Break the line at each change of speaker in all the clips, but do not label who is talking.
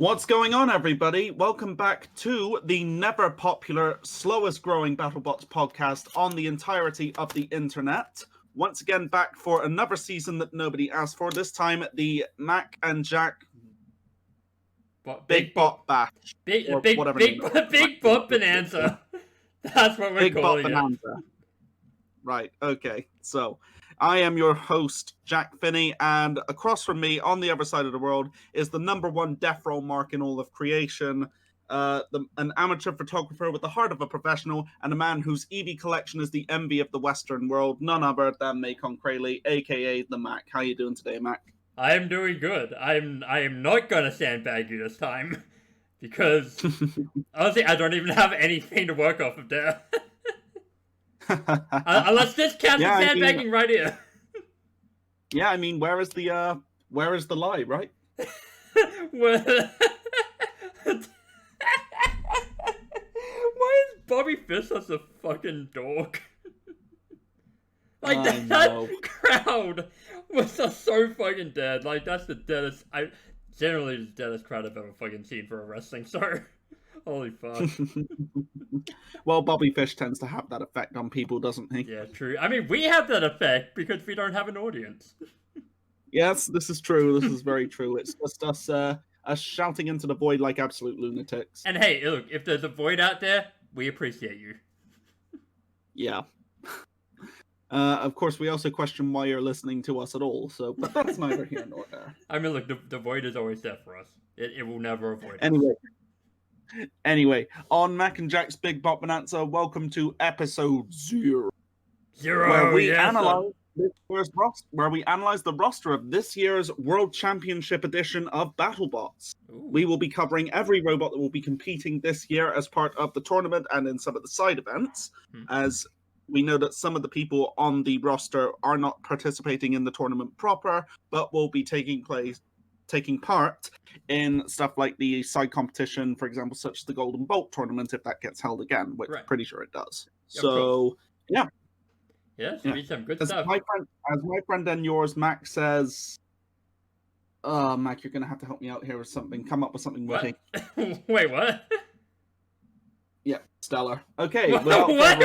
What's going on, everybody? Welcome back to the never popular, slowest growing Battlebots podcast on the entirety of the internet. Once again, back for another season that nobody asked for. This time, the Mac and Jack Big Bot Bash.
Big Bot Bonanza. That's what we're
Big
calling
Bot Bonanza. Right, okay. So, I am your host, Jack Finney, and across from me, on the other side of the world, is the #1 death roll mark in all of creation, an amateur photographer with the heart of a professional, and a man whose EV collection is the envy of the Western world, none other than Makon Crayley, aka the Mac. How you doing today, Mac?
I am doing good. I am not gonna sandbag you this time, because honestly, I don't even have anything to work off of there. Unless this counts as sandbagging right here.
Yeah, I mean, where is the lie, right?
Why is Bobby Fish such a fucking dork? Like that crowd was just so fucking dead. Like that's the deadest. Generally the deadest crowd I've ever fucking seen for a wrestling show. Holy fuck.
Well, Bobby Fish tends to have that effect on people, doesn't he?
Yeah, true. I mean, we have that effect because we don't have an audience.
Yes, this is true. This is very true. It's just us shouting into the void like absolute lunatics.
And hey, look, if there's a void out there, we appreciate you.
Yeah. Of course, we also question why you're listening to us at all, but that's neither here nor there.
I mean, look, the void is always there for us. It will never avoid us.
Anyway, on Mac and Jack's Big Bot Bonanza, welcome to episode 0. Where we analyze the roster of this year's World Championship edition of Battlebots. Ooh. We will be covering every robot that will be competing this year as part of the tournament and in some of the side events, as we know that some of the people on the roster are not participating in the tournament proper, but will be taking part in stuff like the side competition, for example, such as the Golden Bolt tournament, if that gets held again, which I'm pretty sure it does. So, yeah.
Yeah, should be some good
as
stuff.
My friend and yours, Mac, says... Mac, you're going to have to help me out here with something. Come up with something witty.
Wait, what?
Yeah, stellar. Okay,
what?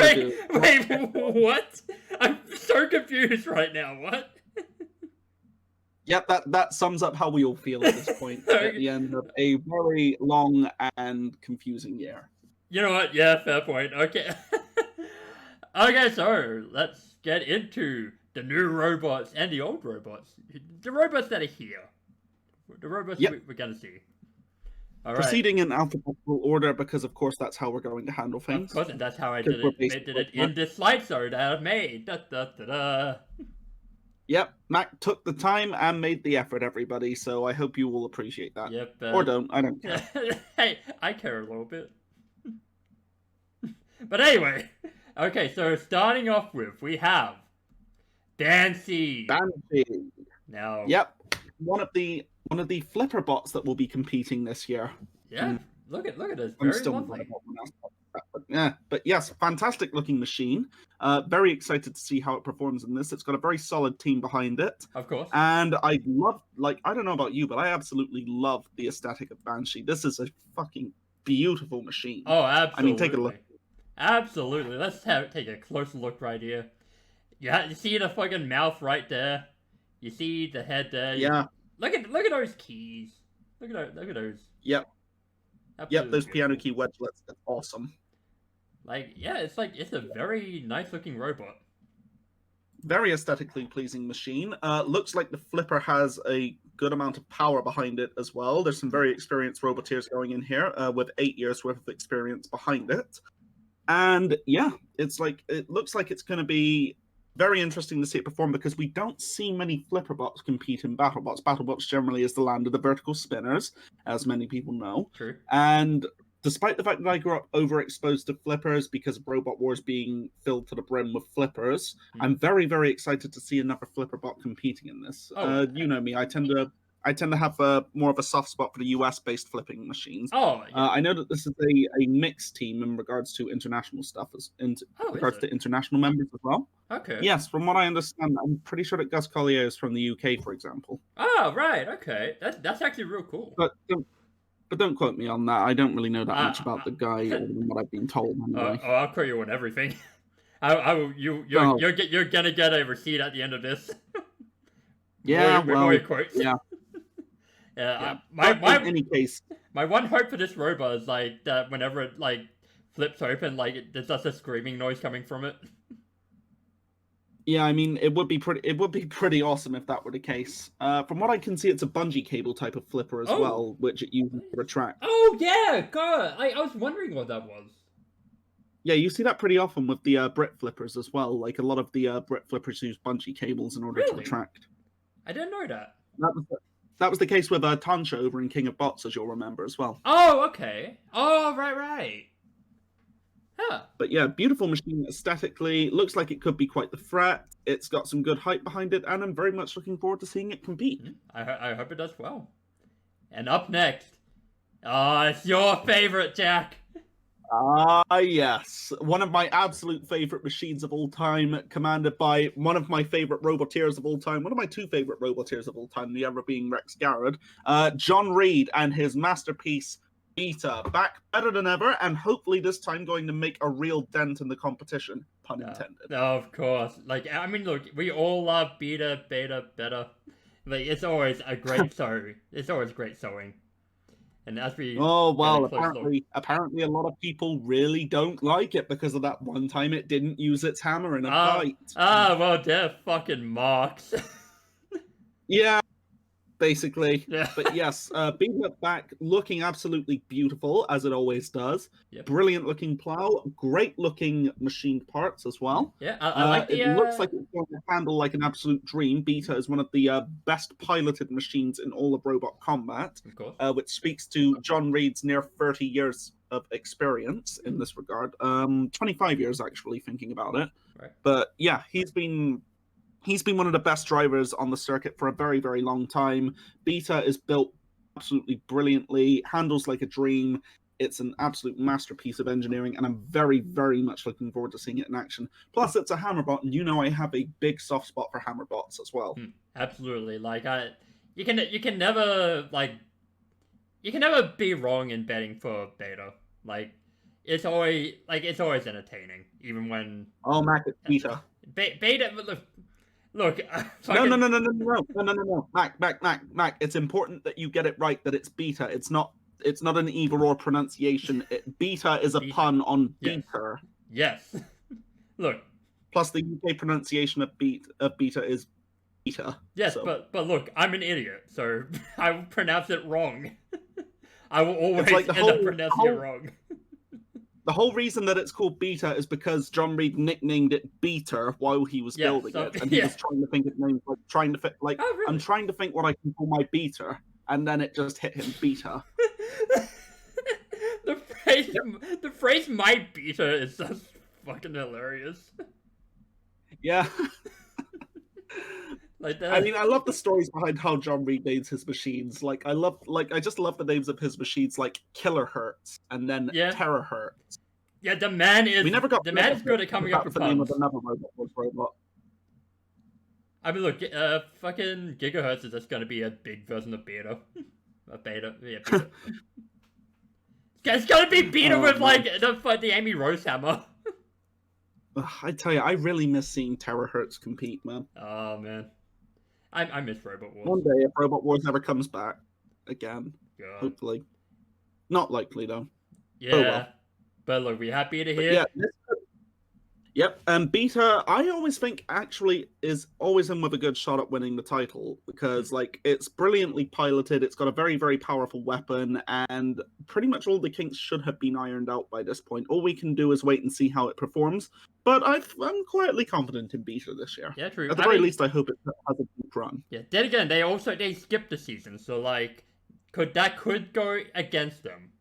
Wait, what? I'm so confused right now. What?
Yep, that sums up how we all feel at this point at the end of a very long and confusing year.
You know what? Yeah, fair point. Okay. Okay, so let's get into the new robots and the old robots. The robots that are here. The robots we're going to see. All right.
Proceeding in alphabetical order because, of course, that's how we're going to handle things.
Of course, and that's how I did it. I did it in this slideshow that I made. Da, da, da, da.
Yep, Mac took the time and made the effort, everybody, so I hope you will appreciate that.
Yep.
Or don't, I don't care.
Hey, I care a little bit. But anyway, okay, so starting off with, we have Dancy. Now. Yep,
one of the flipper bots that will be competing this year.
Yeah, look at this, very lovely.
Yeah, but yes, fantastic looking machine. Very excited to see how it performs in this. It's got a very solid team behind it.
Of course.
And I love, I don't know about you, but I absolutely love the aesthetic of Banshee. This is a fucking beautiful machine.
Oh, absolutely.
I mean, take a look.
Absolutely. Let's take a closer look right here. You see the fucking mouth right there. You see the head there.
Yeah.
Look at those keys. Look at those.
Yep.
Absolutely
yep, those piano key wedgelets. That's awesome.
Like, yeah, it's a very nice looking robot.
Very aesthetically pleasing machine. Looks like the flipper has a good amount of power behind it as well. There's some very experienced roboteers going in here with 8 years worth of experience behind it. And yeah, it looks like it's going to be very interesting to see it perform because we don't see many flipper bots compete in Battlebots. Battlebots generally is the land of the vertical spinners, as many people know.
True.
And despite the fact that I grew up overexposed to flippers because of Robot Wars being filled to the brim with flippers, I'm very, very excited to see another flipper bot competing in this. You know me, I tend to have more of a soft spot for the US-based flipping machines.
Oh, yeah.
I know that this is a mixed team in regards to international stuff, in regards to international members as well.
Okay.
Yes, from what I understand, I'm pretty sure that Gus Collier is from the UK, for example.
Oh, right. Okay, that's actually real cool.
But But don't quote me on that. I don't really know that much about the guy, other than what I've been told. Anyway.
I'll quote you on everything. You're gonna get a receipt at the end of this.
Yeah,
more quotes.
Yeah.
Yeah.
In any case,
my one hope for this robot is like that whenever it like flips open, like there's just a screaming noise coming from it.
Yeah, I mean, it would be pretty awesome if that were the case. From what I can see, it's a bungee cable type of flipper as well, which it uses to retract.
Oh yeah, God, I was wondering what that was.
Yeah, you see that pretty often with the Brit flippers as well. Like a lot of the Brit flippers use bungee cables in order to retract.
I didn't know that.
That was the case with Tansha over in King of Bots, as you'll remember as well.
Oh, okay. Oh, right. Huh.
But yeah, beautiful machine aesthetically. Looks like it could be quite the threat. It's got some good hype behind it, and I'm very much looking forward to seeing it compete.
I hope it does well. And up next, it's your favorite, Jack.
Yes. One of my absolute favorite machines of all time, commanded by one of my favorite roboteers of all time, one of my two favorite roboteers of all time, the other being Rex Garrett, John Reed and his masterpiece, Beta, back better than ever, and hopefully this time going to make a real dent in the competition, pun intended.
Of course. Like, I mean, look, we all love Beta, better. Like, it's always a great sewing. It's always great sewing. And as we
apparently a lot of people really don't like it because of that one time it didn't use its hammer in a fight.
Well, they're fucking marks.
Yeah, basically.
Yeah.
But yes, Beta back looking absolutely beautiful, as it always does.
Yep.
Brilliant looking plow, great looking machined parts as well.
Yeah, I like the...
It looks like it's going to handle like an absolute dream. Beta is one of the best piloted machines in all of robot combat,
of course.
Which speaks to John Reed's near 30 years of experience in this regard. 25 years, actually, thinking about it.
Right.
But yeah, he's been one of the best drivers on the circuit for a very, very long time. Beta is built absolutely brilliantly, handles like a dream. It's an absolute masterpiece of engineering, and I'm very, very much looking forward to seeing it in action. Plus, it's a Hammerbot, and you know I have a big soft spot for Hammerbots as well.
Absolutely. Like, you can never be wrong in betting for Beta. Like, it's always entertaining, even when...
Oh, Mac, it's Beta.
Beta... Look,
No. Mac. It's important that you get it right. That it's Beta. It's not an either or pronunciation. Beta is a pun on beater.
Yes. Look.
Plus, the UK pronunciation of beta is beta.
Yes,
so.
but look, I'm an idiot, so I will pronounce it wrong. I will always end up pronouncing it wrong.
The whole reason that it's called Beta is because John Reed nicknamed it Beater while he was building it, and he was trying to think of names like trying to fit like really? I'm trying to think what I can call my beater, and then it just hit him Beta.
The phrase "my Beta" is just fucking hilarious.
Yeah.
Like that.
I mean, I love the stories behind how John Reed names his machines. I just love the names of his machines, like Killer Hertz and then Terror Hertz.
Yeah, the man is good at coming up with
the name of another robot.
I mean, look, fucking Gigahertz is just gonna be a big version of Beta. Beta. It's gonna be Beta with like the Amy Rose hammer.
I tell you, I really miss seeing Terror Hertz compete, man.
Oh man. I miss Robot Wars.
One day, if Robot Wars ever comes back again, hopefully. Not likely, though.
Yeah. Oh, well. But look, we happy to hear.
Yeah. Yep. Beta, I always think, actually is always in with a good shot at winning the title because, like, it's brilliantly piloted. It's got a very, very powerful weapon, and pretty much all the kinks should have been ironed out by this point. All we can do is wait and see how it performs. But I'm quietly confident in Beta this year.
Yeah, true.
At the very least, I hope it has a deep run.
Yeah. Then again, they skipped the season, so like, could go against them.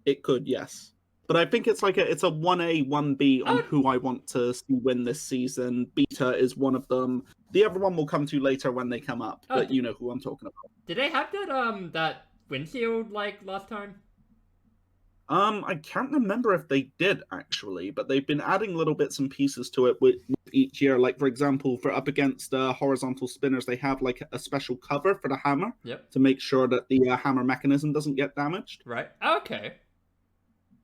It could, yes. But I think it's a 1A, 1B on who I want to see win this season. Beta is one of them. The other one will come to later when they come up, but you know who I'm talking about.
Did they have that windshield like last time?
I can't remember if they did actually, but they've been adding little bits and pieces to it with each year. Like for example, for up against horizontal spinners, they have like a special cover for the hammer
Yep.
to make sure that the hammer mechanism doesn't get damaged.
Right. Okay.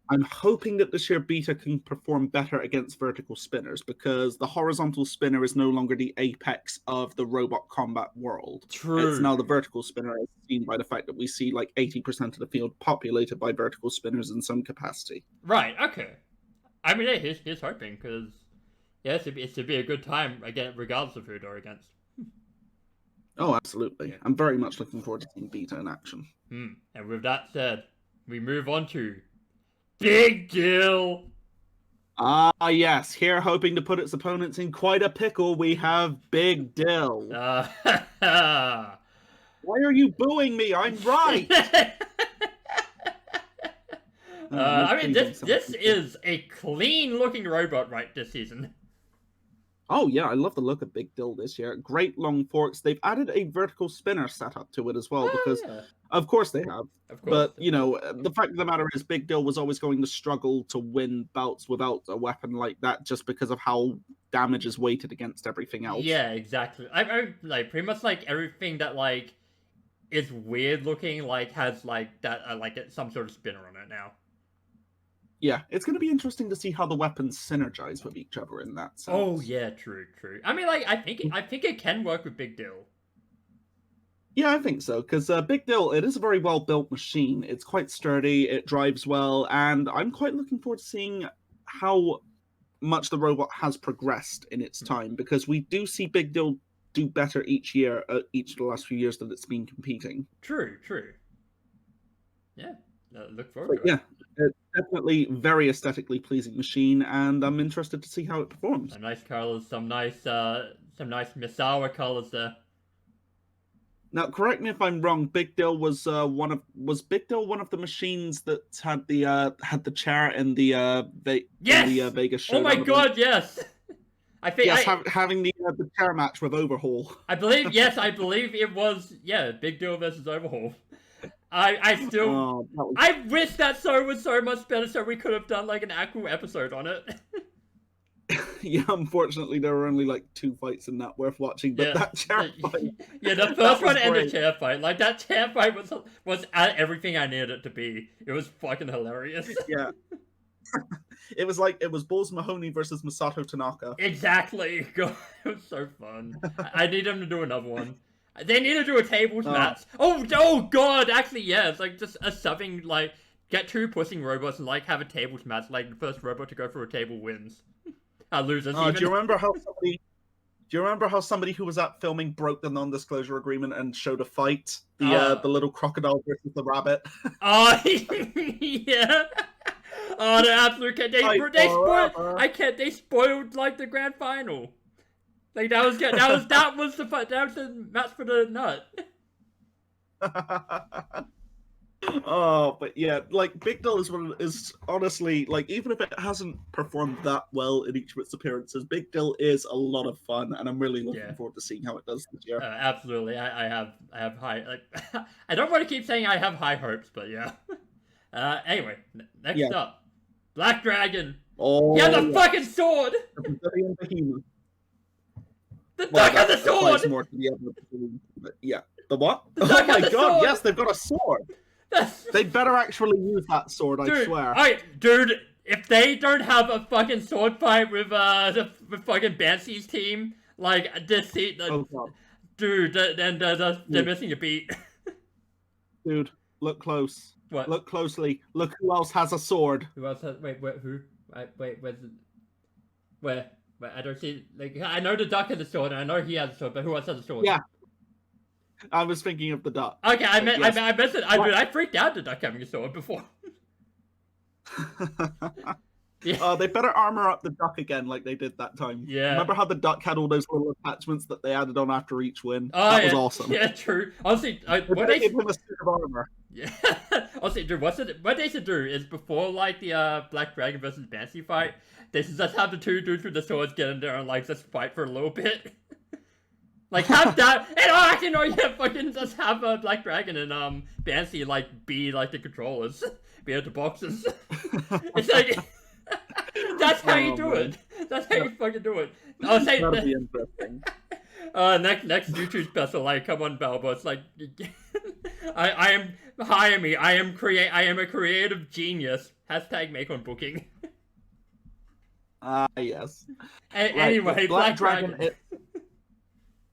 I'm hoping that this year Beta can perform better against vertical spinners because the horizontal spinner is no longer the apex of the robot combat world.
True.
It's now the vertical spinner, as seen by the fact that we see like 80% of the field populated by vertical spinners in some capacity.
Right. Okay. I mean, yeah, he's hoping because it should be a good time again, regardless of who they're against.
Oh, absolutely. Yeah. I'm very much looking forward to seeing Beta in action.
And with that said, we move on to Big Dill.
Ah, yes. Here, hoping to put its opponents in quite a pickle, we have Big Dill. Why are you booing me? I'm right.
I mean, this is a clean-looking robot right this season.
Oh, yeah, I love the look of Big Dill this year. Great long forks. They've added a vertical spinner setup to it as well, because, of course they have. Of course. But, you know, the fact of the matter is Big Dill was always going to struggle to win bouts without a weapon like that just because of how damage is weighted against everything else.
Yeah, exactly. I like, pretty much, like, everything that, like, is weird looking, like, has, like, that, like, some sort of spinner on it now.
Yeah, it's going to be interesting to see how the weapons synergize with each other in that sense.
Oh yeah, true. I mean, like, I think it can work with Big Dill.
Yeah, I think so, because Big Dill, it is a very well-built machine. It's quite sturdy, it drives well, and I'm quite looking forward to seeing how much the robot has progressed in its time, because we do see Big Dill do better each year, each of the last few years that it's been competing.
True. Yeah, look forward to it.
Yeah. It's definitely very aesthetically pleasing machine, and I'm interested to see how it performs.
Some nice colors, some nice Misawa colors there.
Now, correct me if I'm wrong. Big Dill was Big Dill one of the machines that had the chair in the Vegas show?
Oh my god, yes. I think
having the chair match with Overhaul.
I believe it was Big Dill versus Overhaul. I wish that show was so much better, so we could have done like an actual episode on it.
Yeah, unfortunately there were only like 2 fights in that worth watching, but that chair fight.
Yeah, the first one and the chair fight. Like, that chair fight was everything I needed it to be. It was fucking hilarious.
Yeah. It was Bulls Mahoney versus Masato Tanaka.
Exactly. God, it was so fun. I need them to do another one. They need to do a tables match. Oh god, actually, yeah. It's like just a subbing, like, get 2 pushing robots and, like, have a tables match. Like, the first robot to go through a table wins. Losers.
Do you remember how somebody who was at filming broke the non-disclosure agreement and showed a fight? The little crocodile versus the rabbit.
Oh, yeah. Oh, the absolute they spoiled like the grand final. Like, that was the match for the nut.
Oh, but yeah, like, Big Dill is honestly, like, even if it hasn't performed that well in each of its appearances, Big Dill is a lot of fun, and I'm really looking forward to seeing how it does this year.
Absolutely, I have high, like, I don't want to keep saying I have high hopes, but yeah. Anyway, next up, Black Dragon.
Oh,
he has a fucking sword. The duck has a sword.
More to the other, yeah. The what? Oh my god! Yes, they've got a sword. They better actually use that sword, I swear.
Dude, if they don't have a fucking sword fight with with fucking Banshee's team, like, this season, dude, then they're missing a beat.
Dude, look close.
What?
Look closely. Look who else has a sword.
Who else has? Wait, who? Wait, where's it? Where? I don't see. Like, I know the duck has a sword, and I know he has a sword, but who else has a sword?
Yeah. I was thinking of the duck.
Okay, I meant it. I freaked out the duck having a sword before.
They better armor up the duck again like they did that time.
Yeah.
Remember how the duck had all those little attachments that they added on after each win? That was awesome.
Yeah, true. Honestly,
what they give him a suit of armor.
Yeah. Honestly, dude, what they should do is before, like, the Black Dragon versus Banshee fight, they should just have the 2 dudes with the swords get in there and, like, just fight for a little bit. Like have that, and actually no, yeah, fucking just have a Black Dragon and Banshee like be like the controllers, be at the boxes. It's like that's how you do it. That's how you fucking do it. I'll say
that'll be interesting.
Next YouTube special, like come on, Battlebots, like I am hire me. I am a creative genius. Hashtag Makon booking.
Yes.
Anyway, Black Dragon.
Yes.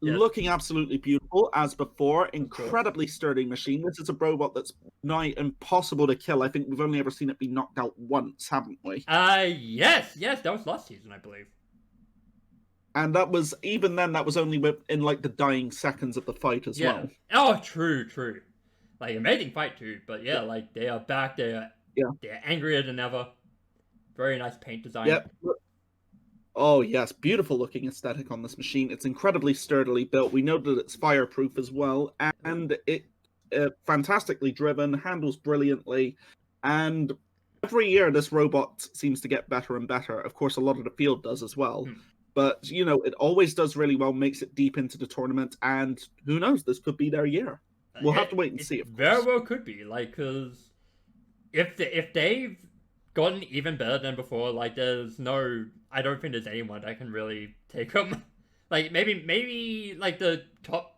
Looking absolutely beautiful as before. Incredibly sturdy machine. This is a robot that's nigh impossible to kill. I think we've only ever seen it be knocked out once, haven't we?
Yes, that was last season, I believe.
And that was, even then, that was only in like the dying seconds of the fight as well.
Oh, true. Like amazing fight too, but like they are back. They're angrier than ever. Very nice paint design.
Yep. Oh yes, beautiful looking aesthetic on this machine. It's incredibly sturdily built. We know that it's fireproof as well, and it fantastically driven, handles brilliantly, and every year this robot seems to get better and better. Of course, a lot of the field does as well. But, you know, it always does really well, makes it deep into the tournament, and who knows, this could be their year. We'll have to wait and see, of course.
Very well could be, like, because if they've gotten even better than before, like, I don't think there's anyone that can really take them. Like, maybe, like, the top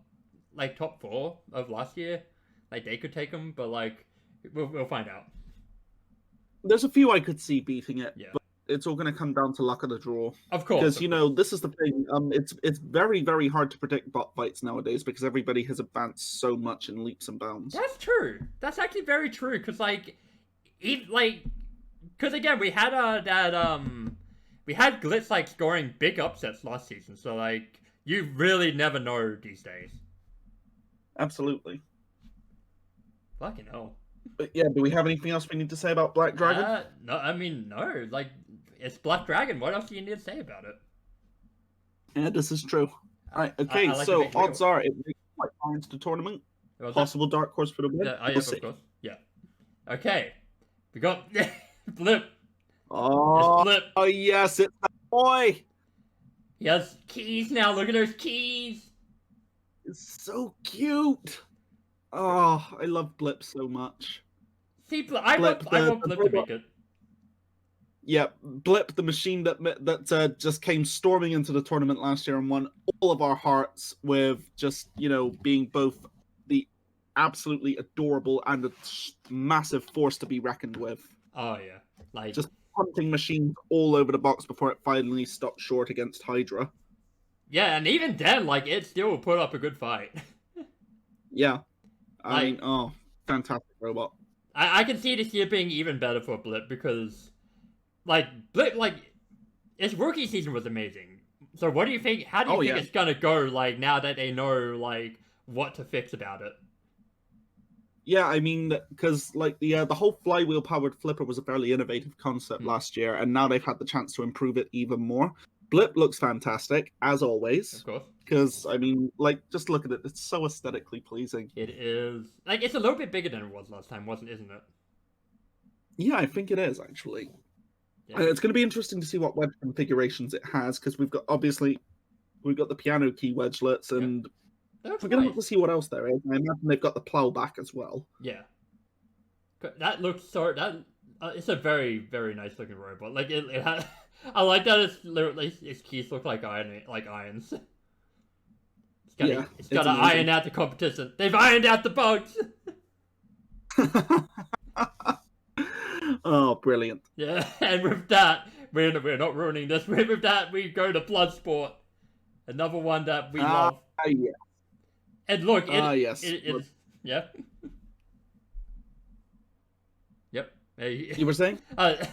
4 of last year, like, they could take them, but, like, we'll find out.
There's a few I could see beating it,
yeah.
But it's all going to come down to luck of the draw.
Of course.
Because, you know, this is the thing. It's very, very hard to predict bot fights nowadays because everybody has advanced so much in leaps and bounds.
That's true. That's actually very true. Because, because again, we had we had Glitz, like, scoring big upsets last season. So, like, you really never know these days.
Absolutely.
Fucking hell.
But yeah, do we have anything else we need to say about Black Dragon?
No, I mean, no. Like, it's Black Dragon. What else do you need to say about it?
Yeah, this is true. All right, okay, so odds are it makes quite far into the tournament. Possible dark horse for the win.
Yes, of course. Yeah. Okay. We got Blip.
Oh,
Blip.
Oh, yes, it's that boy.
He has keys now. Look at those keys.
It's so cute. Oh, I love Blip so much.
See, I want Blip to make it.
Yeah, Blip, the machine that just came storming into the tournament last year and won all of our hearts with just, you know, being both the absolutely adorable and a massive force to be reckoned with.
Oh, yeah. Like,
just hunting machines all over the box before it finally stopped short against Hydra.
Yeah, and even then, like, it still put up a good fight.
Yeah. I mean, oh, fantastic robot.
I can see this year being even better for Blip because, like, Blip, like, its rookie season was amazing. So what do you think, how do you think it's gonna go, like, now that they know, like, what to fix about it?
Yeah, I mean, because, like, the whole flywheel-powered flipper was a fairly innovative concept last year, and now they've had the chance to improve it even more. Blip looks fantastic, as always.
Of course.
Because, I mean, like, just look at it. It's so aesthetically pleasing.
It is. Like, it's a little bit bigger than it was last time, isn't it?
Yeah, I think it is, actually. Yeah. It's going to be interesting to see what wedge configurations it has, because we've got the piano key wedgelets, and we're going to have to see what else there is. I imagine they've got the plow back as well.
Yeah. That looks it's a very, very nice looking robot. Like, it has... I like that its keys look like irons. It's got to iron out the competition. They've ironed out the bugs.
Oh, brilliant!
Yeah, and with that, we're not ruining this. With that, we go to Bloodsport, another one that we love.
Yeah.
And look,
yes.
It's yeah. Yep.
You were saying?
I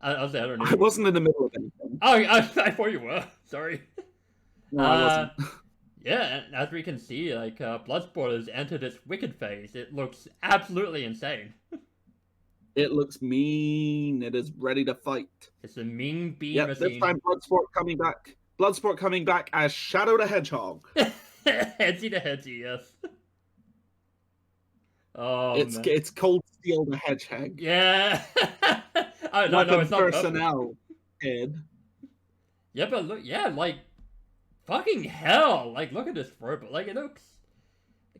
don't know.
I wasn't in the middle of anything.
Oh, I thought you were. Sorry.
No, I wasn't.
Yeah, and as we can see, like, Bloodsport has entered its wicked phase. It looks absolutely insane.
It looks mean. It is ready to fight.
It's a mean beam machine.
This time Bloodsport coming back. Bloodsport coming back as Shadow the Hedgehog.
Headsy the Headsy, yes. Oh,
it's Cold Steel the Hedgehog.
Yeah. Oh, no, it's not
personnel head.
Yeah, but look, yeah, like Fucking hell! Like, look at this robot. Like, it looks...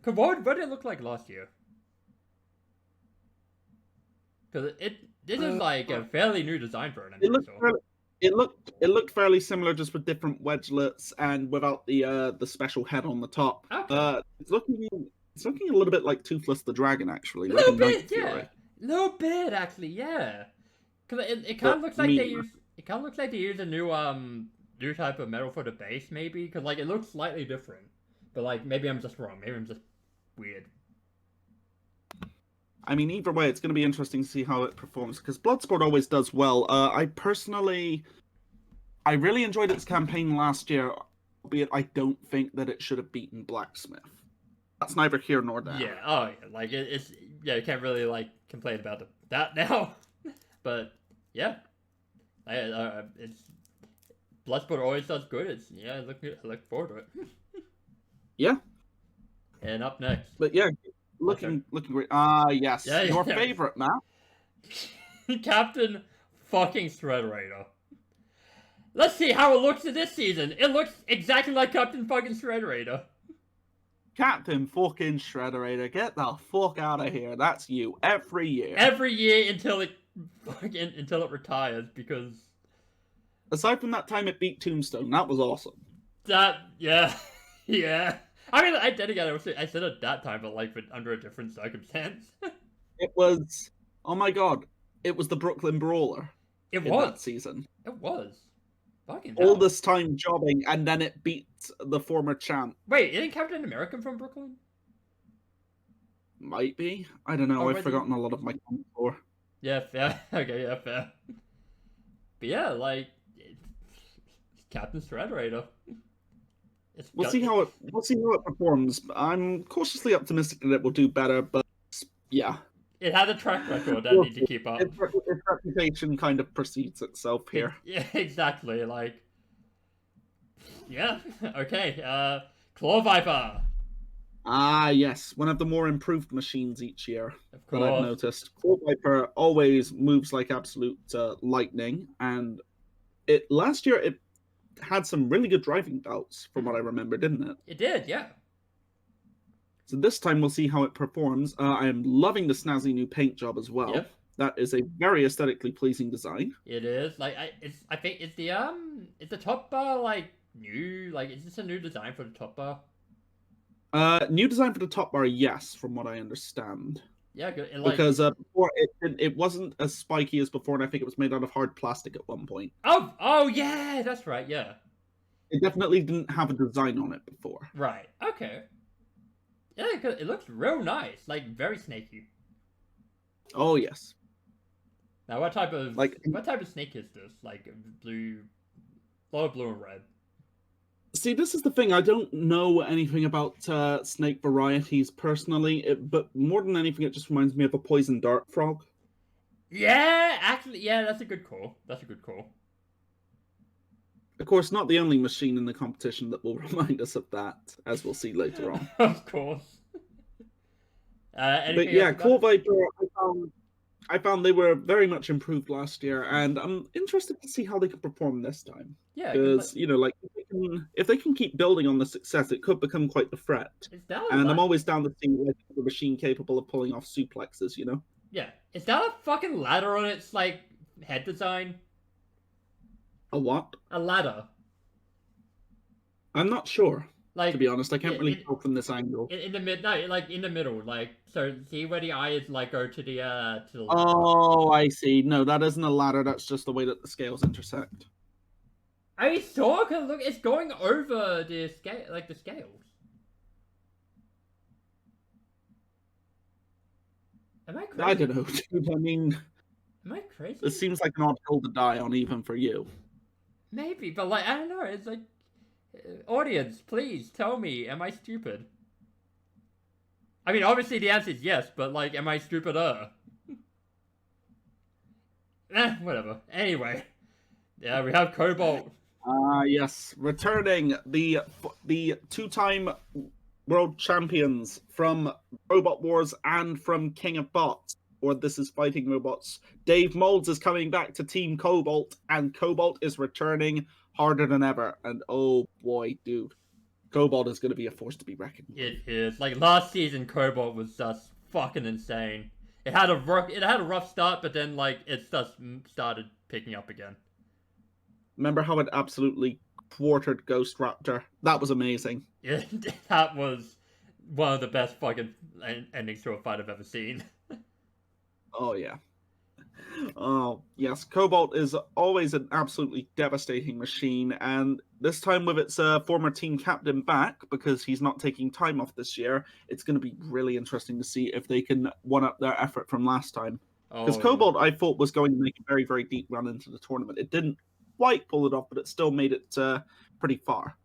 What did it look like last year? Because this is like a fairly new design for it.
It looked fairly similar, just with different wedgelets and without the special head on the top.
Okay.
It's looking a little bit like Toothless the Dragon, actually.
A
Like
little
a
bit,
Night
yeah.
Fury.
Little bit, actually, yeah. Because it kind of looks like they use... It kind of looks like they use a new type of metal for the base, maybe. Because, like, it looks slightly different. But, like, maybe I'm just wrong. Maybe I'm just weird.
I mean, either way, it's going to be interesting to see how it performs, because Bloodsport always does well. I really enjoyed its campaign last year, albeit I don't think that it should have beaten Blacksmith. That's neither here nor there.
Yeah, oh yeah, like it's yeah, you can't really like complain about that now, but yeah, it's Bloodsport always does good. It's I look forward to it.
Yeah.
And up next,
but yeah. Looking great. Yes.
Yeah,
Your favorite map?
Captain fucking Shredderator. Let's see how it looks in this season. It looks exactly like Captain fucking Shredderator.
Captain fucking Shredderator, get the fuck out of here. That's you every year.
Every year until it retires, because
aside from that time it beat Tombstone, that was awesome.
Yeah. I mean, I said at that time, but like under a different circumstance.
It was, oh my god, it was the Brooklyn Brawler.
It was
that season.
It was. Fucking
all this time jobbing, and then it beat the former champ.
Wait, isn't Captain American from Brooklyn?
Might be. I don't know. I've forgotten a lot of my lore.
Yeah, fair. Okay, yeah, fair. But yeah, like Captain Shredderator.
We'll see how it performs. I'm cautiously optimistic that it will do better, but yeah.
It had a track record that needs to keep up.
Its reputation kind of precedes itself here.
Yeah, exactly. Like, yeah, okay. Claw Viper.
Ah, yes, one of the more improved machines each year
that
I've noticed. Claw Viper always moves like absolute lightning, and last year it had some really good driving belts, from what I remember, didn't it?
It did, yeah.
So this time we'll see how it performs. I am loving the snazzy new paint job as well.
Yep.
That is a very aesthetically pleasing design.
It is. Like I think it's the top bar like new? Like is this a new design for the top bar?
New design for the top bar, yes, from what I understand.
Yeah, good.
Because before it wasn't as spiky as before, and I think it was made out of hard plastic at one point.
Oh yeah, that's right. Yeah.
It definitely didn't have a design on it before.
Right. Okay. Yeah, it looks real nice. Like very snaky.
Oh yes.
Now, what type of snake is this? Like blue, a lot of blue and red.
See, this is the thing. I don't know anything about snake varieties personally, but more than anything, it just reminds me of a poison dart frog.
Yeah, actually, yeah, that's a good call.
Of course, not the only machine in the competition that will remind us of that, as we'll see later on.
Of course.
But yeah, Claw Viper, I found they were very much improved last year, and I'm interested to see how they can perform this time.
Yeah,
because like if they can keep building on the success, it could become quite the threat. And I'm always down to see like a machine capable of pulling off suplexes.
Yeah, is that a fucking ladder on its like head design?
A what?
A ladder.
I'm not sure.
Like,
to be honest, I can't really tell from this angle.
In the middle, like so. See where the eyes like go to the
Oh, I see. No, that isn't a ladder. That's just the way that the scales intersect.
Are you sure? Cause look, it's going over the scale, like the scales. Am I crazy?
I don't know, dude. I mean,
am I crazy?
This seems like an odd hill to die on, even for you.
Maybe, but like I don't know. It's like. Audience, please tell me, am I stupid? I mean, obviously the answer is yes, but like, am I stupider? Whatever. Anyway, yeah, we have Cobalt.
Yes, returning the two-time world champions from Robot Wars and from King of Bots, or This Is Fighting Robots. Dave Moulds is coming back to Team Cobalt, and Cobalt is returning harder than ever. And oh boy, dude, Cobalt is going to be a force to be reckoned with.
It is. Like, last season, Cobalt was just fucking insane. It had a rough start, but then, like, it just started picking up again.
Remember how it absolutely quartered Ghost Raptor? That was amazing.
Yeah, that was one of the best fucking endings to a fight I've ever seen.
Oh, yeah. Oh, yes. Cobalt is always an absolutely devastating machine, and this time with its former team captain back, because he's not taking time off this year, it's going to be really interesting to see if they can one-up their effort from last time. Because Cobalt, I thought, was going to make a very, very deep run into the tournament. It didn't quite pull it off, but it still made it pretty far.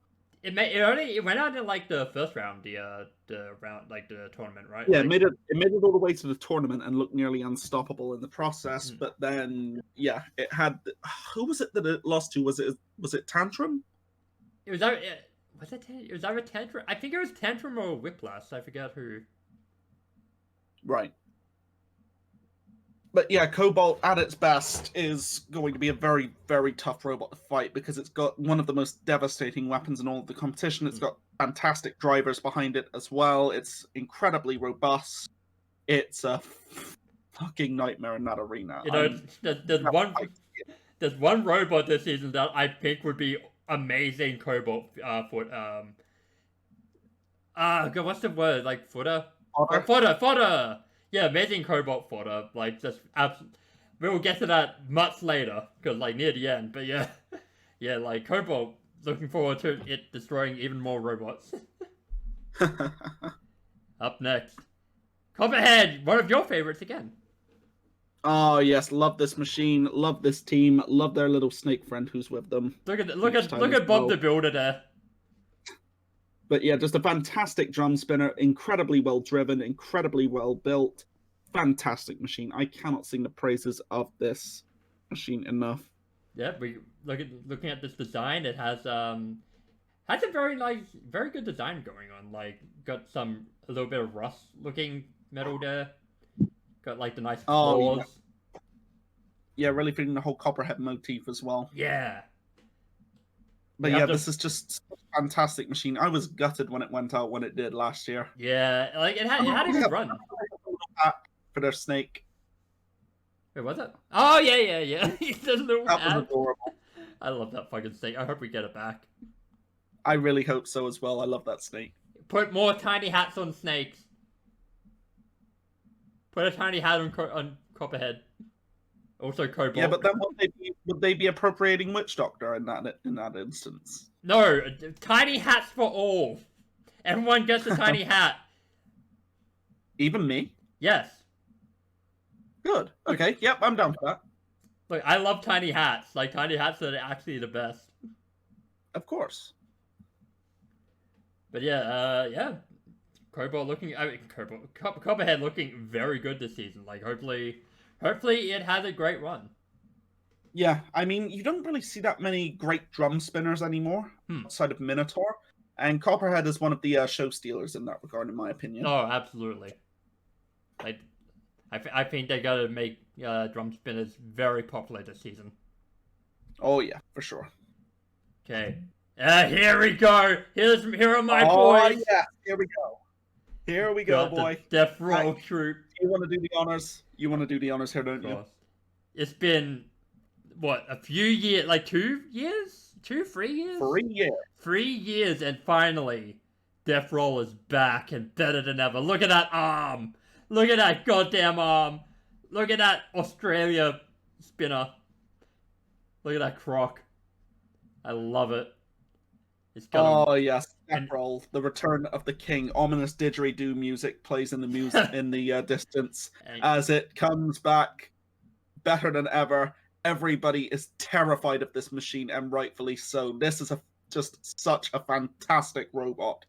It went out in like the first round, the round, like the tournament, right?
Yeah,
like,
it made it all the way to the tournament and looked nearly unstoppable in the process. But then, yeah, it had who was it that it lost to? Was it Tantrum?
It was either Tantrum. I think it was Tantrum or Whiplash. I forget who.
Right. But yeah, Cobalt at its best is going to be a very, very tough robot to fight because it's got one of the most devastating weapons in all of the competition. It's got fantastic drivers behind it as well. It's incredibly robust. It's a fucking nightmare in that arena.
You know, there's one robot this season that I think would be amazing Cobalt for God, what's the word? Like fodder? Fodder! Yeah, amazing Cobalt fodder. Like, just we'll get to that much later, because, like, near the end. But yeah, yeah, like, Cobalt, looking forward to it destroying even more robots. Up next, Copperhead, one of your favorites again.
Oh yes, love this machine, love this team, love their little snake friend who's with them.
Look at Bob the Builder there.
But yeah, just a fantastic drum spinner, incredibly well driven, incredibly well built, fantastic machine. I cannot sing the praises of this machine enough.
Yeah, we looking at this design. It has a very good design going on. Like, got a little bit of rust looking metal there. Got like the nice claws.
Yeah, really fitting the whole Copperhead motif as well.
Yeah.
But yeah, this is just a fantastic machine. I was gutted when it went out when it did last year.
Yeah, like it had a good run.
For their snake.
Wait, what's that? Oh yeah. The little
that was adorable.
I love that fucking snake. I hope we get it back.
I really hope so as well. I love that snake.
Put more tiny hats on snakes. Put a tiny hat on Copperhead. Also Cobalt.
Yeah, but then would they be appropriating Witch Doctor in that instance?
No, tiny hats for all. Everyone gets a tiny hat.
Even me?
Yes.
Good. Okay. Yep, I'm down for that.
Look, I love tiny hats. Like, tiny hats are actually the best.
Of course.
But yeah. Copperhead looking very good this season. Like, hopefully it has a great run.
Yeah, I mean, you don't really see that many great drum spinners anymore outside of Minotaur, and Copperhead is one of the show stealers in that regard, in my opinion.
Oh, absolutely. Like, I think they gotta make drum spinners very popular this season.
Oh yeah, for sure.
Okay, here we go. Here are my boys.
Oh yeah, here we go. Here we go, boy.
Death Roll troop.
You want to do the honors? You want to do the honors here, don't you?
It's been what, a few years? Like 2 years? 3 years?
3 years.
3 years, and finally, Death Roll is back and better than ever. Look at that arm. Look at that goddamn arm. Look at that Australia spinner. Look at that croc. I love it. It's got
oh yes, Death Roll, the return of the king. Ominous didgeridoo music plays in the in the distance as it comes back, better than ever. Everybody is terrified of this machine, and rightfully so. This is just such a fantastic robot.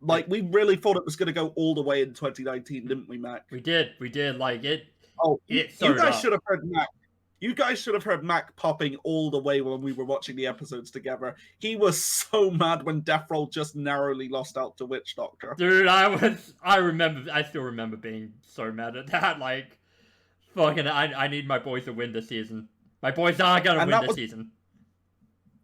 Like, we really thought it was going to go all the way in 2019, didn't we, Mac?
We did. Like, it.
Oh, you guys should have heard Mac. You guys should have heard Mac popping all the way when we were watching the episodes together. He was so mad when Death Roll just narrowly lost out to Witch Doctor.
Dude, I still remember being so mad at that. Like, fucking, I need my boys to win this season. My boys are gonna win this season.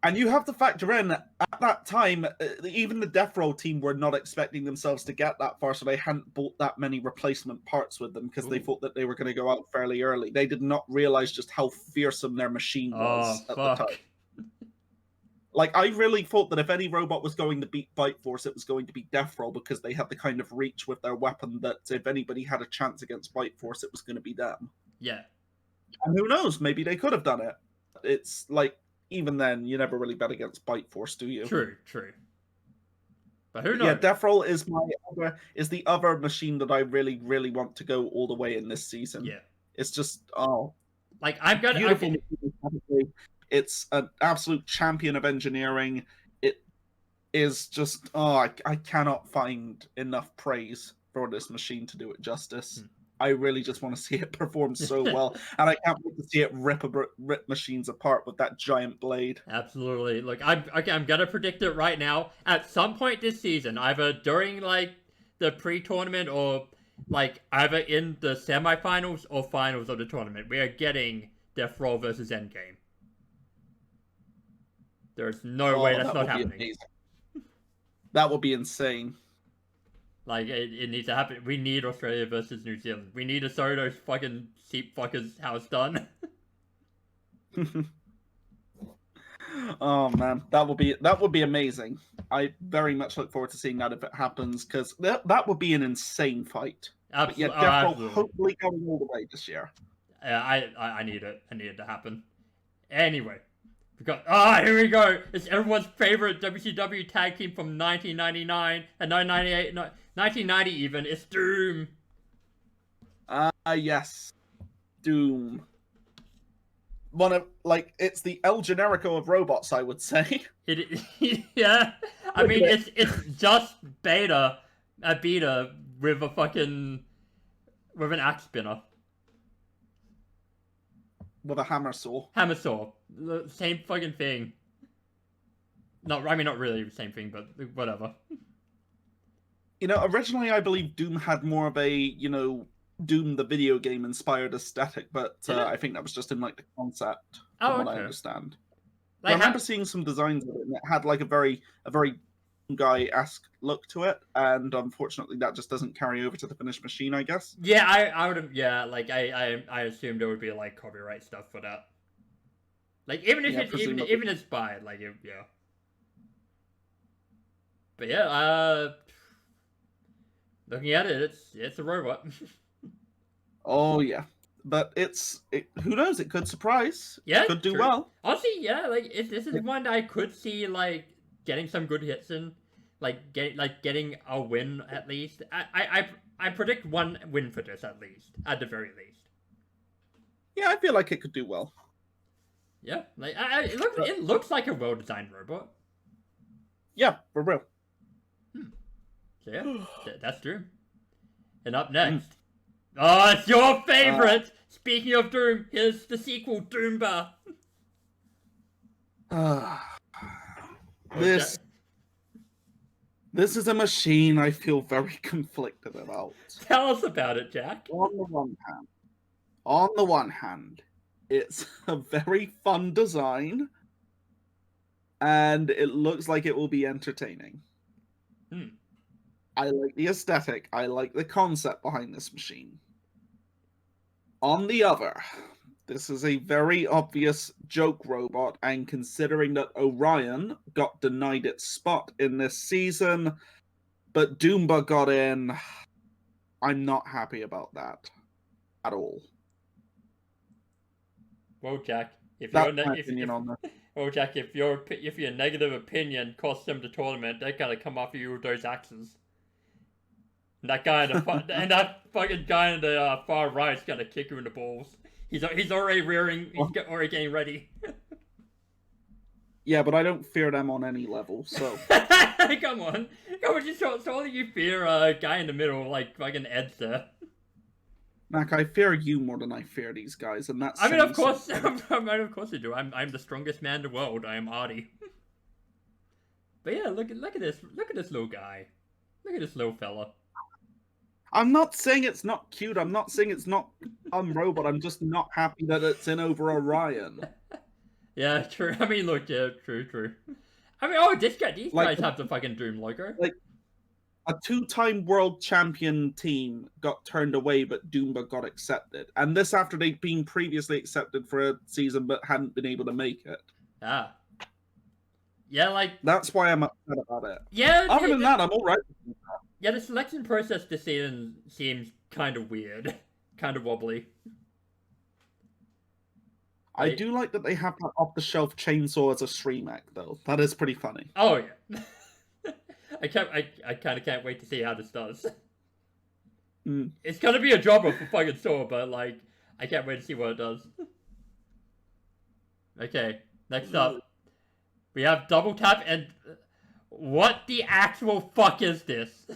And you have to factor in, at that time, even the Death Roll team were not expecting themselves to get that far, so they hadn't bought that many replacement parts with them because they thought that they were going to go out fairly early. They did not realize just how fearsome their machine was at the time. Like, I really thought that if any robot was going to beat Bite Force, it was going to be Death Roll because they had the kind of reach with their weapon that if anybody had a chance against Bite Force, it was going to be them.
Yeah.
And who knows, maybe they could have done it. It's like, even then, you never really bet against Bite Force, do you?
True. But who knows?
Yeah, Death Roll is the other machine that I really, really want to go all the way in this season.
Yeah.
It's just,
like, I've got
beautiful. It's an absolute champion of engineering. It is just, I cannot find enough praise for this machine to do it justice. I really just want to see it perform so well, and I can't wait to see it rip machines apart with that giant blade.
Absolutely. Look, I'm gonna predict it right now. At some point this season, either during like the pre-tournament or like either in the semifinals or finals of the tournament, we are getting Death Roll versus Endgame. There's no way that's not happening.
Amazing. That would be insane.
Like, it needs to happen. We need Australia versus New Zealand. We need to show those fucking sheep fuckers how it's done.
Oh man, that would be amazing. I very much look forward to seeing that if it happens, because that would be an insane fight.
Absolutely.
Yeah, Death Roll hopefully going all the way this year.
I need it. I need it to happen. Anyway, we got here we go. It's everyone's favorite WCW tag team from 1999 and 1998, 1990 even. It's Doom.
Yes, Doom. It's the El Generico of robots, I would say.
Yeah. I mean, it's just a beta with an axe spinner.
With a hammer saw.
Hammer saw. The same fucking thing. Not really the same thing, but whatever.
Originally I believe Doom had more of a, Doom the video game inspired aesthetic, but I think that was just in like the concept, from what I understand. Like, I remember seeing some designs of it, and it had like a very guy-esque look to it, and unfortunately that just doesn't carry over to the finished machine, I guess.
Yeah, I would have. Yeah, like I assumed there would be like copyright stuff for that. Like even if even inspired, like yeah. But yeah, looking at it, it's a robot.
Oh yeah, but who knows? It could surprise.
Yeah,
it could do well.
Honestly, yeah, like this is one that I could see like getting some good hits in, getting a win at least. I predict one win for this at the very least.
Yeah, I feel like it could do well.
Yeah, like it looks like a well designed robot.
Yeah, for real.
So yeah, that's true. And up next, it's your favorite. Speaking of Doom, here's the sequel, Doomba.
This is a machine I feel very conflicted about.
Tell us about it, Jack.
On the one hand, it's a very fun design, and it looks like it will be entertaining. I like the aesthetic. I like the concept behind this machine. On the other, this is a very obvious joke robot, and considering that Orion got denied its spot in this season, but Doomba got in, I'm not happy about that at all.
Well, Jack, if your negative opinion costs them the tournament, they're gonna come after you with those axes. And that fucking guy on the far right is gonna kick you in the balls. He's already rearing. He's already getting ready.
Yeah, but I don't fear them on any level. So
come on, just only you fear a guy in the middle like fucking Ed's there.
Mac, I fear you more than I fear these guys, and that's.
I mean, of course I do. I'm the strongest man in the world. I am Artie. But yeah, look at this little guy. Look at this little fella.
I'm not saying it's not cute. I'm not saying it's not robot. I'm just not happy that it's in over Orion.
Yeah, true. I mean, look, yeah, true. I mean, oh, these guys have the fucking Doom logo.
Like, a two-time world champion team got turned away, but Doomba got accepted. And this after they'd been previously accepted for a season, but hadn't been able to make it.
Ah. Yeah, like...
That's why I'm upset about it.
Yeah,
Other than that, I'm alright.
Yeah, the selection process this season seems kind of weird. Kind of wobbly.
I do like that they have that off-the-shelf chainsaw as a Shremek, though. That is pretty funny.
Oh, yeah. I kind of can't wait to see how this does. It's gonna be a jobber for fucking sure, but, like, I can't wait to see what it does. Okay, next up. We have double tap and... What the actual fuck is this?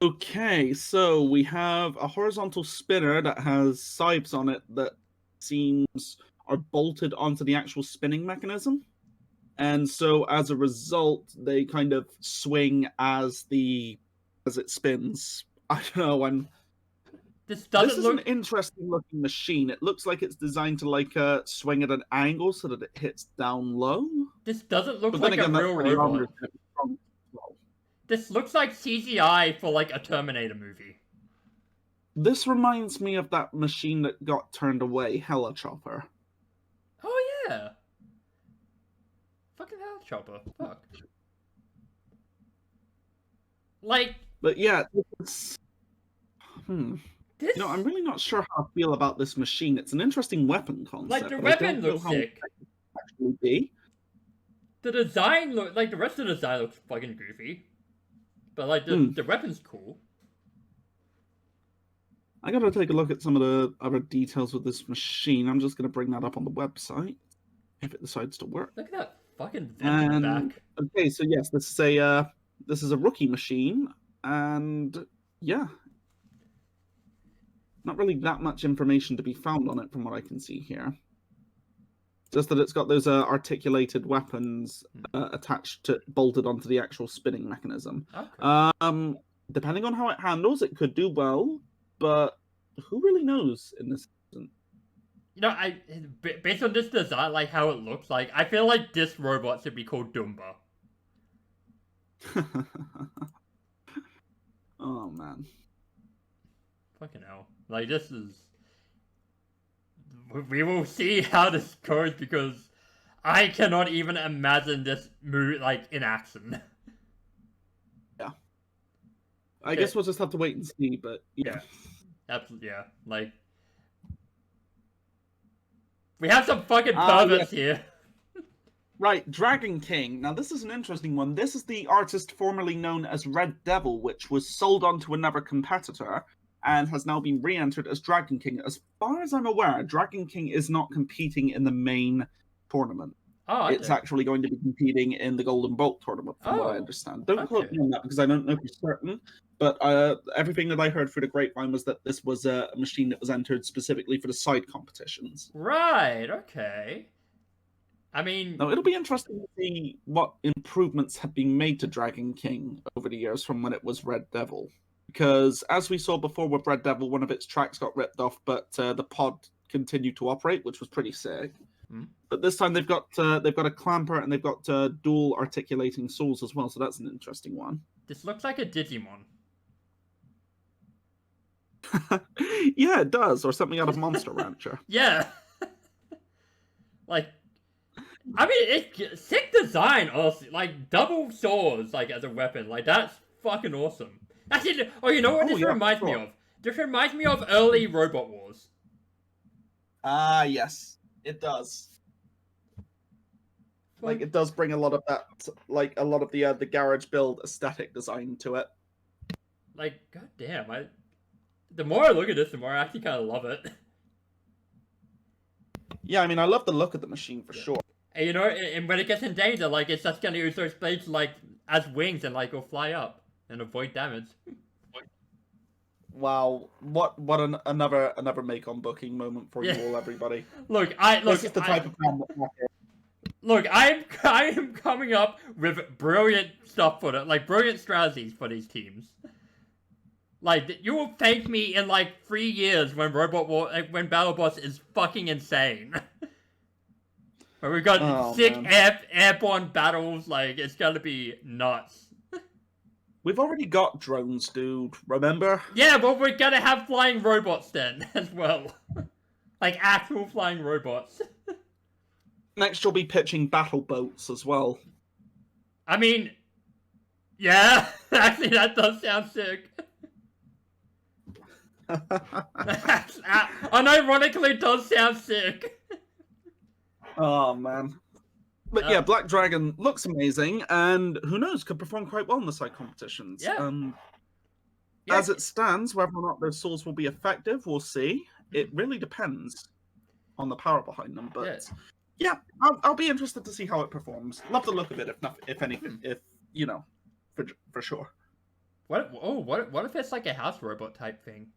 Okay, so we have a horizontal spinner that has scythes on it that seems are bolted onto the actual spinning mechanism. And so as a result, they kind of swing as it spins. I don't know,
This
is an interesting looking machine. It looks like it's designed to like swing at an angle so that it hits down low.
This doesn't look like a real robot. This looks like CGI for like a Terminator movie.
This reminds me of that machine that got turned away, Helichopper.
Oh yeah. Fucking Helichopper. Fuck. Like.
But yeah, it's... I'm really not sure how I feel about this machine. It's an interesting weapon concept.
Like, the weapon looks sick.
Actually be.
The design the rest of the design looks fucking goofy. But like the weapon's cool.
I gotta take a look at some of the other details with this machine. I'm just gonna bring that up on the website if it decides to work.
Look at that fucking vent in the back.
Okay, so yes, this is a rookie machine, and yeah. Not really that much information to be found on it from what I can see here. Just that it's got those articulated weapons bolted onto the actual spinning mechanism. Okay. Depending on how it handles, it could do well, but who really knows in this season?
You know, based on this design, like how it looks like, I feel like this robot should be called Dumba.
Oh man.
Fucking hell. Like, this is... We will see how this goes, because I cannot even imagine this move, like, in action.
Yeah. I guess we'll just have to wait and see, but yeah.
Absolutely, yeah. Like... We have some fucking perverts here.
Right, Dragon King. Now, this is an interesting one. This is the artist formerly known as Red Devil, which was sold on to another competitor, and has now been re-entered as Dragon King. As far as I'm aware, Dragon King is not competing in the main tournament.
Oh,
it's actually going to be competing in the Golden Bolt tournament, from what I understand. Don't quote me on that, because I don't know for certain, but everything that I heard through the grapevine was that this was a machine that was entered specifically for the side competitions.
Right, okay. I mean...
Now, it'll be interesting to see what improvements have been made to Dragon King over the years from when it was Red Devil. Because, as we saw before with Red Devil, one of its tracks got ripped off, but the pod continued to operate, which was pretty sick. But this time they've got a clamper and they've got dual articulating saws as well, so that's an interesting one.
This looks like a Digimon.
Yeah, it does, or something out of Monster Rancher.
Yeah. Like, I mean, it's sick design, honestly. Like, double saws, like, as a weapon. Like, that's fucking awesome. Actually, you know what this reminds me of? This reminds me of early Robot Wars.
Ah, yes. It does. Like, it does bring a lot of that, like, a lot of the garage build aesthetic design to it.
Like, goddamn, the more I look at this, the more I actually kind of love it.
Yeah, I mean, I love the look of the machine for sure.
And, you know, and when it gets in danger, like, it's just gonna use those blades, like, as wings and, like, go fly up and avoid damage.
Wow, what another Makon booking moment for you all, everybody.
Look,
this is the type of fan that
Look, I am coming up with brilliant stuff for it, like brilliant strategies for these teams. Like, you will thank me in like 3 years when Battlebots is fucking insane. Where we've got
Oh,
sick
man.
airborne battles, like, it's gonna be nuts.
We've already got drones, dude. Remember?
Yeah, well, we're gonna have flying robots then, as well. Like, actual flying robots.
Next, you'll be pitching Battlebots as well.
I mean, yeah, actually, that does sound sick. Unironically, does sound sick.
Oh, man. But yeah, Black Dragon looks amazing, and who knows, could perform quite well in the side competitions.
Yeah.
As it stands, whether or not those souls will be effective, we'll see. It really depends on the power behind them. But yeah, I'll be interested to see how it performs. Love the look of it, if anything, if you know, for sure.
What if it's like a house robot type thing?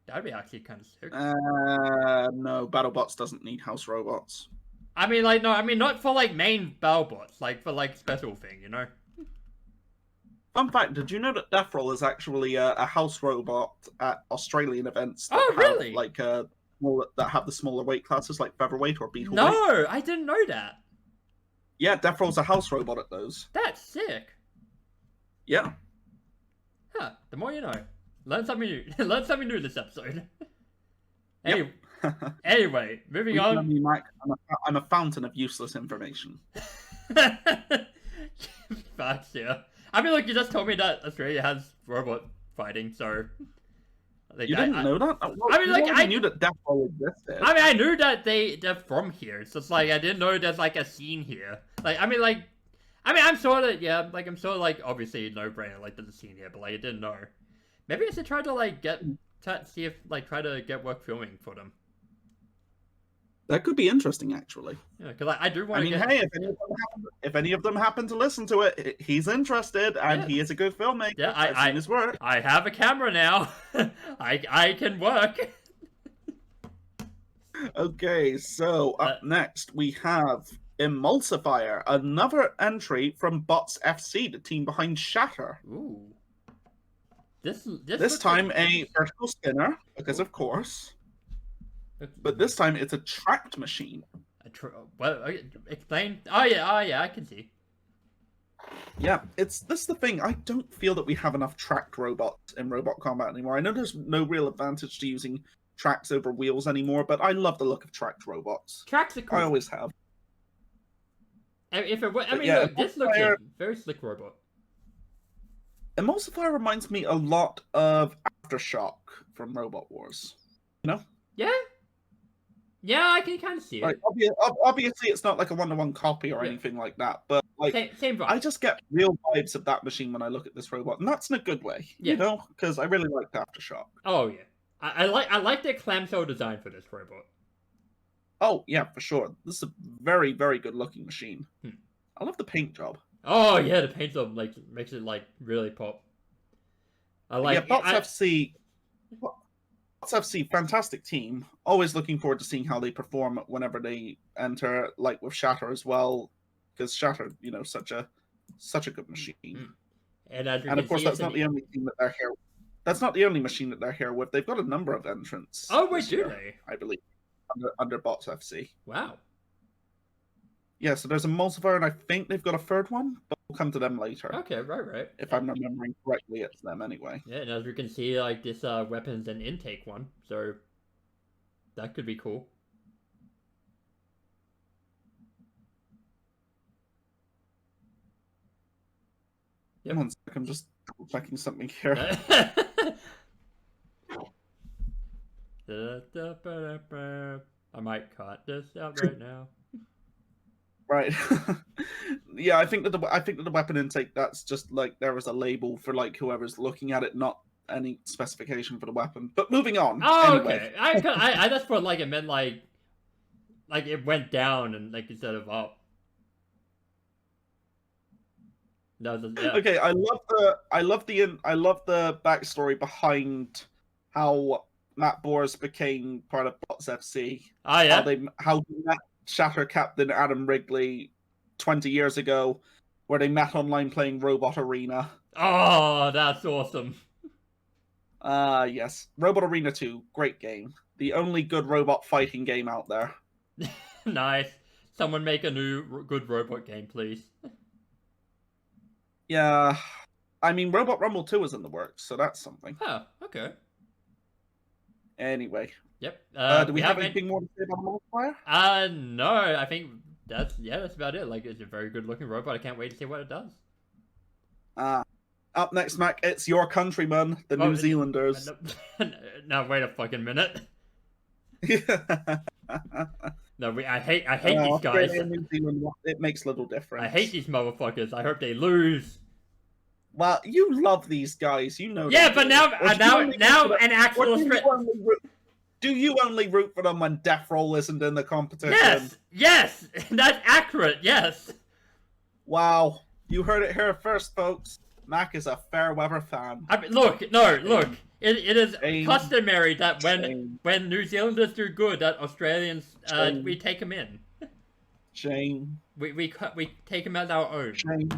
That'd be actually kind of sick.
No, Battlebots doesn't need house robots.
I mean, like, no, I mean, not for, like, main Battlebots, like, for, like, special thing, you know?
Fun fact, did you know that Death Roll is actually a house robot at Australian events that
really?
have, that have the smaller weight classes, like featherweight or beetleweight?
No, I didn't know that.
Yeah, Death Roll's a house robot at those.
That's sick.
Yeah.
Huh, the more you know. Learn something new. Learn something new this episode.
Yep.
Anyway, moving on.
Me, Mike, I'm a fountain of useless information.
Facts, yeah. I mean, look, you just told me that Australia has robot fighting, so... Like,
you didn't know that? Well,
I mean, like, I
knew that Death Roll existed.
I mean, I knew that they're from here, so it's like, I didn't know there's, like, a scene here. Like, I'm sort of, yeah, like, I'm sort of, like, obviously no-brainer, like, there's a scene here, but, like, I didn't know. Maybe I should try to, like, see if, like, try to get work filming for them.
That could be interesting, actually.
Yeah, because like, I do want to.
Hey, if any of them happen to listen to it, he's interested, and he is a good filmmaker.
Yeah,
I've seen his work.
I have a camera now. I can work.
Okay, so up next we have Emulsifier, another entry from Bots FC, the team behind Shatter.
Ooh.
This time a vertical spinner, because of course. But this time it's a tracked machine.
Explain. Oh yeah, I can see.
Yeah, this is the thing. I don't feel that we have enough tracked robots in Robot Combat anymore. I know there's no real advantage to using tracks over wheels anymore, but I love the look of tracked robots.
Tracks are cool.
I always have.
Look, this looks like a very slick robot.
Emulsifier reminds me a lot of Aftershock from Robot Wars. You know?
Yeah. Yeah, I can kind of see it.
Like, obviously, it's not like a one-to-one copy or anything like that, but like,
same vibe.
I just get real vibes of that machine when I look at this robot, and that's in a good way, you know, because I really liked Aftershock.
Oh yeah, I like the clamshell design for this robot.
Oh yeah, for sure. This is a very, very good-looking machine. I love the paint job.
Oh yeah, the paint job like makes it like really pop. I like.
Yeah, Bots FC. Bots FC, fantastic team. Always looking forward to seeing how they perform whenever they enter, like with Shatter as well, because Shatter, you know, such a good machine.
And
of course, that's not the only thing that they're here. That's not the only machine that they're here with. They've got a number of entrants.
Oh wait, do they?
I believe under Bots FC.
Wow.
Yeah, so there's a Emulsifier, and I think they've got a third one, but we'll come to them later.
Okay, right.
If I'm remembering correctly, it's them anyway.
Yeah, and as we can see, like, this weapons and intake one, so that could be cool.
Yep. One sec, I'm just checking something here.
I might cut this out right now.
Right. Yeah, I think that the weapon intake, that's just like there was a label for like whoever's looking at it, not any specification for the weapon. But moving on.
Oh,
anyway.
okay. I just thought like it meant like it went down and like instead of up. Okay,
I love the backstory behind how Matt Boers became part of Bots FC.
Oh yeah.
How he met Shatter Captain Adam Wrigley 20 years ago, where they met online playing Robot Arena.
Oh, that's awesome.
Yes. Robot Arena 2, great game. The only good robot fighting game out there.
Nice. someone make a new good robot game, please.
Yeah, I mean, Robot Rumble 2 is in the works, so that's something.
Oh, okay.
Anyway.
Yep.
Do we have anything more to say about the multiplier?
No, I think that's about it. Like, it's a very good looking robot. I can't wait to see what it does.
Up next, Mac, it's your countrymen, the New Zealanders.
No, wait a fucking minute. No, I hate these guys.
New Zealand, it makes little difference.
I hate these motherfuckers. I hope they lose.
Well, you love these guys, you know.
Yeah, but now an actual
do you only root for them when Death Roll isn't in the competition?
Yes, that's accurate. Yes.
Wow, you heard it here first, folks. Mac is a fair weather fan.
I mean, look. It is customary that when New Zealanders do good, that Australians we take them in.
Shame.
We take them as our own.
Shame.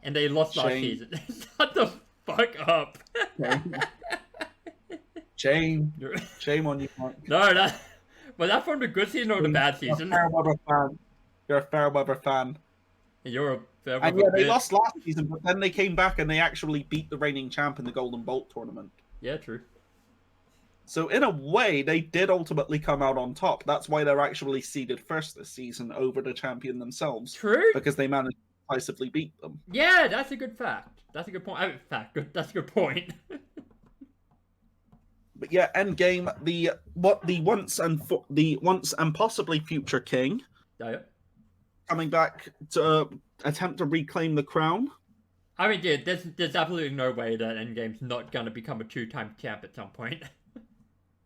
And they lost last season. Shut the fuck up.
Shame. Shame on you, Mark.
No, was that from the good season or the bad season?
You're a fair weather fan.
You're a fair weather
fan. And yeah, they lost last season, but then they came back and they actually beat the reigning champ in the Golden Bolt tournament.
Yeah, true.
So in a way, they did ultimately come out on top. That's why they're actually seeded first this season over the champion themselves.
True.
Because they managed to decisively beat them.
Yeah, that's a good fact. That's a good point. That's a good point.
But yeah, Endgame, the once and possibly future king, coming back to attempt to reclaim the crown.
I mean, dude, there's absolutely no way that Endgame's not gonna become a 2-time champ at some point.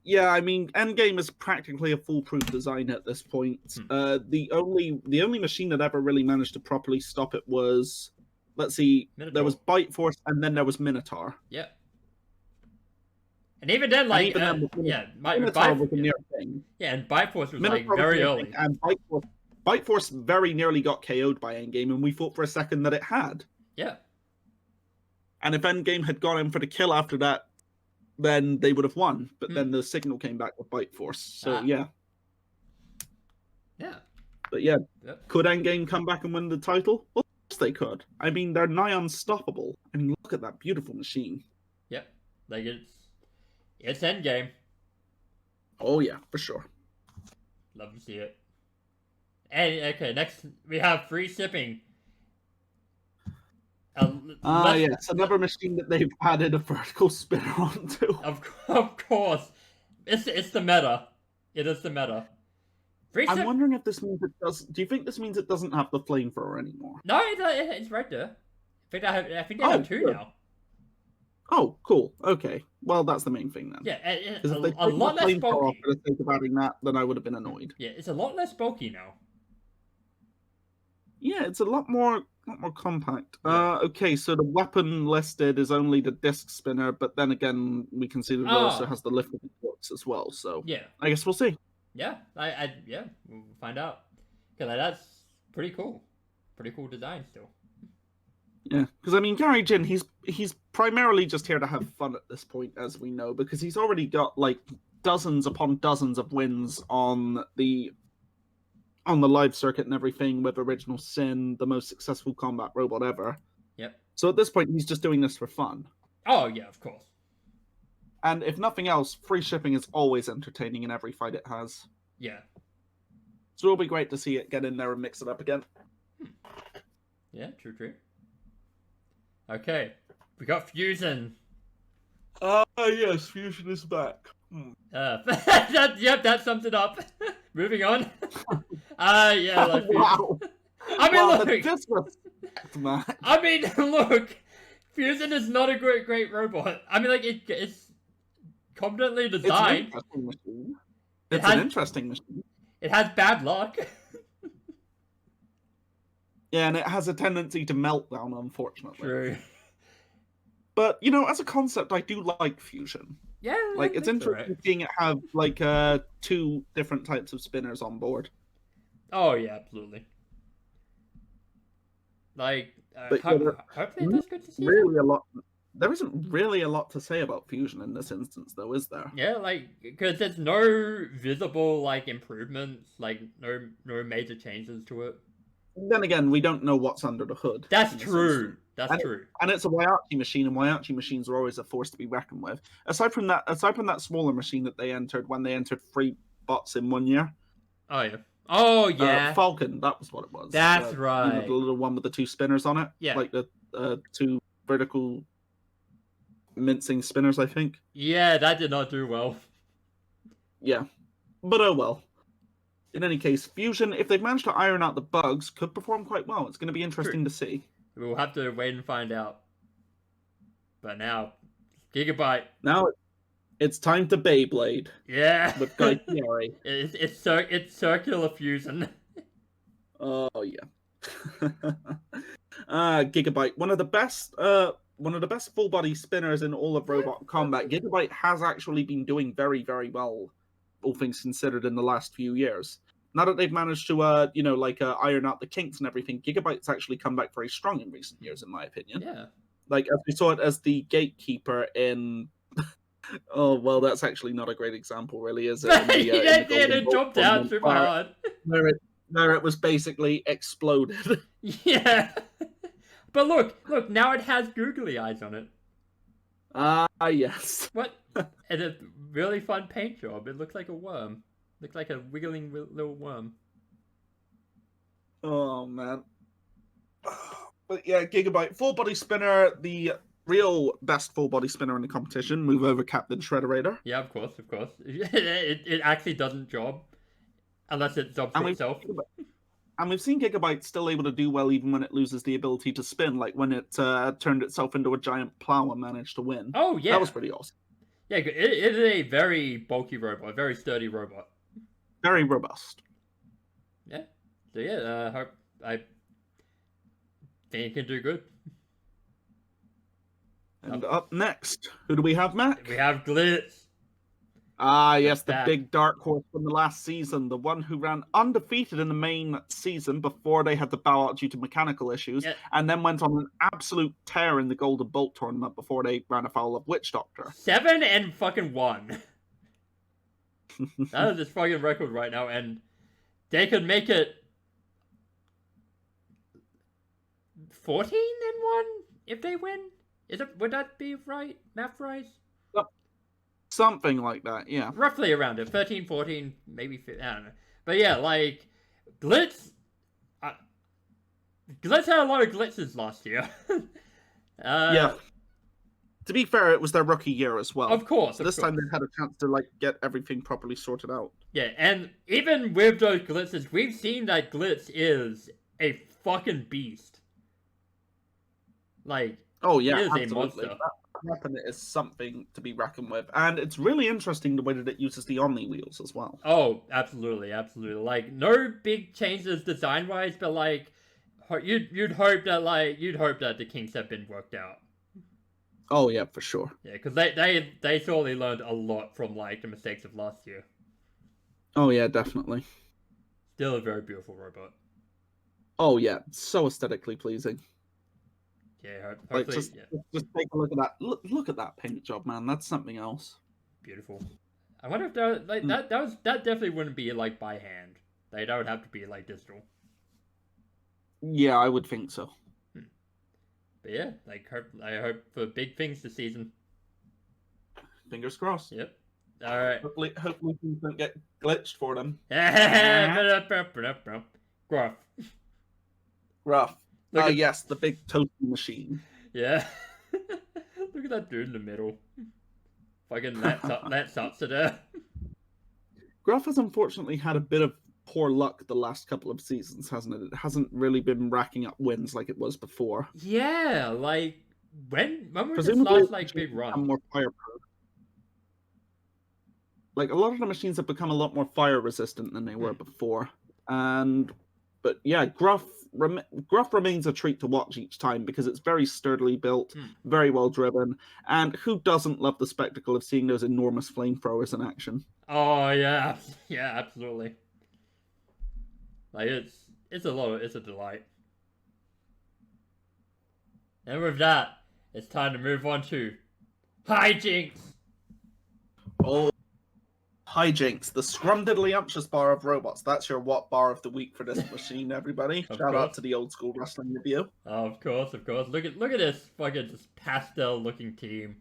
Yeah, I mean, Endgame is practically a foolproof design at this point. The only machine that ever really managed to properly stop it was, let's see, Minotaur. There was Bite Force, and then there was Minotaur.
Yeah. And even then, like,
Minotaur was a near thing.
Yeah, and Bite Force was Minotaur like very early.
And Bite Force very nearly got KO'd by Endgame, and we thought for a second that it had.
Yeah.
And if Endgame had gone in for the kill after that, then they would have won. But then the signal came back with Bite Force. So, yeah.
Yeah.
But yeah, could Endgame come back and win the title? Well, of course they could. I mean, they're nigh unstoppable. I mean, look at that beautiful machine.
Yep. Like, it's Endgame.
Oh, yeah, for sure.
Love to see it. And, okay, next we have free shipping.
Yes, another machine that they've added a vertical spinner onto.
Of course. It's the meta. It is the meta.
I'm wondering if this means it does. Do you think this means it doesn't have the flamethrower anymore?
No, it's right there. I think they have two now.
Oh, cool. Okay. Well, that's the main thing then.
Yeah, it's a lot less bulky.
For the sake of adding that, then I would have been annoyed.
Yeah, it's a lot less bulky now.
Yeah, it's a lot more compact. Okay, so the weapon listed is only the disc spinner, but then again, we can see that it also has the lifting forks as well. So
yeah,
I guess we'll see.
Yeah, we'll find out. Because that's pretty cool. Pretty cool design still.
Yeah, because I mean, Gary Jin, he's primarily just here to have fun at this point, as we know, because he's already got like dozens upon dozens of wins on the live circuit and everything with Original Sin, the most successful combat robot ever.
Yep.
So at this point, he's just doing this for fun.
Oh yeah, of course.
And if nothing else, free shipping is always entertaining in every fight it has.
Yeah.
So it'll be great to see it get in there and mix it up again.
Yeah, true. Okay, we got Fusion.
Yes, Fusion is back.
That sums it up. Moving on. Yeah. Like
wow.
I mean, look.
Disrespect, man.
I mean, look. Fusion is not a great robot. I mean, like it's competently designed.
It's an interesting machine.
It has bad luck.
Yeah, and it has a tendency to melt down, unfortunately.
True.
But, you know, as a concept, I do like Fusion.
Yeah.
Like, it's interesting seeing it have, like, 2 different types of spinners on board.
Oh, yeah, absolutely. Like, hopefully it does good to see.
Really a lot. There isn't really a lot to say about Fusion in this instance, though, is there?
Yeah, like, because there's no visible, like, improvements, like, no major changes to it.
Then again, we don't know what's under the hood.
That's true. That's
and
true.
And it's a Waiachi machine, and Waiachi machines are always a force to be reckoned with. Aside from that smaller machine that they entered when they entered 3 bots in 1 year.
Oh yeah. Oh yeah.
Falcon, that was what it was.
That's
You
right.
know, the little one with the 2 spinners on it.
Yeah.
Like the 2 vertical mincing spinners, I think.
Yeah, that did not do well.
Yeah. But oh well. In any case, Fusion, if they've managed to iron out the bugs, could perform quite well. It's going to be interesting to see.
We'll have to wait and find out. But now, Gigabyte.
Now it's time to Beyblade.
Yeah.
With Guy Fieri.
It's circular fusion.
Oh yeah. Gigabyte, one of the best full body spinners in all of robot combat. Gigabyte has actually been doing very, very well, all things considered, in the last few years. Now that they've managed to iron out the kinks and everything, Gigabyte's actually come back very strong in recent years, in my opinion.
Yeah.
Like, as we saw it as the gatekeeper in oh well, that's actually not a great example, really, is it?
It jumped out super hard.
Where it was basically exploded.
Yeah. But look, now it has googly eyes on it.
Yes.
What? And a really fun paint job. It looks like a worm. Looks like a wiggling little worm.
Oh, man. But yeah, Gigabyte, full body spinner, the real best full body spinner in the competition. Move over Captain Shredderator.
Yeah, of course. It actually doesn't job. Unless it jobs for itself.
And we've seen Gigabyte still able to do well even when it loses the ability to spin, like when it turned itself into a giant plow and managed to win.
Oh, yeah.
That was pretty awesome.
Yeah, it is a very bulky robot, a very sturdy robot.
Very robust.
Yeah. So yeah, I think it can do good.
And up next, who do we have, Mac?
We have Glitz.
Ah, yes, the big dark horse from the last season, the one who ran undefeated in the main season before they had to bow out due to mechanical issues, and then went on an absolute tear in the Golden Bolt tournament before they ran afoul of Witch Doctor.
7-1. That is his fucking record right now, and they could make it 14-1 if they win. Would that be right? Math right?
Something like that, yeah.
Roughly around it. 13, 14, maybe 15, I don't know. But yeah, like, Glitz... Glitz had a lot of glitzes last year.
Yeah. To be fair, it was their rookie year as well.
Of course.
This time they had a chance to, like, get everything properly sorted out.
Yeah, and even with those glitzes, we've seen that Glitz is a fucking beast. Like,
oh yeah,
it is
absolutely.
a monster.
That weapon is something to be reckoned with, and it's really interesting the way that it uses the Omni wheels as well.
Oh, absolutely. Like, no big changes design-wise, but like, you'd hope that the kinks have been worked out.
Oh yeah, for sure.
Yeah, because they surely learned a lot from like the mistakes of last year.
Oh yeah, definitely.
Still a very beautiful robot.
Oh yeah, so aesthetically pleasing.
Yeah,
like just take a look at that. Look at that paint job, man. That's something else.
Beautiful. I wonder if that definitely wouldn't be like by hand. Like, that would have to be like digital.
Yeah, I would think so.
But yeah, like I hope for big things this season.
Fingers crossed.
Yep. All right.
Hopefully things don't get glitched for them. Gruff. Yes, the big toasty machine.
Yeah. Look at that dude in the middle. Fucking let's up to there.
Gruff has unfortunately had a bit of poor luck the last couple of seasons, hasn't it? It hasn't really been racking up wins like it was before.
Yeah, like when was this last like big run?
More fire-proof. Like, a lot of the machines have become a lot more fire resistant than they were before. But yeah, Gruff remains a treat to watch each time because it's very sturdily built, very well driven, and who doesn't love the spectacle of seeing those enormous flamethrowers in action?
Oh yeah, absolutely. Like, it's a delight. And with that, it's time to move on to hijinks.
Oh, hijinks, the scrumdiddlyumptious bar of robots. That's your what bar of the week for this machine, everybody. Shout out to the old school wrestling review.
Of course. Look at this fucking just pastel looking team.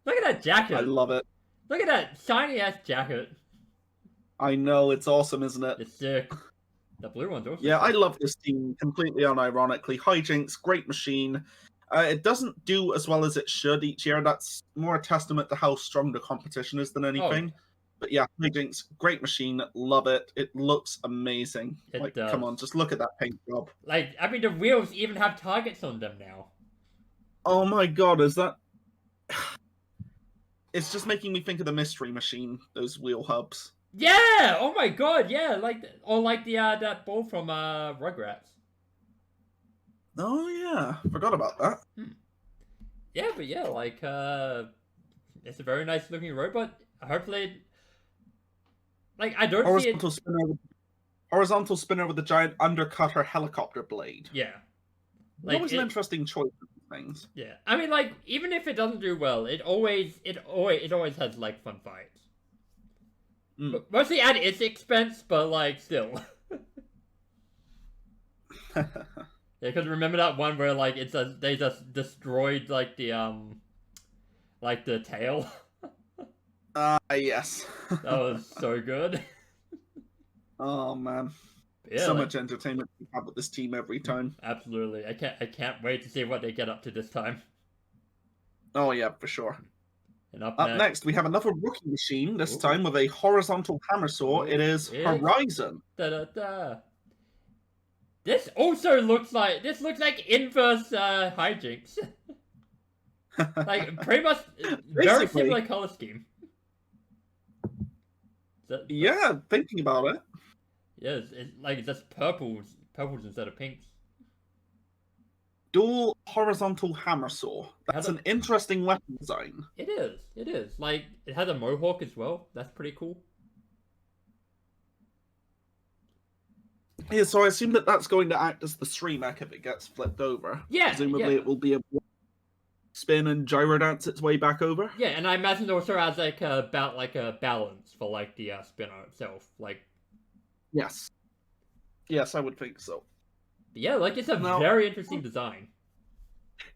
Look at that jacket.
I love it.
Look at that shiny ass jacket.
I know, it's awesome, isn't it?
It's sick. The blue one's awesome.
Yeah, I love this team completely unironically. Hijinks, great machine. It doesn't do as well as it should each year. That's more a testament to how strong the competition is than anything.
Oh.
But yeah, Hijinks, great machine. Love it. It looks amazing.
It does.
Come on, just look at that paint job.
Like, I mean, the wheels even have targets on them now.
Oh my god, is that... It's just making me think of the Mystery Machine, those wheel hubs.
Yeah! Oh my god, yeah! Like the that ball from Rugrats.
Oh yeah, forgot about that.
Yeah, but yeah, like it's a very nice looking robot. Hopefully, like I don't see it.
Horizontal spinner with a giant undercutter helicopter blade.
Yeah,
like that was an interesting choice of things.
Yeah, I mean, like even if it doesn't do well, it always has like fun fights. Mostly at its expense, but like still. Yeah, because remember that one where like they just destroyed like the tail.
Yes.
That was so good.
Oh man. Yeah, so much entertainment we have with this team every time.
Absolutely. I can't wait to see what they get up to this time.
Oh yeah, for sure.
And up
next, we have another rookie machine, this time with a horizontal hammer saw. It is Horizon.
This also looks like inverse hijinks. Like pretty much very similar color scheme.
Yeah, thinking about it.
Yeah, it's just purples instead of pinks.
Dual horizontal hammer saw. That's an interesting weapon design.
It is. Like, it has a mohawk as well. That's pretty cool.
Yeah, so I assume that's going to act as the Streamec if it gets flipped over.
Yeah.
Presumably it will be a spin and gyro dance its way back over.
Yeah, and I imagine it also has like a balance for like the spinner itself. Like.
Yes. Yes, I would think so.
Yeah, like it's a very interesting design.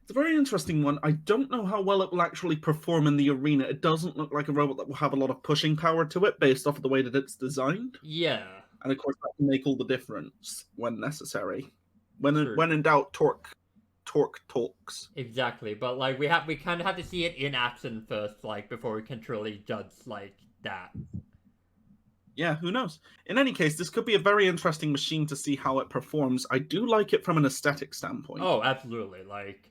It's a very interesting one. I don't know how well it will actually perform in the arena. It doesn't look like a robot that will have a lot of pushing power to it based off of the way that it's designed.
Yeah.
And of course that can make all the difference when necessary. When in doubt, torque talks.
Exactly, but like we kind of have to see it in action first, like before we can truly judge like that.
Yeah, who knows? In any case, this could be a very interesting machine to see how it performs. I do like it from an aesthetic standpoint.
Oh, absolutely. Like,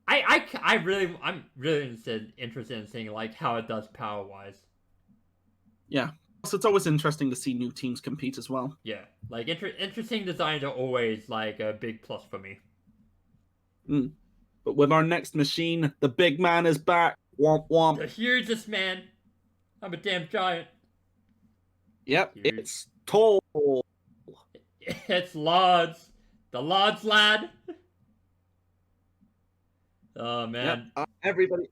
I'm really interested in seeing like how it does power wise.
Yeah, so it's always interesting to see new teams compete as well.
Yeah, like interesting designs are always like a big plus for me.
But with our next machine, the big man is back. Womp womp.
The hugest man. I'm a damn giant.
Yep, it's tall.
It's large. The large lad. Oh man!
Yep.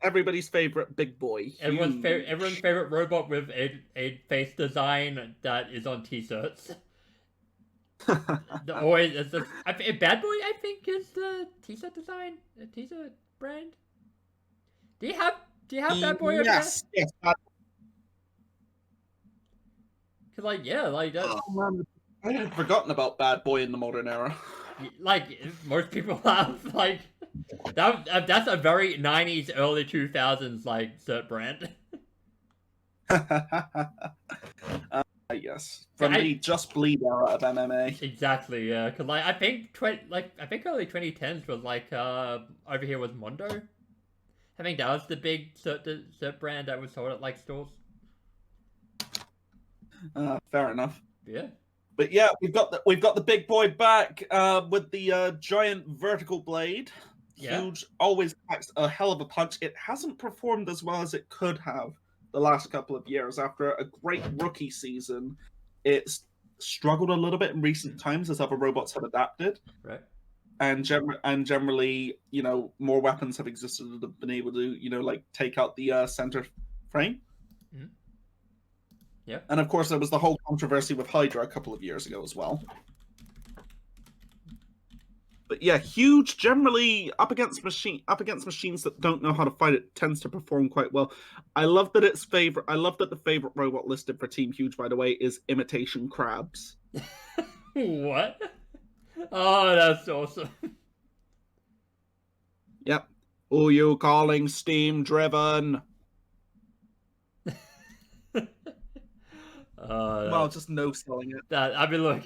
Everybody's favorite big boy.
Everyone's favorite robot with a face design that is on t-shirts. It's just, Bad Boy, I think, is the t-shirt design, a t-shirt brand. Do you have Bad Boy?
Yes.
Cause like that's.
Oh man, I had forgotten about Bad Boy in the modern era.
Like most people have, like that's a very 90s, early 2000s like shirt brand.
Yes, from the Just Bleed era of MMA.
Exactly, yeah. Cause like I think early 2010s was like over here was Mondo. I think that was the big shirt brand that was sold at like stores.
Fair enough.
Yeah.
But yeah, we've got the big boy back with the giant vertical blade.
Yeah.
Huge, always packs a hell of a punch. It hasn't performed as well as it could have the last couple of years. After a great rookie season, it's struggled a little bit in recent times as other robots have adapted.
Right.
and generally, more weapons have existed that have been able to, like take out the center frame.
Mm-hmm. Yeah.
And of course, there was the whole controversy with Hydra a couple of years ago as well. But yeah, huge. Generally, up against machines that don't know how to fight, it tends to perform quite well. I love that the favorite robot listed for Team Huge, by the way, is imitation crabs.
What? Oh, that's awesome.
Yep. Who you calling steam driven? Well, just no selling it.
I mean, look,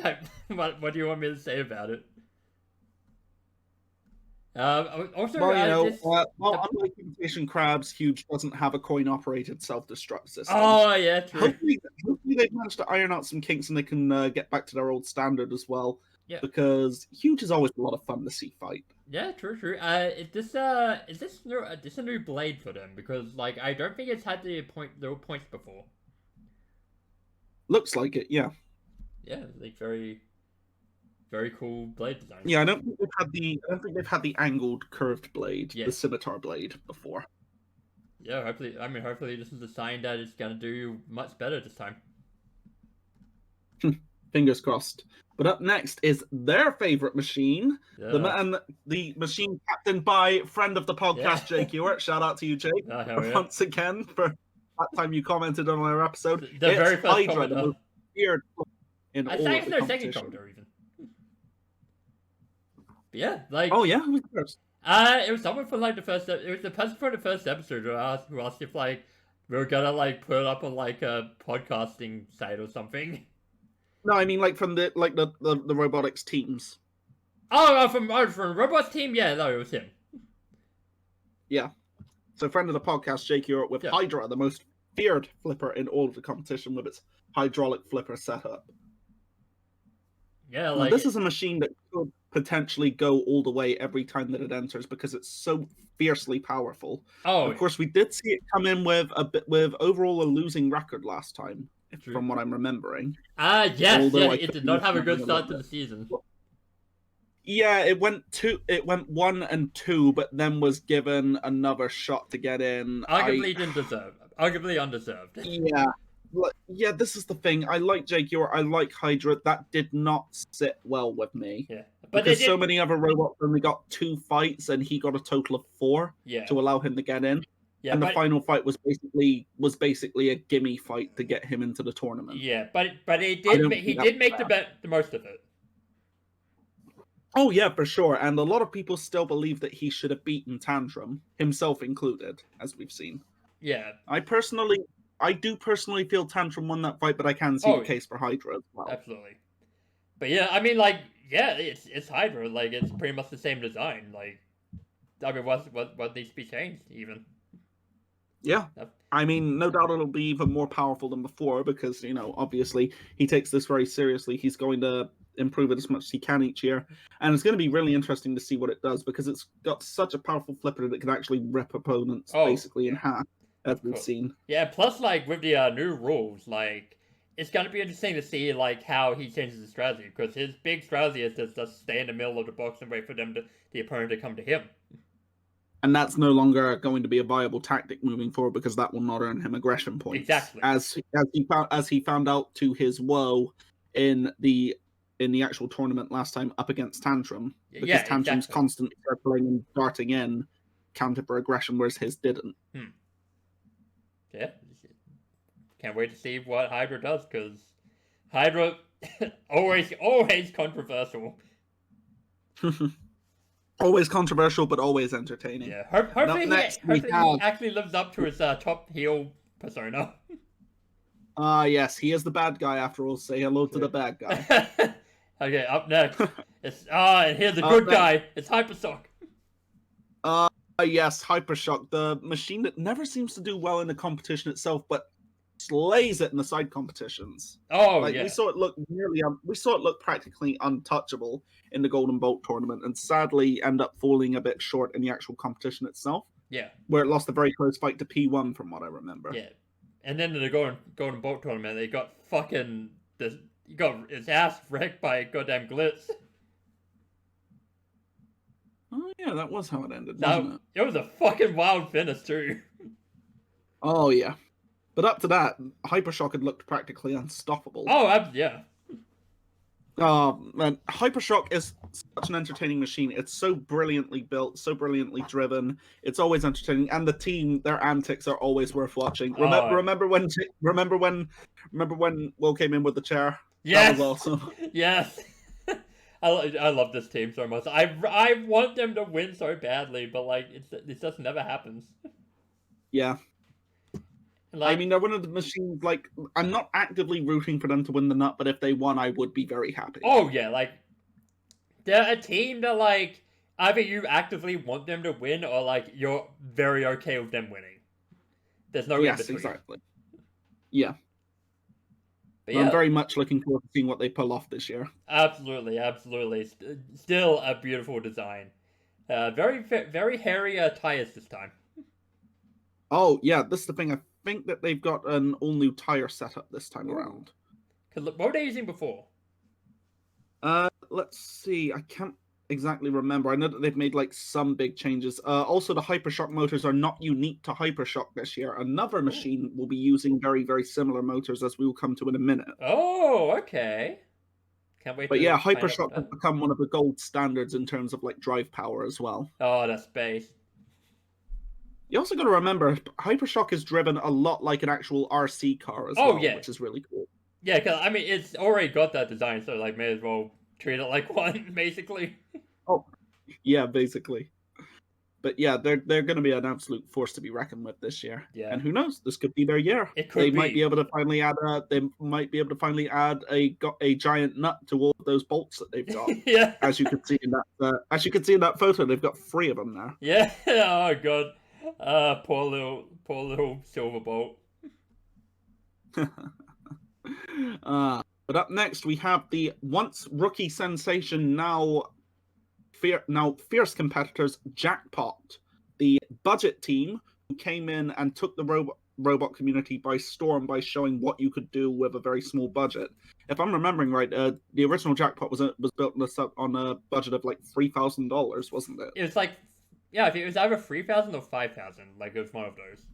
what do you want me to say about it? Also,
unlike imitation crabs, Huge doesn't have a coin-operated self-destruct system.
Oh, yeah, true.
Hopefully they've managed to iron out some kinks and they can get back to their old standard as well.
Yeah.
Because Huge is always a lot of fun to see fight.
Yeah, true. Is this a new blade for them? Because like I don't think it's had the points before.
Looks like it, yeah.
Yeah, like very, very cool blade design.
Yeah, I don't think they've had the angled curved blade, the scimitar blade before.
Yeah, hopefully this is a sign that it's gonna do much better this time.
Fingers crossed. But up next is their favorite machine, the machine captained by friend of the podcast, Jake Ewart. Shout out to you, Jake, once again for that time you commented on our episode.
The very first
Hydra, the most weird in all of the competition.
I think it's their second commenter even. But yeah, like
who was first?
It was someone from like the first. It was the person from the first episode who asked if like we were gonna like put it up on like a podcasting site or something.
No, I mean like from the robotics teams.
From robots team, yeah, no, it was him.
Yeah, so friend of the podcast, Jake Ewart, with Hydra, the most feared flipper in all of the competition, with its hydraulic flipper setup.
Yeah, like
this is a machine that could potentially go all the way every time that it enters because it's so fiercely powerful.
Oh,
of course, we did see it come in with overall a losing record last time. From what I'm remembering.
Yes, it did not have a good start to the season.
Yeah, it went 1-2, but then was given another shot to get in.
Arguably undeserved.
Yeah, this is the thing. I like Jake Ewart, I like Hydra. That did not sit well with me.
Yeah,
but because so many other robots only got 2 fights, and he got a total of 4 to allow him to get in. Yeah, and the final fight was basically a gimme fight to get him into the tournament.
Yeah, but he did make the most of it.
Oh yeah, for sure. And a lot of people still believe that he should have beaten Tantrum, himself included, as we've seen.
Yeah.
I do personally feel Tantrum won that fight, but I can see the case for Hydra as well.
Absolutely. But yeah, I mean, like, it's Hydra. Like, it's pretty much the same design. Like, I mean, what needs to be changed even?
Yeah, I mean, no doubt it'll be even more powerful than before because, obviously he takes this very seriously. He's going to improve it as much as he can each year. And it's going to be really interesting to see what it does because it's got such a powerful flipper that it can actually rip opponents basically in half, as we've seen.
Yeah, plus, like, with the new rules, like, it's going to be interesting to see, like, how he changes his strategy because his big strategy is to just stay in the middle of the box and wait for the opponent to come to him.
And that's no longer going to be a viable tactic moving forward because that will not earn him aggression points.
Exactly.
As he found out to his woe in the actual tournament last time up against Tantrum. Because Tantrum's constantly circling and darting in counter for aggression, whereas his didn't.
Yeah. Can't wait to see what Hydra does because Hydra always controversial.
Always controversial, but always entertaining.
Yeah, hopefully he actually lives up to his top heel persona.
Yes, he is the bad guy after all. Say hello to the bad guy.
Okay, up next. And here's the good guy. It's Hypershock.
Yes, Hypershock, the machine that never seems to do well in the competition itself, but slays it in the side competitions. We saw it look practically untouchable in the Golden Bolt tournament, and sadly end up falling a bit short in the actual competition itself.
Yeah,
where it lost a very close fight to P1, from what I remember.
Yeah, and then in the Golden Bolt tournament, they got he got his ass wrecked by goddamn Glitz.
yeah, that was how it ended,
Now,
wasn't it?
it was a fucking wild finish, too.
Oh, yeah. But up to that, Hypershock had looked practically unstoppable.
Oh, yeah.
Oh, man, Hypershock is such an entertaining machine. It's so brilliantly built, so brilliantly driven. It's always entertaining, and the team, their antics are always worth watching. Remember when Will came in with the chair?
Yes!
That was awesome.
Yes! I love this team so much. I want them to win so badly, but like it just never happens.
Yeah.
Like,
I mean, they're one of the machines, like, I'm not actively rooting for them to win the nut, but if they won, I would be very happy.
oh yeah, like they're a team that like either you actively want them to win or like you're very okay with them winning. There's no in between.
Exactly. Yeah.
But
So
yeah,
I'm very much looking forward to seeing what they pull off this year.
absolutely. Still a beautiful design. Very hairy tires this time.
Oh, yeah, this is the thing. I think that they've got an all-new tire setup this time around.
Cause what were they using before?
Let's see. I can't exactly remember. I know that they've made like some big changes. Also, the Hypershock motors are not unique to Hypershock this year. Another machine will be using very, very similar motors, as we will come to in a minute.
Oh, okay. Can't wait.
But
to
yeah,
find out
Hypershock
about
has
that.
become one of the gold standards in terms of like drive power as well.
Oh, the space.
You also got to remember, Hypershock is driven a lot like an actual RC car as
Oh,
well,
yeah.
which is really cool.
Yeah, because I mean, it's already got that design, so like, may as well treat it like one, basically.
Oh, yeah, basically. But yeah, they're going to be an absolute force to be reckoned with this year.
Yeah.
And who knows? This could be their year.
It could
They
be.
might be able to finally add a giant nut to all of those bolts that they've got.
Yeah.
As you could see in that photo, they've got 3 of them there.
Yeah. Oh god. Poor little silver bolt.
But up next we have the once rookie sensation, now fierce competitors, Jackpot, the budget team who came in and took the robot community by storm by showing what you could do with a very small budget. If I'm remembering right, the original Jackpot was built on a budget of like $3,000, wasn't it?
It was like, yeah, it was either 3,000 or 5,000. Like, it was one of those.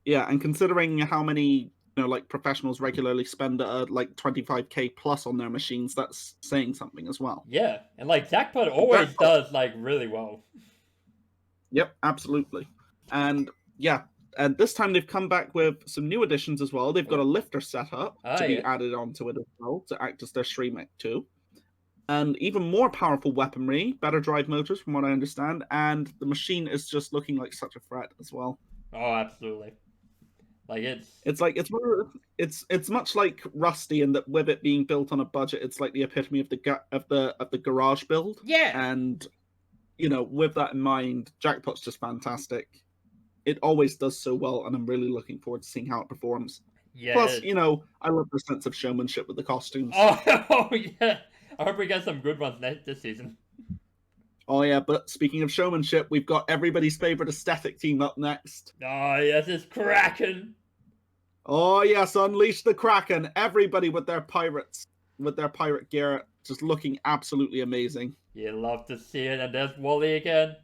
Yeah, and considering how many like professionals regularly spend like 25k plus on their machines, that's saying something as well.
Yeah, and like Jackpot always does like really well.
Yep, absolutely. And yeah, and this time they've come back with some new additions as well. They've got a lifter setup to be added onto it as well to act as their Streamec 2. And even more powerful weaponry, better drive motors from what I understand, and the machine is just looking like such a threat as well.
Oh, absolutely. Like
it's much like Rusty in that with it being built on a budget, it's like the epitome of the garage build.
Yeah.
And with that in mind, Jackpot's just fantastic. It always does so well, and I'm really looking forward to seeing how it performs.
Yeah.
Plus, I love the sense of showmanship with the costumes.
Oh yeah. I hope we get some good ones this season.
Oh yeah, but speaking of showmanship, we've got everybody's favorite aesthetic team up next.
Oh yes, it's Kraken.
Oh yes, unleash the Kraken! Everybody with their pirate gear, just looking absolutely amazing.
You love to see it, and there's Wally again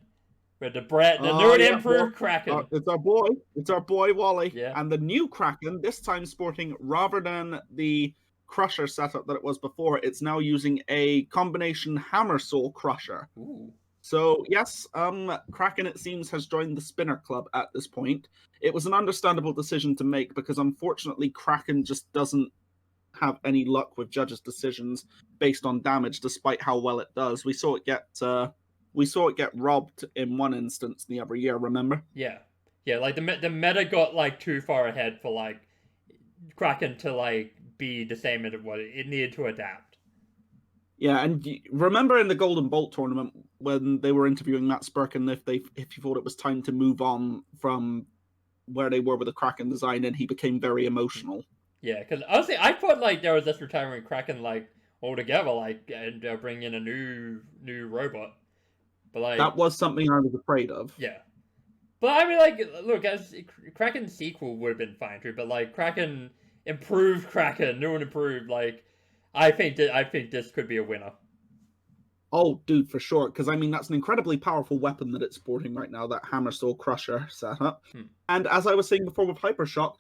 with the new and improved Kraken.
It's our boy Wally,
yeah.
And the new Kraken this time sporting, rather than the crusher setup that it was before, it's now using a combination hammer saw crusher.
Ooh.
So yes, Kraken, it seems, has joined the Spinner Club at this point. It was an understandable decision to make because unfortunately Kraken just doesn't have any luck with judges' decisions based on damage, despite how well it does. We saw it get robbed in one instance the other year. Remember?
Yeah. Like the meta got like too far ahead for like Kraken to like be the same as what it needed to adapt.
Yeah, and remember in the Golden Bolt tournament when they were interviewing Matt Spurkin if he thought it was time to move on from where they were with the Kraken design, and he became very emotional.
Yeah, because honestly, I thought like there was this retiring Kraken like altogether, like and bring in a new robot, but like
that was something I was afraid of.
Yeah, but I mean, like, look, as Kraken sequel would have been fine too, but like Kraken improved Kraken, new and improved, like. I think this could be a winner.
Oh, dude, for sure. Because, I mean, that's an incredibly powerful weapon that it's sporting right now, that Hammer Soul Crusher setup. And as I was saying before with Hypershock,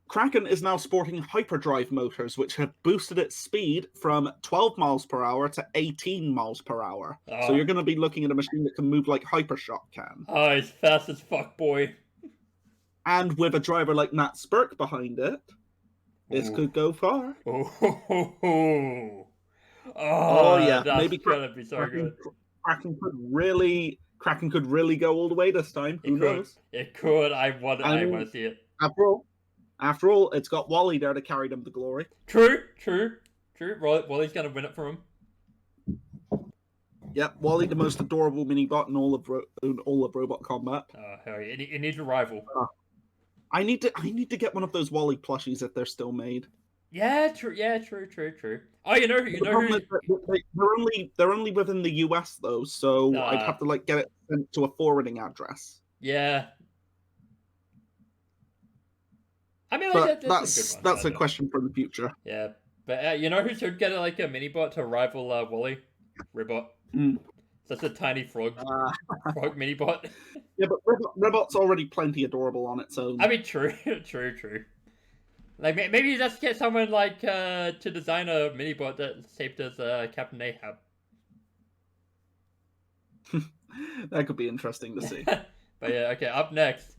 Kraken is now sporting hyperdrive motors, which have boosted its speed from 12 miles per hour to 18 miles per hour. So you're going to be looking at a machine that can move like Hypershock can.
Oh, it's fast as fuck, boy.
And with a driver like Matt Spurk behind it, this could go far.
Oh
yeah,
that's
maybe
gonna be so good.
Kraken could really go all the way this time. Who knows?
It could. I want to see it.
After all, it's got Wally there to carry them to glory.
True. Wally's gonna win it for him.
Yep, Wally, the most adorable mini bot in all of Robot Combat.
Oh hell yeah! It needs a rival.
I need to get one of those Wally plushies if they're still made.
Yeah, true. Oh, you know who?
They're only within the US though, so I'd have to get it sent to a forwarding address.
Yeah. I mean,
that's a question for the future.
Yeah, but you know who should get a mini bot to rival Wally? Ribot. Such a tiny frog mini bot.
Yeah, but Ribot's already plenty adorable on its own.
I mean, true. Like maybe let's get someone to design a mini bot that's shaped as Captain Ahab.
That could be interesting to see.
But yeah, okay. Up next,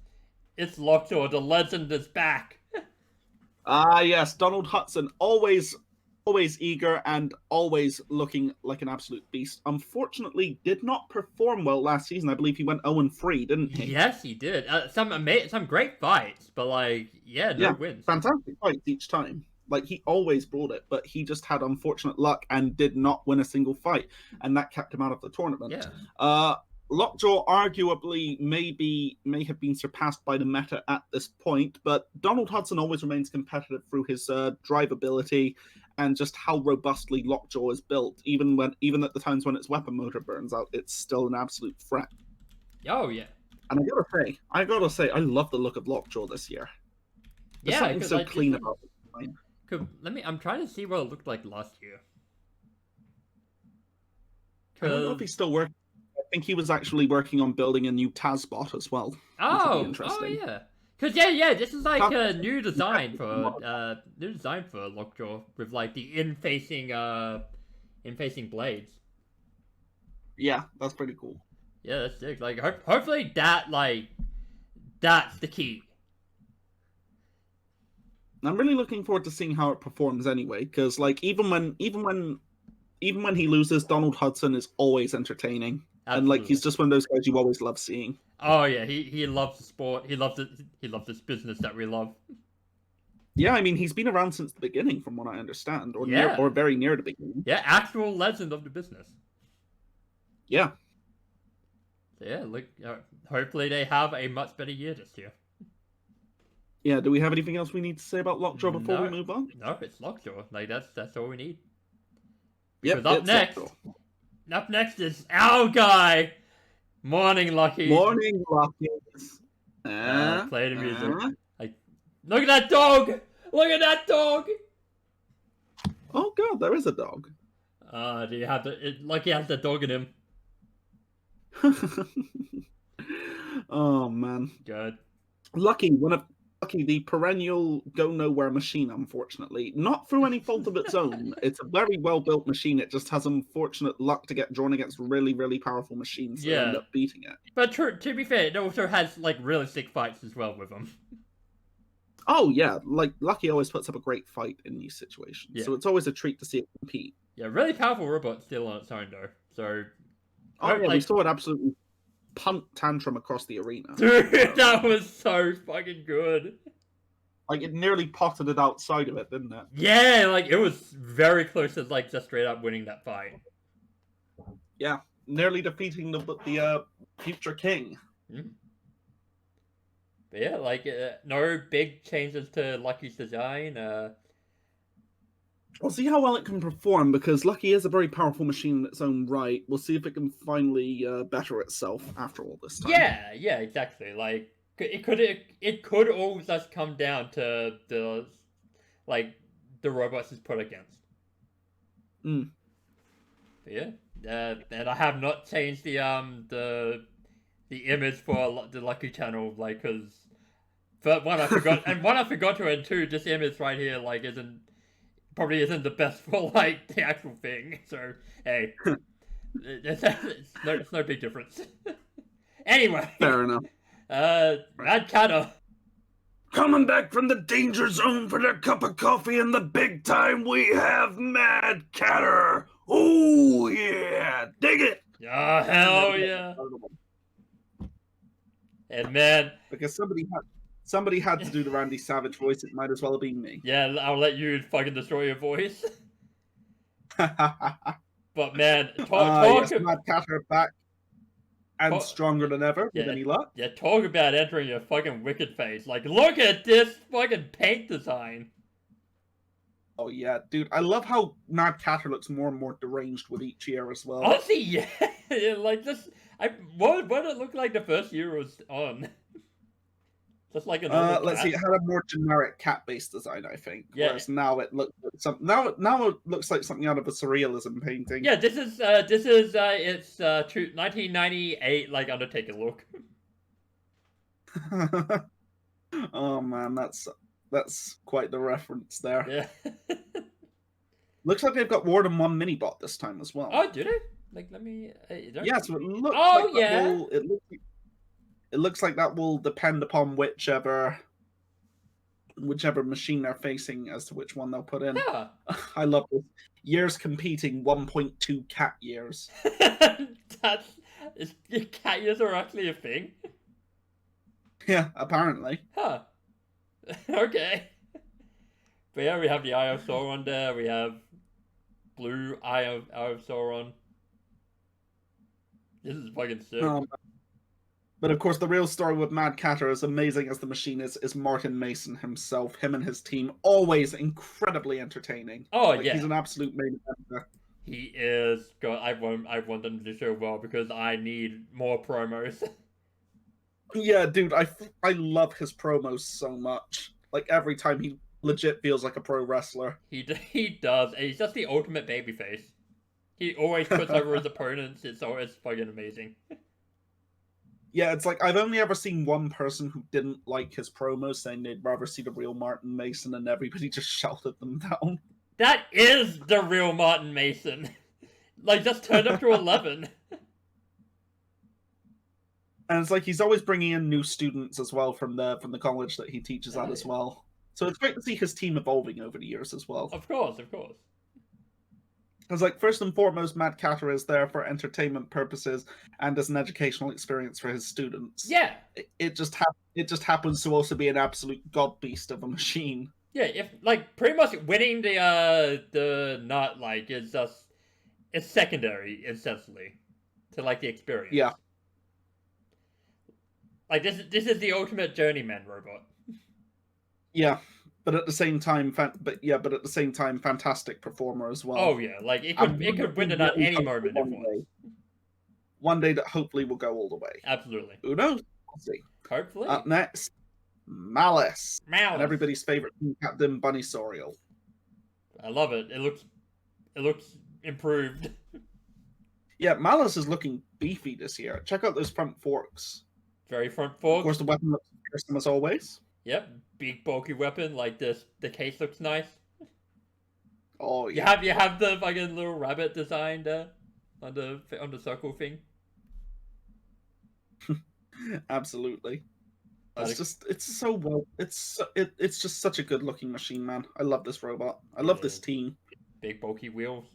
it's Lockjaw. The legend is back.
Yes, Donald Hudson, always eager and always looking like an absolute beast. Unfortunately, did not perform well last season. I believe he went 0-3, didn't he?
Yes, he did. Some great fights, but no wins.
Fantastic fights each time. He always brought it, but he just had unfortunate luck and did not win a single fight, and that kept him out of the tournament.
Yeah.
Lockjaw arguably may have been surpassed by the meta at this point, but Donald Hudson always remains competitive through his drive ability and just how robustly Lockjaw is built. Even at the times when its weapon motor burns out, it's still an absolute threat.
Oh yeah.
And I gotta say, I love the look of Lockjaw this year. There's something so clean about it.
I'm trying to see what it looked like last year.
I don't know if he's still working. I think he was actually working on building a new Tazbot as well.
Oh yeah. Cause this is a new design for Lockjaw with the in-facing blades.
Yeah, that's pretty cool.
Yeah, that's sick. Hopefully that's the key.
I'm really looking forward to seeing how it performs anyway, because even when he loses, Donald Hudson is always entertaining. Absolutely. And he's just one of those guys you always love seeing.
Oh yeah, he loves the sport. He loves it. He loves this business that we love.
Yeah, I mean he's been around since the beginning, from what I understand, or very near the beginning.
Yeah, actual legend of the business.
Yeah.
So yeah, hopefully they have a much better year this year.
Yeah. Do we have anything else we need to say about Lockjaw before we move on?
No, it's Lockjaw. That's all we need.
Yeah.
Up next is our guy, Morning Lucky.
Morning Luckies.
Play the music. Look at that dog! Look at that dog!
Oh god, there is a dog.
Do you have Lucky has the dog in him.
Oh man.
Good.
Lucky, the perennial go nowhere machine, unfortunately. Not through any fault of its own. It's a very well built machine. It just has unfortunate luck to get drawn against really, really powerful machines that end up beating it.
But to be fair, it also has realistic fights as well with them.
Oh yeah, Lucky always puts up a great fight in these situations. Yeah. So it's always a treat to see it compete.
Yeah, really powerful robot still on its own though. So
we saw it absolutely punt tantrum across the arena.
Dude, that was so fucking good.
It nearly potted it outside of it, didn't it?
Yeah, it was very close to just straight up winning that fight.
Yeah, nearly defeating the future king.
Mm-hmm. But yeah, no big changes to Lucky's design.
We'll see how well it can perform, because Lucky is a very powerful machine in its own right. We'll see if it can finally better itself after all this time.
Yeah, exactly. It could all just come down to the robots it's put against. Yeah, and I have not changed the image for the Lucky Channel, like, cause for one I forgot, and one I forgot to, and two, this image right here, like, probably isn't the best for like the actual thing. So hey, it's no big difference. Anyway,
Fair enough.
Mad Catter.
Coming back from the danger zone for their cup of coffee in the big time, we have Mad Catter. Oh yeah, dig it!
Oh hell yeah! And man,
because somebody had to do the Randy Savage voice. It might as well have been me.
Yeah, I'll let you fucking destroy your voice. But man,
yes, Mad Catter back and stronger than ever with any luck.
Yeah, talk about entering your fucking wicked face. Like, look at this fucking paint design.
Oh yeah, dude, I love how Mad Catter looks more and more deranged with each year as well.
Honestly, yeah, like this. What did it look like the first year was on? Just like another
let's see, it had a more generic cat-based design, I think. Yeah. Whereas now it looks like now it looks like something out of a surrealism painting.
Yeah, this is it's 1998 like Undertaker look.
Oh man, that's quite the reference there.
Yeah.
Looks like they've got more than one mini bot this time as well.
Oh, do they? Like, let me.
Yeah, so it looks.
Oh
like
yeah.
It looks like that will depend upon whichever machine they're facing as to which one they'll put in.
Yeah.
I love this. Years competing 1.2 cat years.
Cat years are actually a thing.
Yeah, apparently.
Huh. Okay. But yeah, we have the Eye of Sauron there. We have blue Eye of Sauron. This is fucking sick.
But of course, the real story with Mad Catter, as amazing as the machine is Martin Mason himself. Him and his team, always incredibly entertaining.
Oh, yeah.
He's an absolute main eventer.
He is. God, I want them to show well because I need more promos.
Yeah, dude, I love his promos so much. Like, every time he legit feels like a pro wrestler.
He does. And he's just the ultimate babyface. He always puts over his opponents. It's fucking amazing.
Yeah, it's like, I've only ever seen one person who didn't like his promos, saying they'd rather see the real Martin Mason, and everybody just shouted them down.
That is the real Martin Mason. Like, just turned up to 11.
And it's like, he's always bringing in new students as well from the college that he teaches at as well. So it's great to see his team evolving over the years as well.
Of course.
Because, like, first and foremost, Mad Catter is there for entertainment purposes and as an educational experience for his students.
Yeah.
It just happens to also be an absolute god beast of a machine.
Yeah, if, like, pretty much winning the nut, like, is just, it's secondary, essentially, to, like, the experience.
Yeah.
Like, this is the ultimate journeyman robot.
Yeah. But at the same time, fantastic performer as well.
Oh yeah, like it could win it at any moment if it was.
One day that hopefully will go all the way.
Absolutely.
Who knows? We'll see.
Hopefully.
Up next, Malice.
And
everybody's favorite team captain, Bunny Sorial.
I love it. It looks improved.
Yeah, Malice is looking beefy this year. Check out those front forks.
Very front forks.
Of course, the weapon looks fearsome as always.
Yep, big bulky weapon like this. The case looks nice.
Oh yeah.
You have the fucking little rabbit design there on the circle thing.
Absolutely. It's just such a good looking machine, man. I love this robot. I love this team.
Big bulky wheels.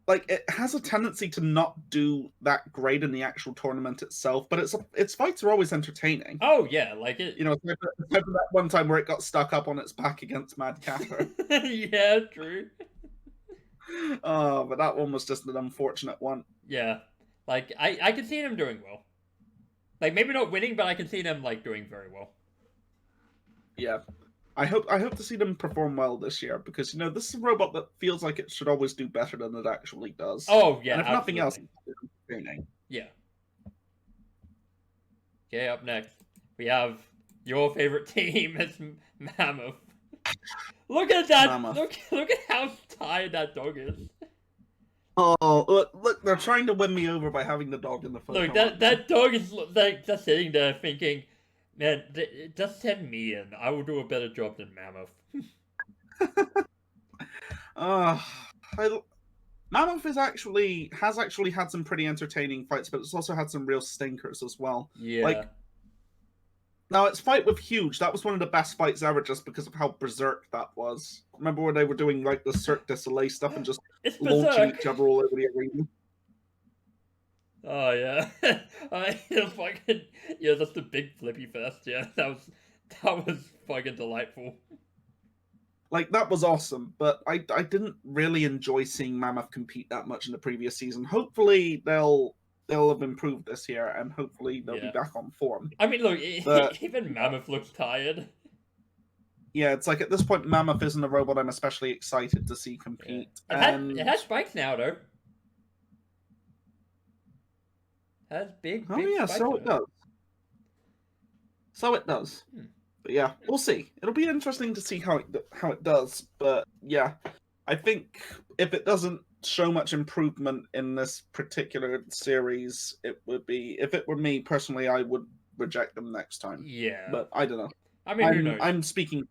Like, it has a tendency to not do that great in the actual tournament itself, but its fights are always entertaining.
Oh yeah, like it.
You know, except for that one time where it got stuck up on its back against Mad Catter.
Yeah, true.
Oh, but that one was just an unfortunate one.
Yeah, like I can see them doing well. Like, maybe not winning, but I can see them like doing very well.
Yeah. I hope to see them perform well this year, because, you know, this is a robot that feels like it should always do better than it actually does.
Oh yeah,
and if
absolutely.
nothing else, it's entertaining.
Yeah. Okay, up next we have your favorite team. It's Mammoth. Look at that!
Mammoth.
Look at how tired that dog is.
Oh, look, they're trying to win me over by having the dog in the photo.
Look, that dog is like just sitting there thinking, man, just send me in. I will do a better job than Mammoth.
Mammoth has actually had some pretty entertaining fights, but it's also had some real stinkers as well.
Yeah.
Like, now its fight with Huge, that was one of the best fights ever, just because of how berserk that was. Remember when they were doing like the Cirque du Soleil stuff and just launching each other all over the arena?
Oh yeah, fucking yeah, that's the big flippy fest. Yeah, that was fucking delightful.
Like, that was awesome, but I didn't really enjoy seeing Mammoth compete that much in the previous season. Hopefully they'll have improved this year, and hopefully they'll be back on form.
I mean, look, even Mammoth looks tired.
Yeah, it's like at this point, Mammoth isn't a robot I'm especially excited to see compete.
Yeah. It has spikes now, though. It has big spikes.
So it does. So it does. But yeah, we'll see. It'll be interesting to see how it does. But yeah, I think if it doesn't show much improvement in this particular series, it would be, if it were me personally, I would reject them next time.
Yeah.
But I don't know.
I mean, who knows?
I'm speaking.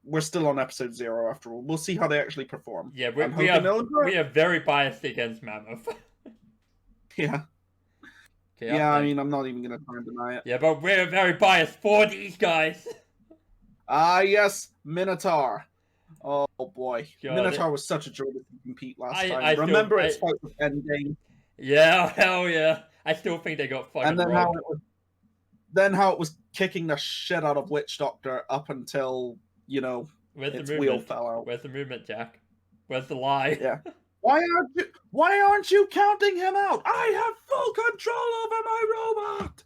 We're still on episode 0 after all. We'll see how they actually perform.
Yeah, we are very biased against Mammoth.
Yeah. Okay, yeah, I mean, I'm not even going to try and deny it.
Yeah, but we're very biased for these guys.
Yes, Minotaur. Oh boy, God, Minotaur was such a joy to compete last time. Remember its fight with Endgame?
Yeah, hell yeah. I still think they got fucking
And then
robbed.
how it was kicking the shit out of Witch Doctor up until, you know, its wheel fell out.
Where's the movement, Jack? Where's the lie?
Yeah. Why aren't you counting him out? I have full control over my robot.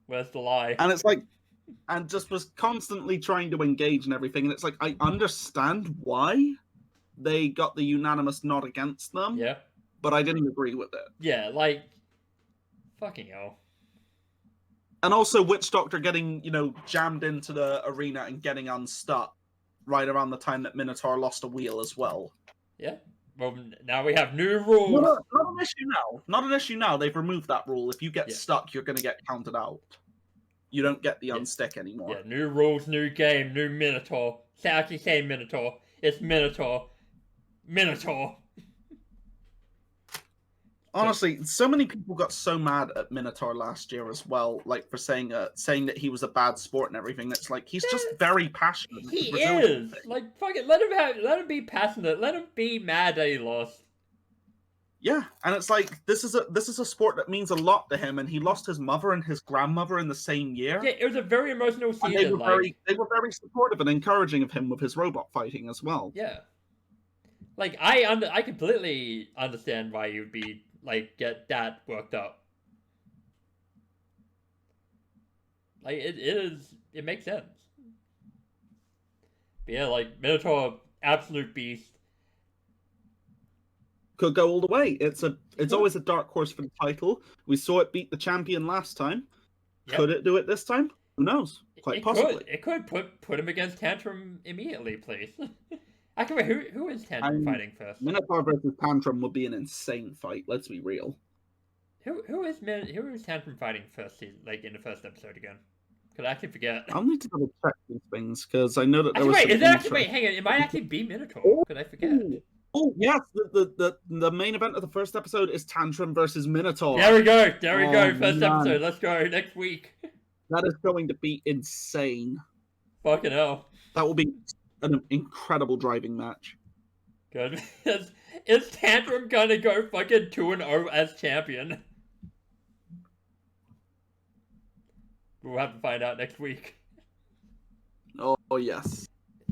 Where's the lie?
And it's like, and just was constantly trying to engage and everything. And it's like, I understand why they got the unanimous nod against them.
Yeah.
But I didn't agree with it.
Yeah, like, fucking hell.
And also Witch Doctor getting, jammed into the arena and getting unstuck right around the time that Minotaur lost a wheel as well.
Yeah. Well, now we have new rules.
Not an issue now. Not an issue now. They've removed that rule. If you get stuck, you're going to get counted out. You don't get the unstick anymore.
Yeah, new rules, new game, new Minotaur. It's actually saying Minotaur. It's Minotaur. Minotaur.
Honestly, so many people got so mad at Minotaur last year as well, like for saying that he was a bad sport and everything. It's like he's just very passionate.
He is. Like, fuck it, let him be passionate. Let him be mad that he lost.
Yeah, and it's like this is a sport that means a lot to him, and he lost his mother and his grandmother in the same year.
Yeah, it was a very emotional season.
They were very supportive and encouraging of him with his robot fighting as well.
Yeah, like I completely understand why you'd be like get that worked up. Like it makes sense. But yeah, like Minotaur, absolute beast.
Could go all the way. It's always a dark horse for the title. We saw it beat the champion last time. Yep. Could it do it this time? Who knows? Quite possibly.
It could put him against Tantrum immediately, please. Actually, who is Tantrum fighting first?
Minotaur versus Tantrum would be an insane fight. Let's be real.
Who is Tantrum fighting first? Like in the first episode again? Could I actually forget?
I'll need to double check these things because I know that there was.
Wait, hang on. It might actually be Minotaur. Could I forget?
Oh yes, the main event of the first episode is Tantrum versus Minotaur.
There we go. First episode. Let's go next week.
That is going to be insane.
Fucking hell.
That will be an incredible driving match.
Good. Is Tantrum gonna go fucking 2-0 as champion? We'll have to find out next week.
Oh yes.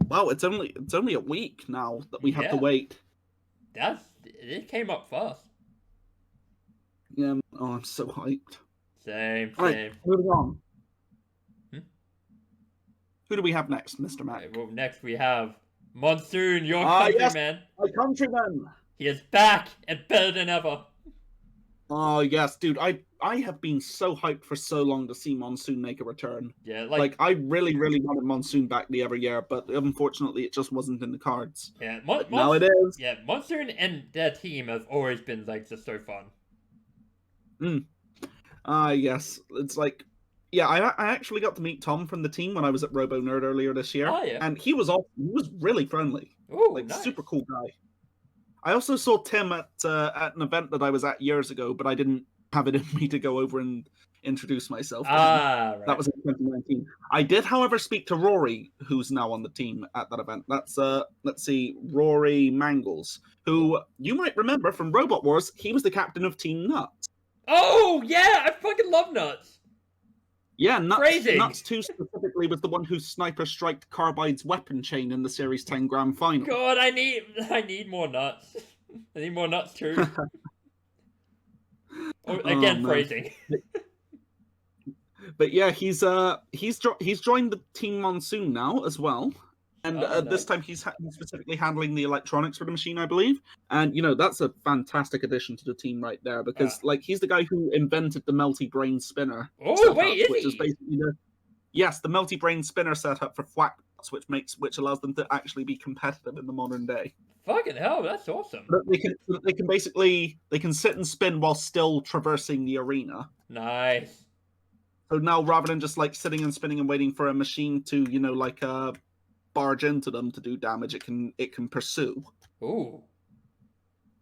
Wow, it's only a week now that we have to wait.
It came up fast.
Yeah. Oh, I'm so hyped.
Same.
Right, moving on. Who do we have next, Mr. Mac?
Well, next we have Monsoon, your countryman.
Yes, my countryman.
He is back and better than ever.
Oh yes, dude. I have been so hyped for so long to see Monsoon make a return.
Yeah,
Like I really, really wanted Monsoon back the other year, but unfortunately it just wasn't in the cards.
yeah,
But now it is.
yeah, Monsoon and their team have always been like just so fun.
Yes. It's like, yeah, I actually got to meet Tom from the team when I was at Robo Nerd earlier this year.
Oh, yeah.
And he was really friendly.
Oh,
Like
nice.
super cool guy. I also saw Tim at an event that I was at years ago, but I didn't have it in me to go over and introduce myself to him.
Right.
That was in 2019. I did, however, speak to Rory, who's now on the team at that event. That's let's see, Rory Mangles, who you might remember from Robot Wars. He was the captain of Team Nuts.
Oh yeah, I fucking love Nuts.
Yeah,
Crazy.
Nuts 2 specifically was the one who sniper striked Carbide's weapon chain in the Series 10 Grand Final.
God, I need more Nuts. I need more Nuts too. Again, phrasing.
But yeah, he's joined the Team Monsoon now as well, and
nice.
this time he's specifically handling the electronics for the machine, I believe. And that's a fantastic addition to the team right there, because like he's the guy who invented the Melty Brain Spinner.
Oh
setup,
wait, is
which
he?
is basically the Melty Brain Spinner setup for Thwackbots, which allows them to actually be competitive in the modern day.
Fucking hell, that's awesome.
But they can sit and spin while still traversing the arena.
Nice.
So now, rather than just like sitting and spinning and waiting for a machine to, barge into them to do damage, it can pursue.
Ooh.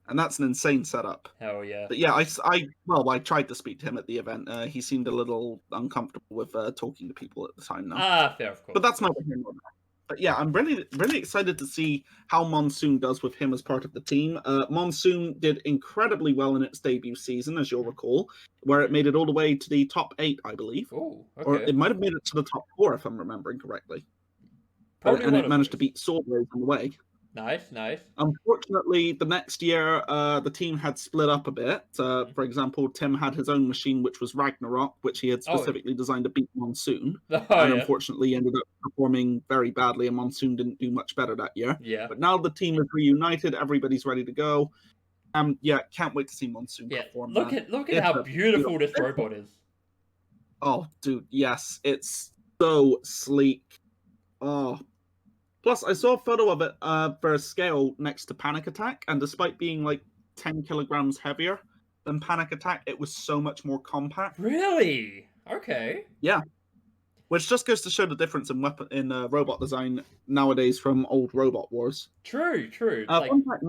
And that's an insane setup.
Hell yeah.
But yeah, I tried to speak to him at the event. He seemed a little uncomfortable with talking to people at the time now.
Fair, of course.
But that's my opinion on that. But yeah, I'm really, really excited to see how Monsoon does with him as part of the team. Monsoon did incredibly well in its debut season, as you'll recall, where it made it all the way to the top 8, I believe.
Ooh, okay.
Or it might have made it to the top 4, if I'm remembering correctly.
Probably
and it managed to beat Swordwave on the way.
Nice.
Unfortunately, the next year, the team had split up a bit. For example, Tim had his own machine, which was Ragnarok, which he had specifically designed to beat Monsoon. And unfortunately ended up performing very badly, and Monsoon didn't do much better that year.
Yeah.
But now the team is reunited. Everybody's ready to go. Yeah, can't wait to see Monsoon perform.
Look at how beautiful this robot is.
Oh, dude, yes. It's so sleek. Oh. Plus, I saw a photo of it for a scale next to Panic Attack, and despite being like 10 kilograms heavier than Panic Attack, it was so much more compact.
Really? Okay.
Yeah. Which just goes to show the difference in robot design nowadays from old Robot Wars.
True.
Fun fact,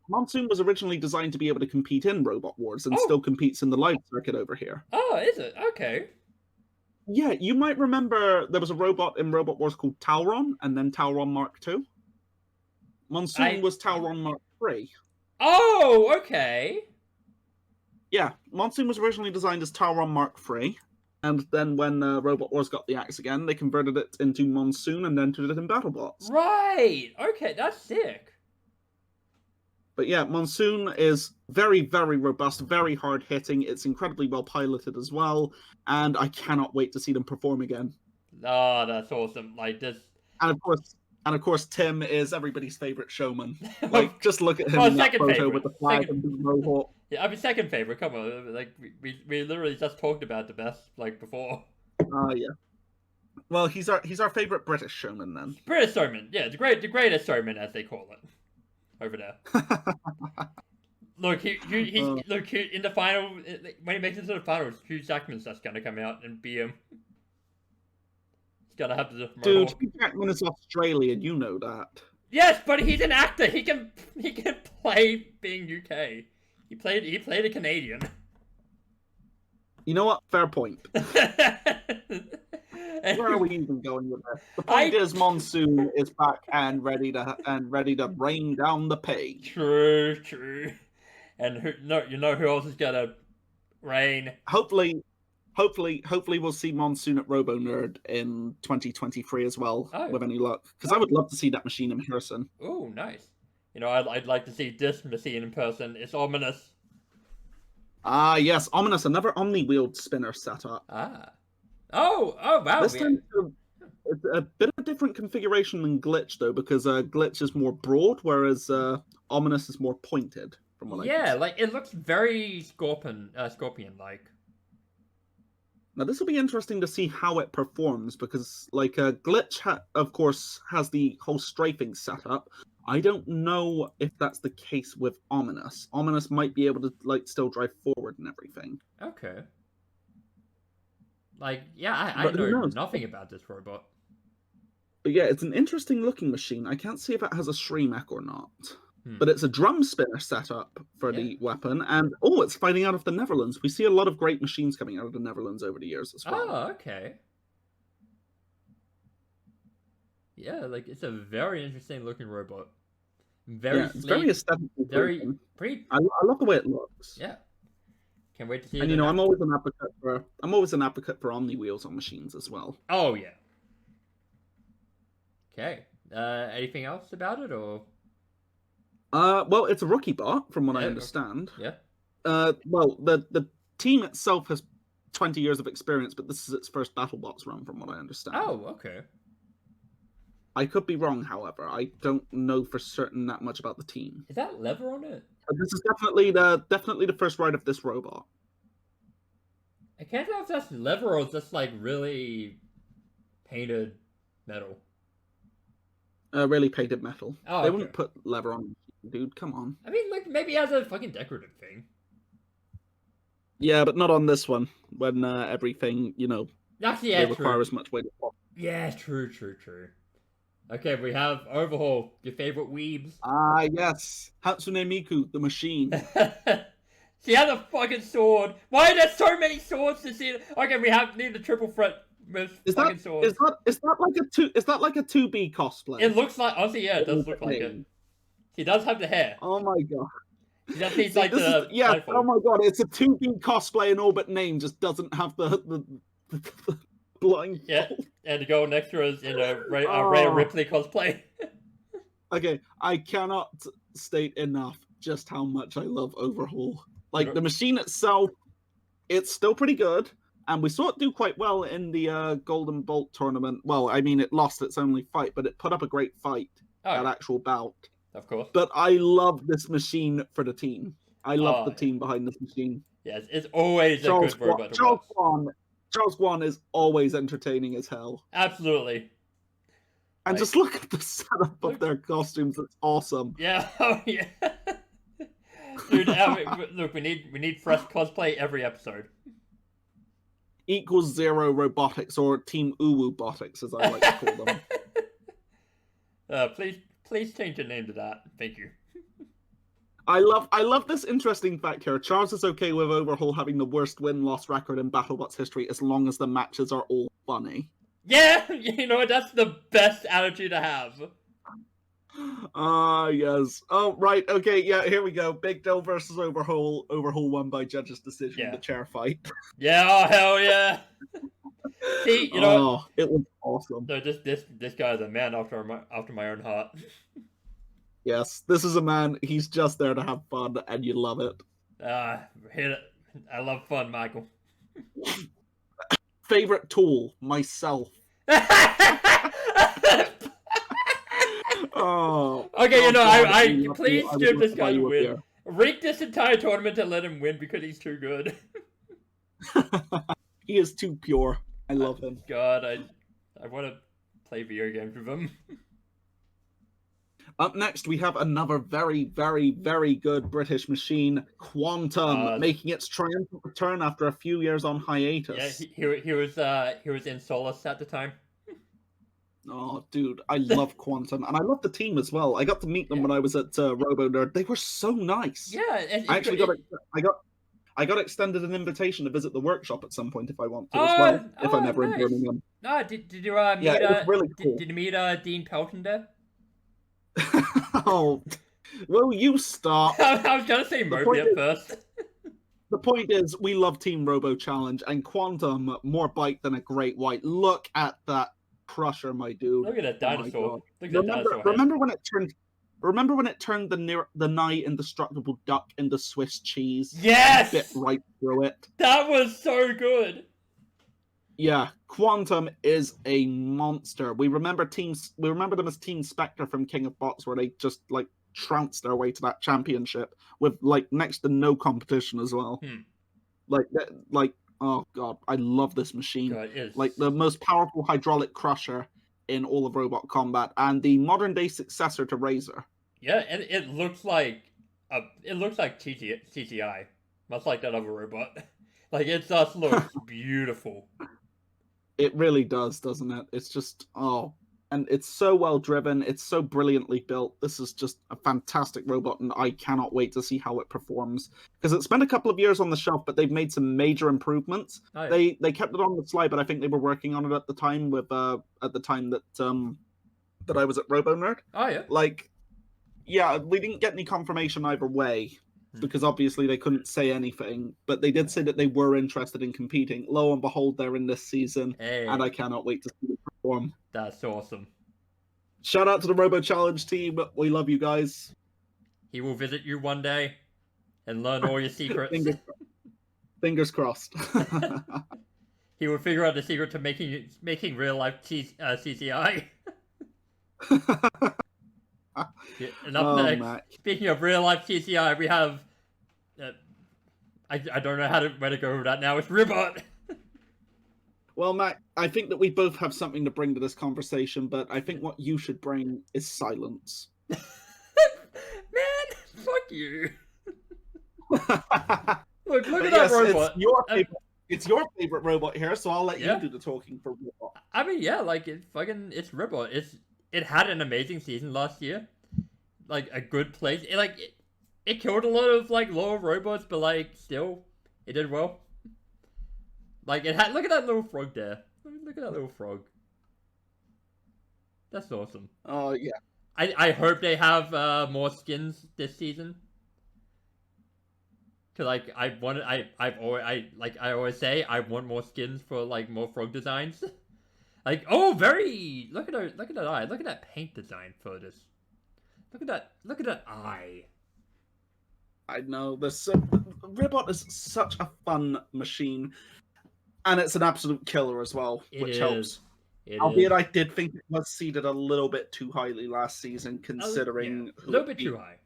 Monsoon was originally designed to be able to compete in Robot Wars and still competes in the live circuit over here.
Oh, is it? Okay.
Yeah, you might remember there was a robot in Robot Wars called Tauron, and then Tauron Mark II. Monsoon was Tauron Mark III.
Oh, okay.
Yeah, Monsoon was originally designed as Tauron Mark III, and then when Robot Wars got the axe again, they converted it into Monsoon and then entered it in Battlebots.
Right. Okay, that's sick.
But yeah, Monsoon is very, very robust, very hard hitting. It's incredibly well piloted as well, and I cannot wait to see them perform again.
Oh, that's awesome! Like this,
and of course, Tim is everybody's favorite showman. Like, just look at him in that photo with the flag and the mohawk.
Yeah, I mean, second favorite. Come on, like we literally just talked about the best like before.
Yeah. Well, he's our favorite British showman then.
British showman, yeah, the greatest showman as they call it. Over there. Look, he's in the final. When he makes it to the finals, Hugh Jackman's just gonna come out and be him. He's gonna have to.
Dude, Hugh Jackman is Australian. You know that.
Yes, but he's an actor. He can play being UK. He played a Canadian.
You know what? Fair point. Where are we even going with this? The point is, Monsoon is back and ready to rain down the page.
True. And you know who else is gonna rain?
Hopefully we'll see Monsoon at Robo Nerd in 2023 as well, with any luck. Because I would love to see that machine in person.
Oh, nice. You know, I'd like to see this machine in person. It's ominous.
Yes, ominous. Another Omni-wheeled spinner setup.
Oh, wow.
This time it's a bit of a different configuration than Glitch, though, because Glitch is more broad, whereas Ominous is more pointed. from what I
Yeah,
can see.
like it looks very scorpion-like.
Now this will be interesting to see how it performs because, like, Glitch, of course, has the whole strafing setup. I don't know if that's the case with Ominous. Ominous might be able to like still drive forward and everything.
Okay. Like, yeah, I
But who
know
knows?
nothing about this robot.
But yeah, it's an interesting looking machine. I can't see if it has a Shreemech or not.
Hmm.
But it's a drum spinner setup for the weapon, and it's fighting out of the Netherlands. We see a lot of great machines coming out of the Netherlands over the years as well.
Oh, okay. Yeah, like it's a very interesting looking robot. Very
it's
sleek,
very aesthetically
very
pleasing.
pretty.
I love the way it looks.
Yeah, can't wait to see
And
it.
I'm always an advocate for Omni wheels on machines as well.
Oh yeah. Okay. Anything else about it, or?
Well, it's a rookie bot, from what I understand.
Yeah.
Well, the team itself has 20 years of experience, but this is its first Battlebots run, from what I understand.
Oh, okay.
I could be wrong, however. I don't know for certain that much about the team.
Is that leather on it?
But this is definitely the first ride of this robot.
I can't tell if that's leather or just like really painted metal.
Really painted metal.
Oh,
They wouldn't put leather on, dude. Come on.
I mean, like maybe as a fucking decorative thing.
Yeah, but not on this one. When everything,
Actually,
they require as much weight as possible.
Yeah, true. Okay, we have Overhaul, your favorite weebs.
Ah, yes. Hatsune Miku, the machine.
She has a fucking sword. Why are there so many swords to see? Okay, we need the triple threat with fucking swords.
Is that like a 2B cosplay?
It looks like, honestly, yeah, it does look like it. She does have the hair.
Oh my god.
She just needs like
oh my god, it's a 2B cosplay and all but name just doesn't have the blind.
Yeah, and to go next to her is in a Ray Ripley cosplay.
Okay, I cannot state enough just how much I love Overhaul. Like, the machine itself, it's still pretty good, and we saw it do quite well in the Golden Bolt tournament. Well, I mean, it lost its only fight, but it put up a great fight, that actual bout.
Of course.
But I love this machine for the team. I love the team behind this machine.
Yes, it's always a good robot to watch.
Charles Guan is always entertaining as hell.
Absolutely.
And just look at the setup of their costumes. It's awesome.
Yeah, oh yeah. Dude, look, we need fresh cosplay every episode.
Equals 0 robotics, or Team Uwu-botics, as I like to call them.
Please change your name to that. Thank you.
I love this interesting fact here. Charles is okay with Overhaul having the worst win-loss record in BattleBots history as long as the matches are all funny.
Yeah, that's the best attitude to have.
Yes. Oh, right. Okay, yeah, here we go. Big Doe versus Overhaul. Overhaul won by judge's decision in the chair fight.
Yeah, oh, hell yeah. See, you know,
it was awesome.
No, this guy is a man after my own heart.
Yes, this is a man, he's just there to have fun, and you love it.
Hit it. I love fun, Michael.
Favorite tool? Myself.
Okay, I please give this guy a win. Rake this entire tournament to let him win because he's too good.
He is too pure. I love him.
God, I want to play video games with him.
Up next, we have another very, very, very good British machine, Quantum, making its triumphant return after a few years on hiatus.
Yeah, he was in Solus at the time.
Oh, dude, I love Quantum, and I love the team as well. I got to meet them when I was at Robo Nerd. They were so nice.
Yeah,
I got extended an invitation to visit the workshop at some point if I want to as well. If I'm ever in Birmingham.
No, did you meet?
Yeah, it was really cool.
Did you meet Dean Pelton there?
Oh, will you stop?
I was gonna say Moby at first.
The point is, we love Team Robo Challenge, and Quantum, more bite than a great white. Look at that crusher, my dude.
Look at that dinosaur.
Remember when it turned the nigh indestructible duck into Swiss cheese?
Yes!
Bit right through it.
That was so good.
Yeah, Quantum is a monster. We remember them as Team Spectre from King of Bots, where they just like trounced their way to that championship with like next to no competition as well. Like oh god, I love this machine.
God,
like the most powerful hydraulic crusher in all of robot combat, and the modern day successor to Razor.
Yeah, and it looks like CGI, much like that other robot. Like it just looks beautiful.
It really does, doesn't it? It's just and it's so well driven. It's so brilliantly built. This is just a fantastic robot, and I cannot wait to see how it performs. Because it's been a couple of years on the shelf, but they've made some major improvements.
Oh, yeah.
They kept it on the slide, but I think they were working on it at the time that I was at RoboNerd.
Oh yeah.
Like, yeah, we didn't get any confirmation either way, because obviously they couldn't say anything, but they did say that they were interested in competing. Lo and behold, they're in this season, and I cannot wait to see them perform.
That's awesome.
Shout out to the Robo Challenge team. We love you guys.
He will visit you one day and learn all your secrets.
Fingers crossed.
He will figure out the secret to making real life CGI. Yeah, and up next,
Mac.
Speaking of real life CGI, we have I don't know where to go with that now. It's Ribot.
Well, Mac, I think that we both have something to bring to this conversation, but I think what you should bring is silence.
Man, fuck you. Look at that robot.
It's your favorite robot here, so I'll let you do the talking for Ribot.
I mean, yeah, like it's Ribot. It had an amazing season last year, like a good place. It killed a lot of like lower robots, but like still, it did well. Like it had. Look at that little frog there. Look at that little frog. That's awesome.
Oh yeah.
I hope they have more skins this season. Cause like I always say I want more skins for like more frog designs. Like look at that eye. Look at that paint design for this. Look at that eye.
I know Ribot is such a fun machine, and it's an absolute killer as well, which helps. Albeit I did think it was seeded a little bit too highly last season, considering
a little bit too high.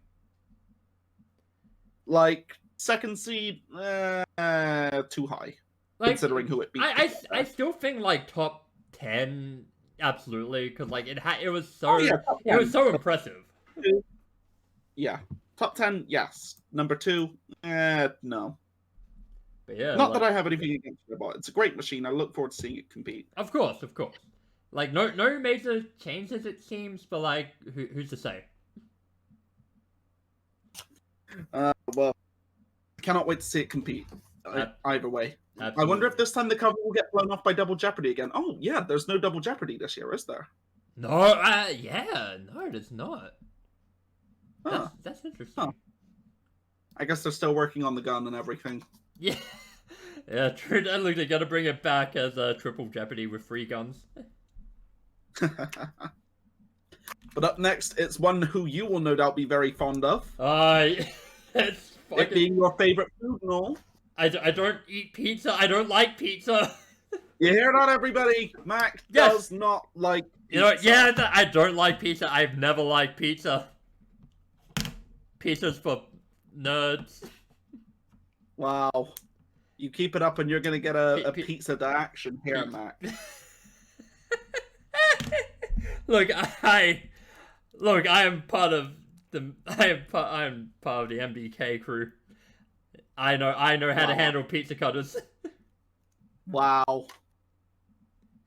Like second seed, too high, considering who it beat.
I still think like top 10, absolutely, because like it was so impressive.
Yeah, top 10, yes. Number 2, no.
But yeah,
not that I have anything against it, but it's a great machine. I look forward to seeing it compete.
Of course. Like no major changes it seems, but like who's to say?
Well, cannot wait to see it compete. Either way.
Absolutely.
I wonder if this time the cover will get blown off by Double Jeopardy again. Oh yeah, there's no Double Jeopardy this year, is there?
No, no, there's not. That's interesting.
Huh. I guess they're still working on the gun and everything.
Yeah, yeah, true. Look, they gotta bring it back as a Triple Jeopardy with 3 guns.
But up next, it's one who you will no doubt be very fond of.
It's fucking...
It being your favorite food and all.
I don't eat pizza. I don't like pizza.
You hear that, everybody? Mac does not like pizza.
You know, yeah, I don't like pizza. I've never liked pizza. Pizza's for nerds.
Wow. You keep it up and you're going to get a pizza to action here, Mac.
Look, I am part of the MBK crew. I know how to handle pizza cutters.
Wow.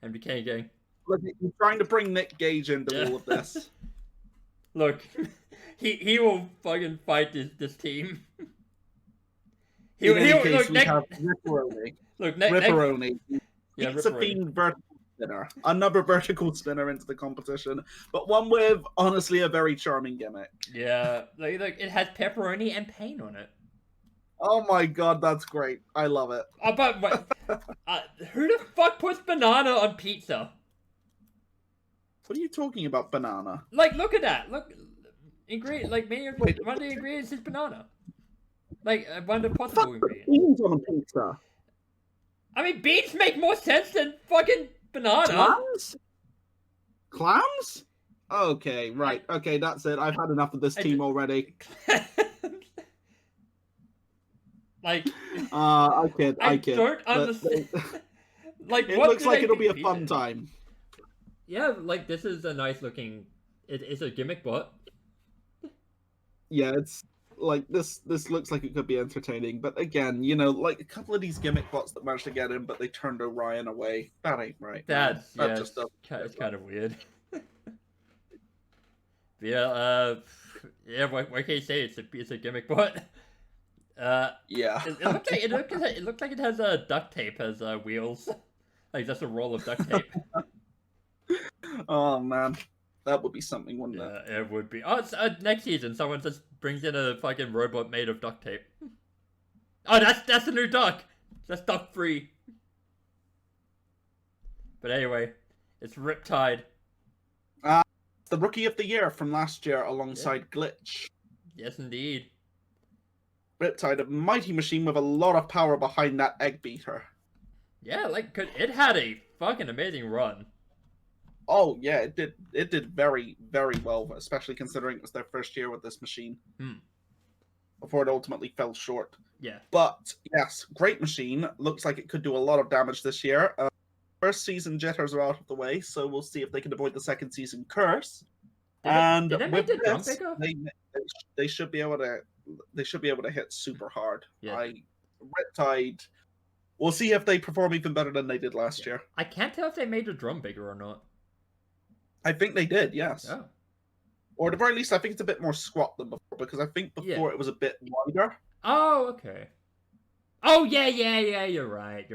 MBK gang.
Look, you're trying to bring Nick Gage into all of this.
Look, he will fucking fight this team.
In any case, we have Ripperoni.
Look,
Ripperoni.
Yeah,
Pizza themed vertical spinner. Another vertical spinner into the competition, but one with honestly a very charming gimmick.
Yeah, look, it has pepperoni and paint on it.
Oh my god, that's great! I love it.
But who the fuck puts banana on pizza?
What are you talking about, banana?
Like, look at that. Look, one of the ingredients is banana. Like, one of the possible ingredients.
Beans on a pizza.
I mean, beans make more sense than fucking banana.
Clams? Okay, right. Okay, that's it. I've had enough of this team already.
Like,
I kid.
I
kid.
don't understand. Like,
It
what
looks
do
like
they
it'll be a
compete
fun
in?
time.
Yeah, like this is a nice looking. It's a gimmick bot.
Yeah, it's like this. This looks like it could be entertaining, but again, like a couple of these gimmick bots that managed to get in, but they turned Orion away. That ain't right, man.
That's
That
yeah,
just doesn't.
it's kind of weird. Yeah, yeah. What can you say? It's a gimmick bot.
Yeah.
It looks like it has duct tape as wheels, like just a roll of duct tape.
Oh man, that would be something, wouldn't it?
Yeah, it would be. Oh, it's, next season someone just brings in a fucking robot made of duct tape. Oh, that's the new duck. That's duck free. But anyway, it's Riptide.
The rookie of the year from last year, alongside Glitch.
Yes, indeed.
Riptide, a mighty machine with a lot of power behind that egg beater.
Yeah, like it had a fucking amazing run.
Oh yeah, it did. It did very, very well, especially considering it was their first year with this machine. Before it ultimately fell short.
Yeah.
But yes, great machine. Looks like it could do a lot of damage this year. First season jitters are out of the way, so we'll see if they can avoid the second season curse.
Did they make the drum
this,
bigger?
they should be able to. They should be able to hit super hard.
Yeah.
Riptide. We'll see if they perform even better than they did last year.
I can't tell if they made the drum bigger or not.
I think they did, yes.
Oh.
Or at the very least, I think it's a bit more squat than before, because I think before it was a bit wider.
Oh, okay. Oh, yeah, you're right.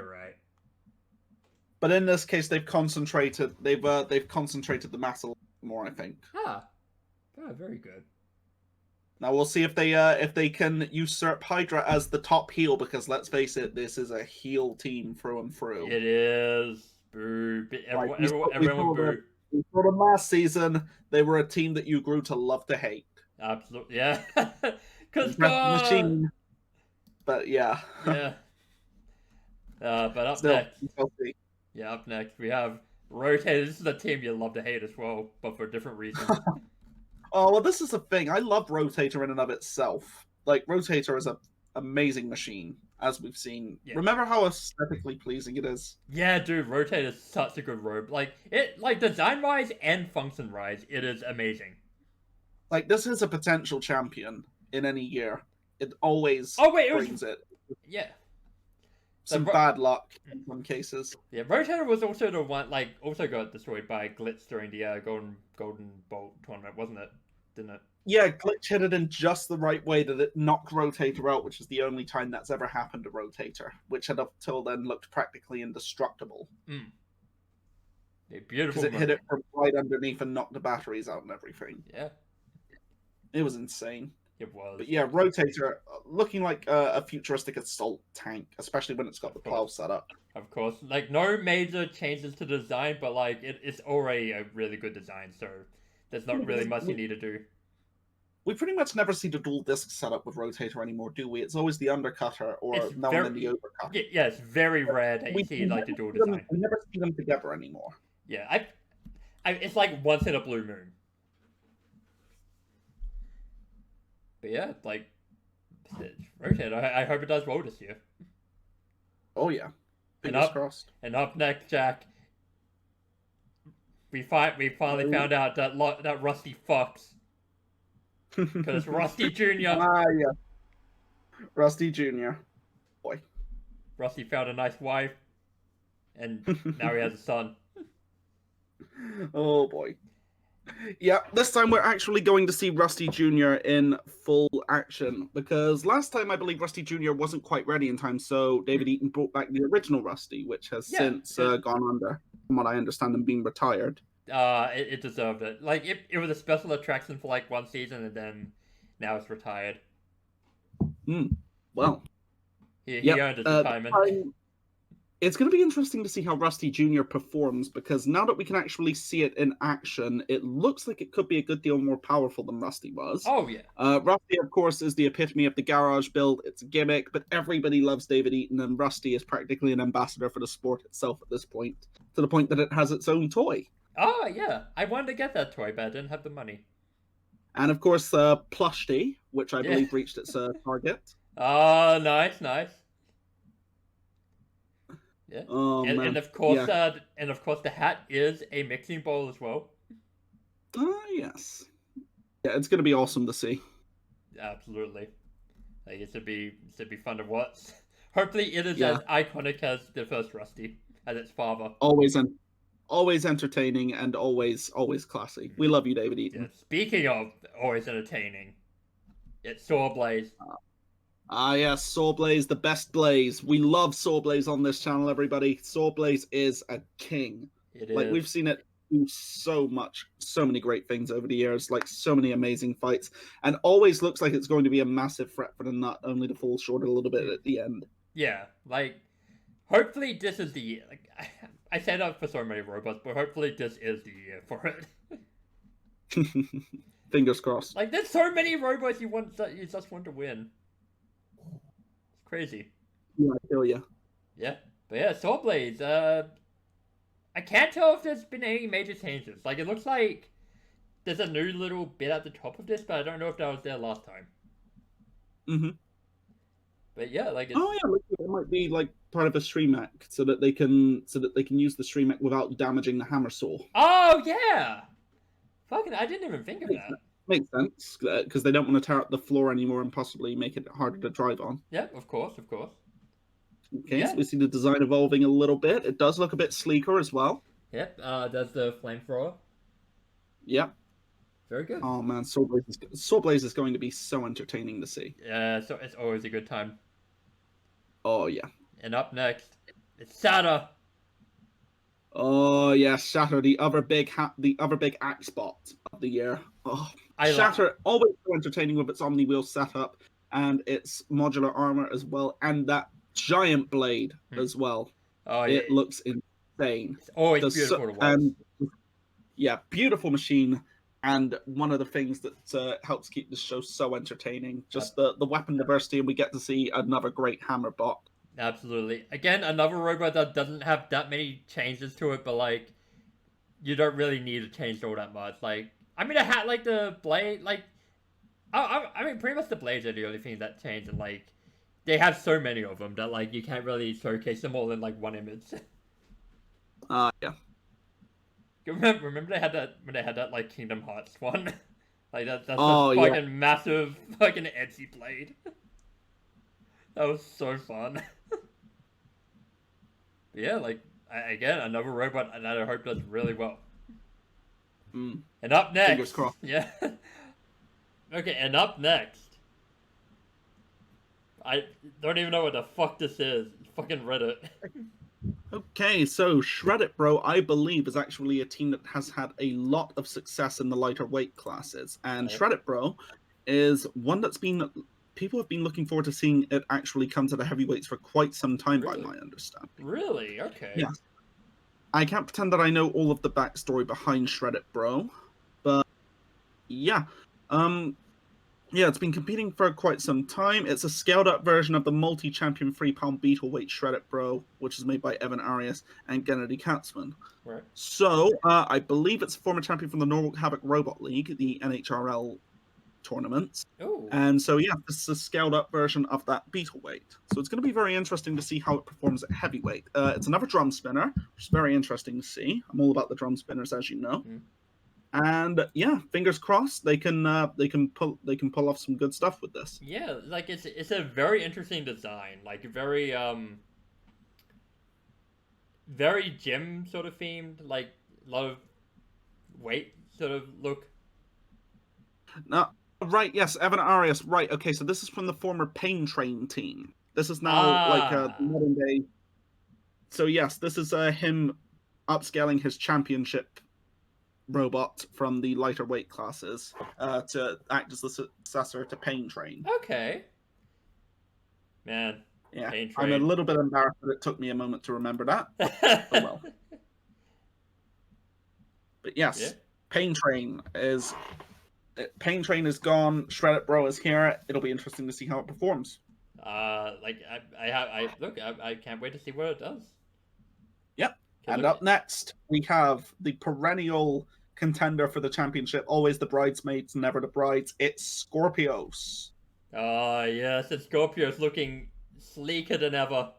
But in this case, they've concentrated the mass a little more, I think.
Ah, very good.
Now we'll see if they can usurp Hydra as the top heel, because let's face it, this is a heel team through and through.
It is. Boo. Everyone boo.
For the last season, they were a team that you grew to love to hate.
Absolutely, yeah. Because
machine. But yeah.
Yeah. But up next. Yeah, up next we have Rotator. This is a team you love to hate as well, but for different reasons.
Oh, well, this is the thing. I love Rotator in and of itself. Like, Rotator is an amazing machine, as we've seen. Yeah. Remember how aesthetically pleasing it is?
Yeah, dude, Rotator is such a good robe. Like, design-wise and function-wise, it is amazing.
Like, this is a potential champion in any year. It always brings it.
Yeah.
Some bad luck in some cases.
Yeah, Rotator was also the one, also got destroyed by Glitch during the Golden Bolt tournament, wasn't it? Didn't it?
Yeah, Glitch hit it in just the right way that it knocked Rotator out, which is the only time that's ever happened to Rotator, which had up till then looked practically indestructible.
A beautiful.
Because it hit it from right underneath and knocked the batteries out and everything.
Yeah.
It was insane.
It was.
But yeah, Rotator looking like a futuristic assault tank, especially when it's got the plow set up.
Of course. Like, no major changes to the design, but it's already a really good design, so there's not really much you need to do.
We pretty much never see the dual disc setup with Rotator anymore, do we? It's always the undercutter or now and then the overcutter.
Yeah, it's very rare that you see the dual design.
We never see them together anymore.
Yeah, it's like once in a blue moon. But yeah, Rotator. I hope it does well this year.
Oh yeah, fingers crossed.
And up next, Jack, we finally found out that Rusty fucks. Because Rusty Jr.
Yeah. Rusty Jr. Boy.
Rusty found a nice wife, and now he has a son.
Oh boy. Yeah, this time we're actually going to see Rusty Jr. in full action, because last time I believe Rusty Jr. wasn't quite ready in time, so David Eaton brought back the original Rusty, which has since gone under, from what I understand, and being retired.
It deserved it. Like, it was a special attraction for like one season, and then now it's retired.
Well.
He earned his retirement.
It's going to be interesting to see how Rusty Jr. performs, because now that we can actually see it in action, it looks like it could be a good deal more powerful than Rusty was.
Oh, yeah.
Rusty, of course, is the epitome of the garage build. It's a gimmick, but everybody loves David Eaton, and Rusty is practically an ambassador for the sport itself at this point, to the point that it has its own toy.
Oh, yeah. I wanted to get that toy, but I didn't have the money.
And of course, Plushty, which I
Yeah.
believe reached its target.
Oh, nice, nice. Yeah.
Oh
And
man,
of course,
yeah.
the hat is a mixing bowl as well.
Oh yes, yeah. It's gonna be awesome to see.
Absolutely. Like it should be fun to watch. Hopefully, it is
Yeah,
as iconic as the first Rusty, as its father.
always and always entertaining and always classy. We love you, David
Yeah.
Eaton.
Speaking of always entertaining, it's Sawblaze.
Ah, yes, Sawblaze, the best Blaze. We love Sawblaze on this channel, everybody. Sawblaze is a king.
It
Like,
is.
we've seen it do so much, so many great things over the years, like, so many amazing fights, and always looks like it's going to be a massive threat for the nut, only to fall short a little bit at the end.
Yeah, like hopefully this is the year. Like I say that for so many robots, but hopefully this is the year for it.
Fingers crossed.
Like there's so many robots you just want to win. It's crazy.
Yeah, I feel you.
Yeah, but yeah, Sawblades. I can't tell if there's been any major changes. Like it looks like there's a new little bit at the top of this, but I don't know if that was there last time.
Mm-hmm.
But yeah, like it's...
Oh yeah, look, it might be like part of a stream hack, so that they can use the stream hack without damaging the hammer saw.
Oh yeah, fucking! I didn't even think of that.
Makes sense, because they don't want to tear up the floor anymore and possibly make it harder to drive on.
Yeah, of course, of course.
Okay,
Yeah.
so we see the design evolving a little bit. It does look a bit sleeker as well.
Yep. That's the flamethrower.
Yep.
Very good.
Oh man, Sawblaze is going to be so entertaining to see.
Yeah, so it's always a good time.
Oh yeah.
And up next, it's Sada.
Oh yeah, Shatter, the other big axe bot of the year. Oh, Shatter always so entertaining with its Omni wheel setup and its modular armor as well, and that giant blade as well.
Oh yeah,
it looks insane.
It's always beautiful to watch.
And yeah, beautiful machine. And one of the things that helps keep the show so entertaining, just the weapon diversity, and we get to see another great hammer bot.
Absolutely. Again, another robot that doesn't have that many changes to it, but like, you don't really need to change all that much. Like, I mean, a hat like the blade, like, I mean, pretty much the blades are the only thing that change, and like, they have so many of them that like you can't really showcase them all in like one image.
Yeah.
Remember they had that when they had that like Kingdom Hearts one, like that's
fucking
massive fucking edgy blade. That was so fun. Yeah, like again another robot that I hope does really well.
Mm.
And up next,
Fingers crossed.
Yeah. Okay, and up next, I don't even know what the fuck this is. Fucking Reddit.
Okay, so Shred It Bro, I believe, is actually a team that has had a lot of success in the lighter weight classes. And Shred It Bro is one that's been... People have been looking forward to seeing it actually come to the heavyweights for quite some time, by my understanding.
Really? Okay.
Yeah. I can't pretend that I know all of the backstory behind Shred It Bro, but yeah. Yeah, it's been competing for quite some time. It's a scaled-up version of the multi-champion 3-pound Beetleweight Shred It Bro, which is made by Evan Arias and Gennady Katzman.
Right.
So, I believe it's a former champion from the Norwalk Havoc Robot League, the NHRL tournaments.
Ooh.
And so, yeah, this is a scaled-up version of that Beetleweight. So it's going to be very interesting to see how it performs at heavyweight. It's another drum spinner, which is very interesting to see. I'm all about the drum spinners, as you know. Mm. And yeah, fingers crossed they can pull off some good stuff with this.
Yeah, like it's a very interesting design, like very very gym sort of themed, like a lot of weight sort of look.
Now, right, yes, Evan Arias, right, okay, so this is from the former Pain Train team. This is now like a modern day. So yes, this is him upscaling his championship robot from the lighter weight classes to act as the successor to Pain Train.
Okay. Man.
Yeah,
Pain Train.
I'm a little bit embarrassed that it took me a moment to remember that. But, oh well. But yes, yeah. Pain Train is gone. Shred It Bro is here. It'll be interesting to see how it performs.
Like I can't wait to see what it does.
Yep. And up next, we have the perennial contender for the championship, always the bridesmaids, never the brides. It's Scorpios.
Oh, yes, and Scorpio's looking sleeker than ever.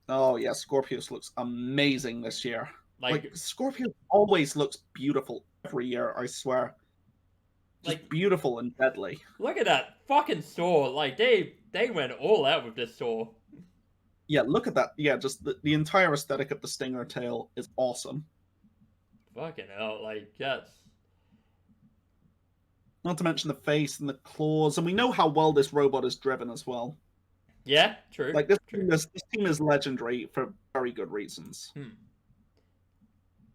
Oh, yeah, Scorpios looks amazing this year.
Like
Scorpio always looks beautiful every year, I swear. Just beautiful and deadly.
Look at that fucking saw. Like, they went all out with this saw.
Yeah, look at that. Yeah, just the entire aesthetic of the stinger tail is awesome.
Fucking hell, like, that's...
Not to mention the face and the claws, and we know how well this robot is driven as well.
Yeah, true.
Like, this team is legendary for very good reasons.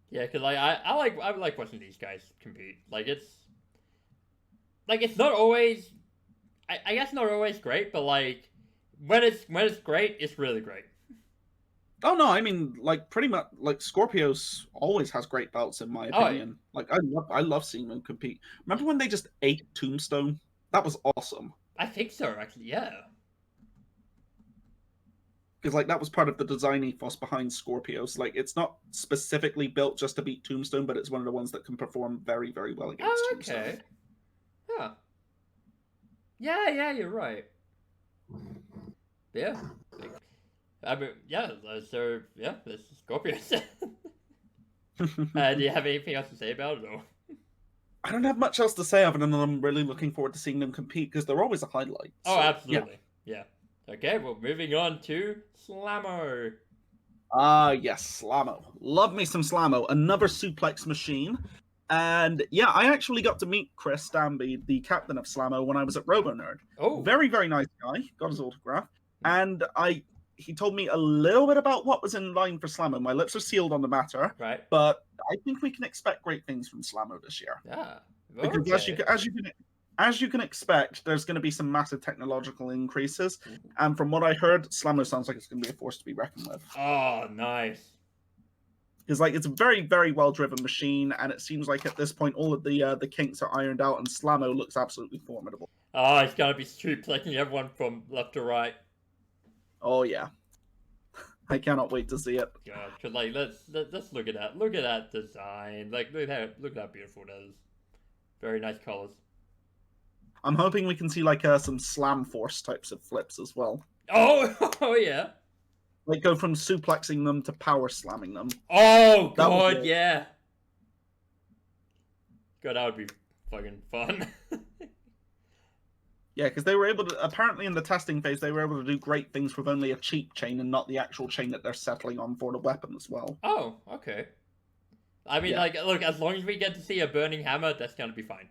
Yeah, because like I like watching these guys compete. Like it's not always, I guess not always great, but like when it's great, it's really great.
Oh no, I mean, like, pretty much, like, Scorpios always has great belts in my opinion. Like, I love seeing them compete. Remember when they just ate Tombstone? That was awesome.
I think so, actually. Yeah.
Because, like, that was part of the design ethos behind Scorpios. Like, it's not specifically built just to beat Tombstone, but it's one of the ones that can perform very, very well against Tombstone.
Okay. Huh. Yeah, you're right. Yeah. I mean, yeah, so, yeah, this is Scorpios. Do you have anything else to say about it, or?
I don't have much else to say other than I'm really looking forward to seeing them compete, because they're always a highlight.
Oh, absolutely. Yeah. Okay, well, moving on to Slammo.
Yes, Slammo. Love me some Slammo. Another suplex machine. And yeah, I actually got to meet Chris Danby, the captain of Slammo, when I was at RoboNerd.
Oh.
Very, very nice guy. Got his autograph. And he told me a little bit about what was in line for Slammo. My lips are sealed on the matter.
Right.
But I think we can expect great things from Slammo this year.
Yeah.
Okay. Because as you can expect, there's going to be some massive technological increases. And from what I heard, Slammo sounds like it's going to be a force to be reckoned with.
Oh, nice.
Because, like, it's a very, very well-driven machine, and it seems like at this point all of the kinks are ironed out, and Slammo looks absolutely formidable.
Oh, it's going to be suplexing everyone from left to right.
Oh, yeah. I cannot wait to see it.
God, cause like let's look at that. Look at that design. Like look how beautiful it is. Very nice colors.
I'm hoping we can see like some slam force types of flips as well.
Oh yeah.
Like go from suplexing them to power slamming them.
Oh god, yeah. God, that would be fucking fun.
Yeah, because they were able to, apparently in the testing phase, they were able to do great things with only a cheap chain and not the actual chain that they're settling on for the weapon as well.
Oh, okay. I mean, like, look, as long as we get to see a burning hammer, that's gonna be fine.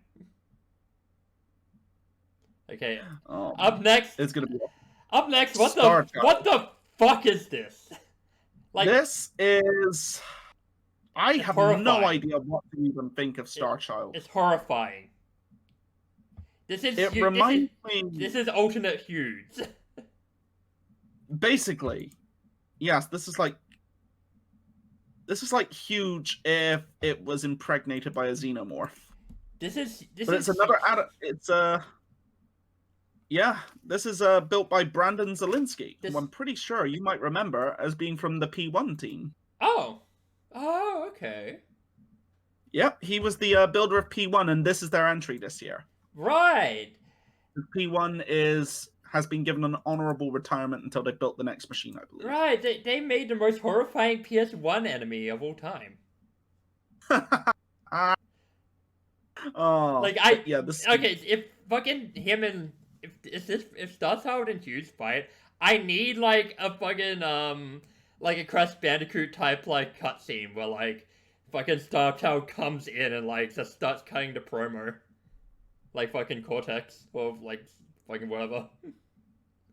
Okay. Up next.
It's gonna be.
Up next, what the fuck is this?
Like, this is. I have
horrifying.
No idea what to even think of Starchild.
It's horrifying. This is this is alternate hues.
Basically, yes, this is like huge if it was impregnated by a xenomorph. This is another it's yeah, this is built by Brandon Zielinski, who I'm pretty sure you might remember as being from the P1 team.
Oh, okay.
Yep, he was the builder of P1, and this is their entry this year.
Right.
P1 has been given an honorable retirement until they built the next machine, I believe.
Right. They made the most horrifying PS1 enemy of all time.
Oh.
Like if fucking him and if Starchild and Hughes fight, I need like a fucking like a Crash Bandicoot type like cutscene where like fucking Starchild comes in and like just starts cutting the promo. Like fucking Cortex, or like fucking whatever.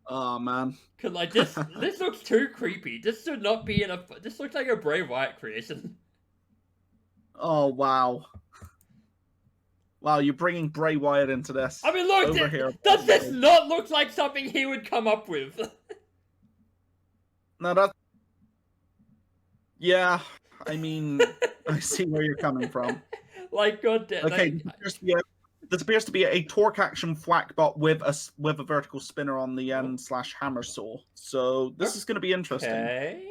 Oh man.
Cause like this looks too creepy. This should not be this looks like a Bray Wyatt creation.
Oh wow. Wow, you're bringing Bray Wyatt into this.
I mean look, does this not look like something he would come up with?
No, that. Yeah, I mean, I see where you're coming from.
Like goddamn.
Okay, this appears to be a torque action thwack bot with a vertical spinner on the end / hammer saw. So this is going to be interesting.
Okay.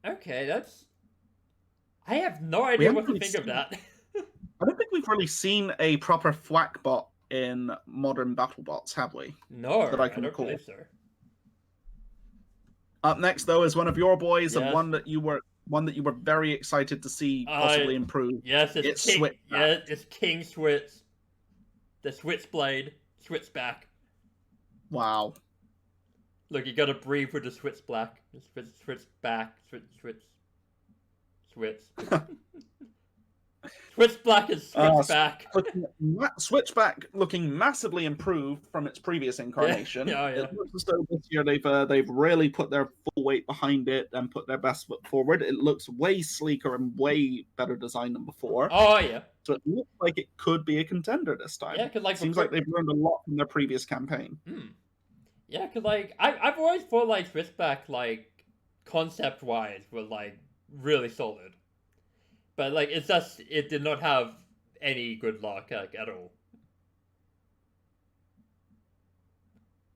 Okay, that's... I have no
We
idea
haven't
what to
really
think of
seen...
that.
I don't think we've really seen a proper thwack bot in modern Battlebots, have we?
No,
That I
I
can
don't
recall.
believe so.
Up next, though, is one of your boys, and
Yes.
one that you were very excited to see possibly improve.
Yes,
It's
King.
Switchback.
Yeah, it's King Switch. The Switchblade. Switchback.
Wow.
Look, you gotta breathe with the Switchback. Switchback. Switch. Switchback is Switchback.
Switchback looking massively improved from its previous incarnation.
Yeah.
It looks as though this year they've really put their full weight behind it and put their best foot forward. It looks way sleeker and way better designed than before.
Oh, yeah.
So it looks like it could be a contender this time.
Yeah, because, like...
Seems like they've learned a lot from their previous campaign.
Yeah, because, like, I've always thought, like, Switchback, like, concept-wise, were, like, really solid. But, like, it's just, it did not have any good luck, like, at all.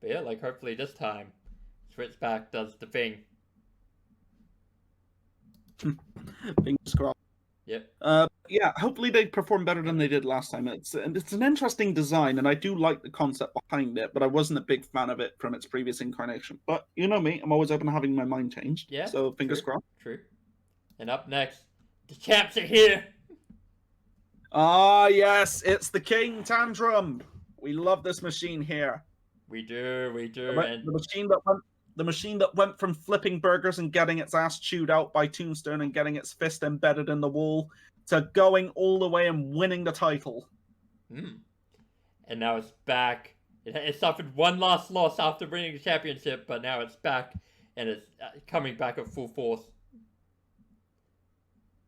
But yeah, like, hopefully this time, Switchback does the thing.
Fingers crossed.
Yep.
Yeah, hopefully they perform better than they did last time. It's an interesting design, and I do like the concept behind it, but I wasn't a big fan of it from its previous incarnation. But you know me, I'm always open to having my mind changed.
Yeah.
So fingers crossed.
True. And up next, the champs are here.
Ah, yes, it's the King Tantrum. We love this machine here.
We do.
The machine that went from flipping burgers and getting its ass chewed out by Tombstone and getting its fist embedded in the wall to going all the way and winning the title.
And now it's back. It suffered one last loss after winning the championship, but now it's back and it's coming back at full force.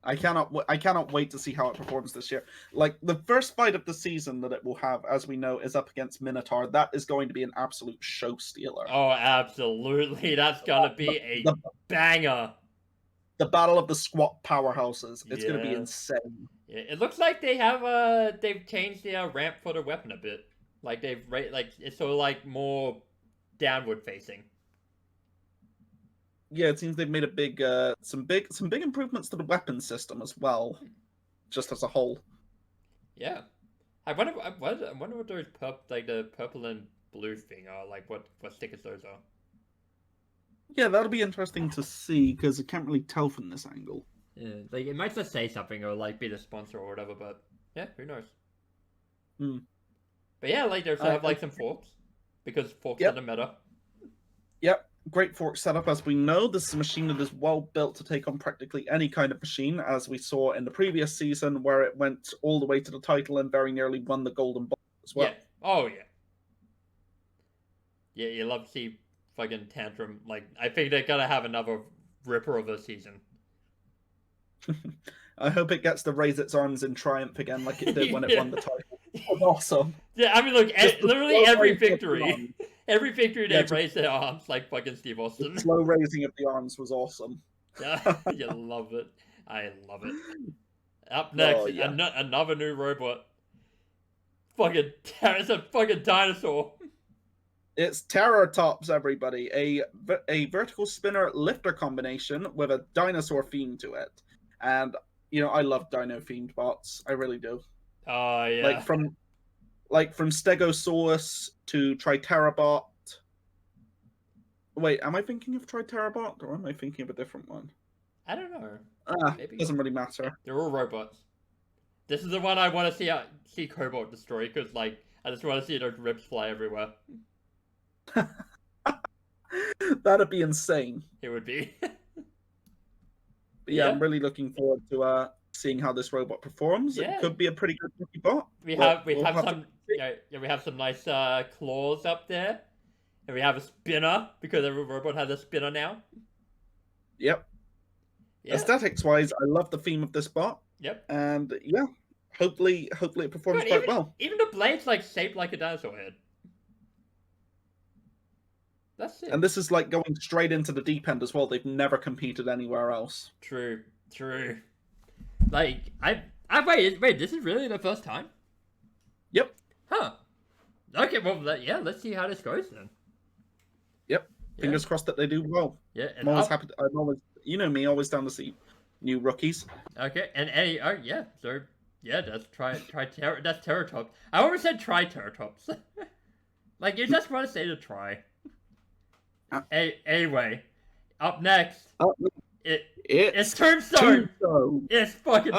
I cannot wait to see how it performs this year. Like, the first fight of the season that it will have, as we know, is up against Minotaur. That is going to be an absolute show stealer.
Oh, absolutely. That's going to be a banger.
The battle of the squat powerhouses. It's going to be insane.
Yeah, it looks like they've changed the ramp for the weapon a bit. Like, it's sort of like more downward facing.
Yeah, it seems they've made some big improvements to the weapon system as well, just as a whole.
Yeah, I wonder what those the purple and blue thing are, like what stickers those are.
Yeah, that'll be interesting to see because I can't really tell from this angle.
Yeah, like it might just say something or like be the sponsor or whatever, but yeah, who knows? But yeah, like they also have like some forks because forks are the meta.
Yep. Great fork setup, as we know. This is a machine that is well built to take on practically any kind of machine, as we saw in the previous season, where it went all the way to the title and very nearly won the Golden Ball as well.
Yeah. Oh, yeah. Yeah, you love to see fucking Tantrum. Like, I think they're gonna have another ripper of a season.
I hope it gets to raise its arms in triumph again, like it did when it won the title. It was awesome.
Yeah, I mean, look, literally every victory. Every victory they raise their arms like fucking Steve Austin.
The slow raising of the arms was awesome.
Yeah, you love it. I love it. Up next, another new robot. It's a fucking dinosaur.
It's Terror Tops, everybody. A vertical spinner lifter combination with a dinosaur theme to it. And, you know, I love dino-themed bots. I really do.
Oh, yeah.
Like from Stegosaurus to Triterabot. Wait, am I thinking of Triterabot or am I thinking of a different one?
I don't know.
Maybe. Doesn't really matter.
They're all robots. This is the one I want to see Cobalt destroy because, like, I just want to see those ribs fly everywhere.
That'd be insane.
It would be.
But yeah, I'm really looking forward to seeing how this robot performs.
Yeah.
It could be a pretty good rookie bot.
We have some nice claws up there, and we have a spinner because every robot has a spinner now.
Yep. Yeah. Aesthetics wise, I love the theme of this bot.
Yep.
And yeah, hopefully it performs quite well.
Even the blade's like shaped like a dinosaur head. That's it.
And this is like going straight into the deep end as well. They've never competed anywhere else.
True. Like I wait. This is really the first time.
Yep.
Huh. Okay. Well, let's see how this goes then.
Yep. Fingers crossed that they do well.
Yeah.
I'm always happy. I'm always You know me, always down to see new rookies.
Okay, and any yeah, so yeah, that's that's Terratops. I always said Triceratops. Like you just want to say the try. Anyway, up next, it's Tombstone. It's fucking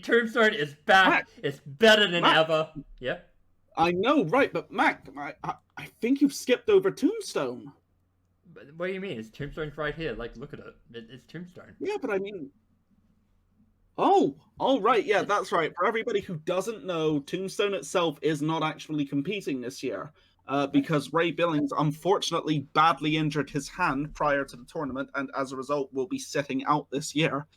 Tombstone is back.
Mac,
it's better than ever. Yeah.
I know, right? But Mac, I think you've skipped over Tombstone.
But what do you mean? It's Tombstone's right here. Like, look at it. It's Tombstone.
Yeah, but I mean, oh, right, yeah, that's right. For everybody who doesn't know, Tombstone itself is not actually competing this year. Because Ray Billings unfortunately badly injured his hand prior to the tournament, and as a result will be sitting out this year.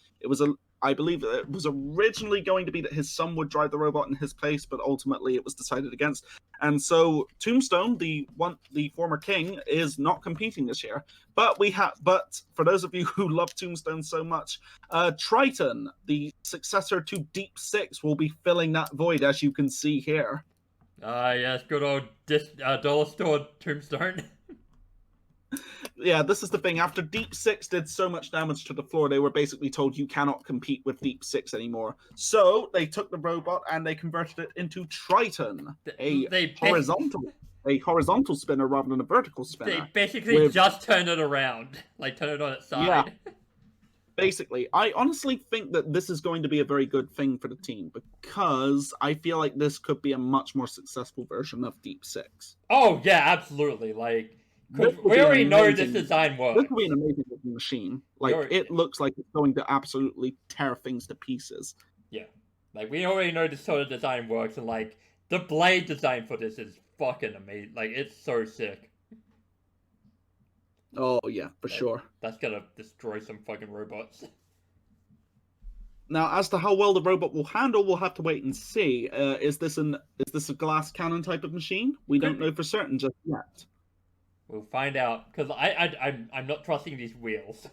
I believe it was originally going to be that his son would drive the robot in his place, but ultimately it was decided against. And so Tombstone, the former king, is not competing this year. But for those of you who love Tombstone so much, Triton, the successor to Deep Six, will be filling that void, as you can see here.
Yes, good old dollar store Tombstone.
Yeah, this is the thing. After Deep Six did so much damage to the floor, they were basically told you cannot compete with Deep Six anymore. So they took the robot and they converted it into Triton, a horizontal spinner rather than a vertical spinner.
They basically just turned it around, like turn it on its side.
Yeah. Basically, I honestly think that this is going to be a very good thing for the team because I feel like this could be a much more successful version of Deep Six.
Oh yeah, absolutely. Like we already know this design works.
This will be an amazing machine. Like it looks like it's going to absolutely tear things to pieces.
Yeah, like we already know this sort of design works, and like the blade design for this is fucking amazing. Like it's so sick.
Oh yeah, for sure.
That's gonna destroy some fucking robots.
Now, as to how well the robot will handle, we'll have to wait and see. Is this a glass cannon type of machine? We don't know for certain just yet.
We'll find out because I'm not trusting these wheels.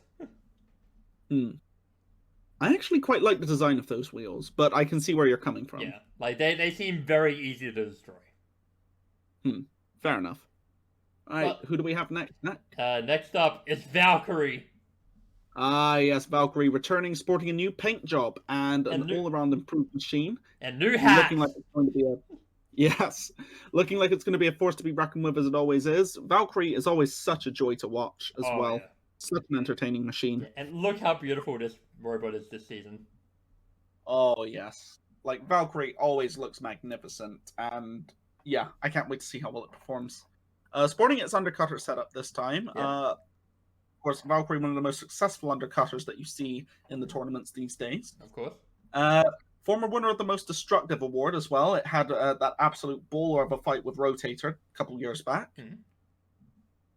I actually quite like the design of those wheels, but I can see where you're coming from.
Yeah, like they seem very easy to destroy.
Fair enough. All right, who do we have next?
Next up is Valkyrie.
Ah, yes, Valkyrie returning, sporting a new paint job and an all-around improved machine.
And new hats.
Looking like it's going to be looking like it's going to be a force to be reckoned with as it always is. Valkyrie is always such a joy to watch as well. Yeah. Such an entertaining machine.
And look how beautiful this robot is this season.
Oh, yes. Like, Valkyrie always looks magnificent. And, yeah, I can't wait to see how well it performs. Sporting its undercutter setup this time. Yeah. Of course, Valkyrie, one of the most successful undercutters that you see in the tournaments these days.
Of course.
Former winner of the Most Destructive Award as well. It had that absolute baller of a fight with Rotator a couple years back.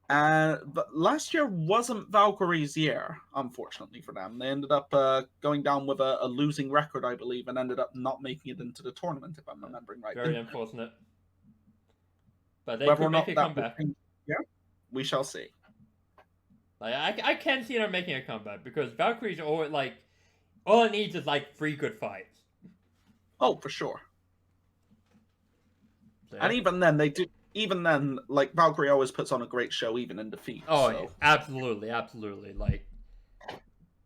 But last year wasn't Valkyrie's year, unfortunately for them. They ended up going down with a losing record, I believe, and ended up not making it into the tournament, if I'm remembering right.
Very unfortunate. But they could make a comeback.
Yeah, we shall see.
Like I can see them making a comeback because Valkyrie's all it needs is like 3 good fights.
Oh, for sure. So, and even then, like Valkyrie always puts on a great show, even in defeat.
Oh, yeah, absolutely. Like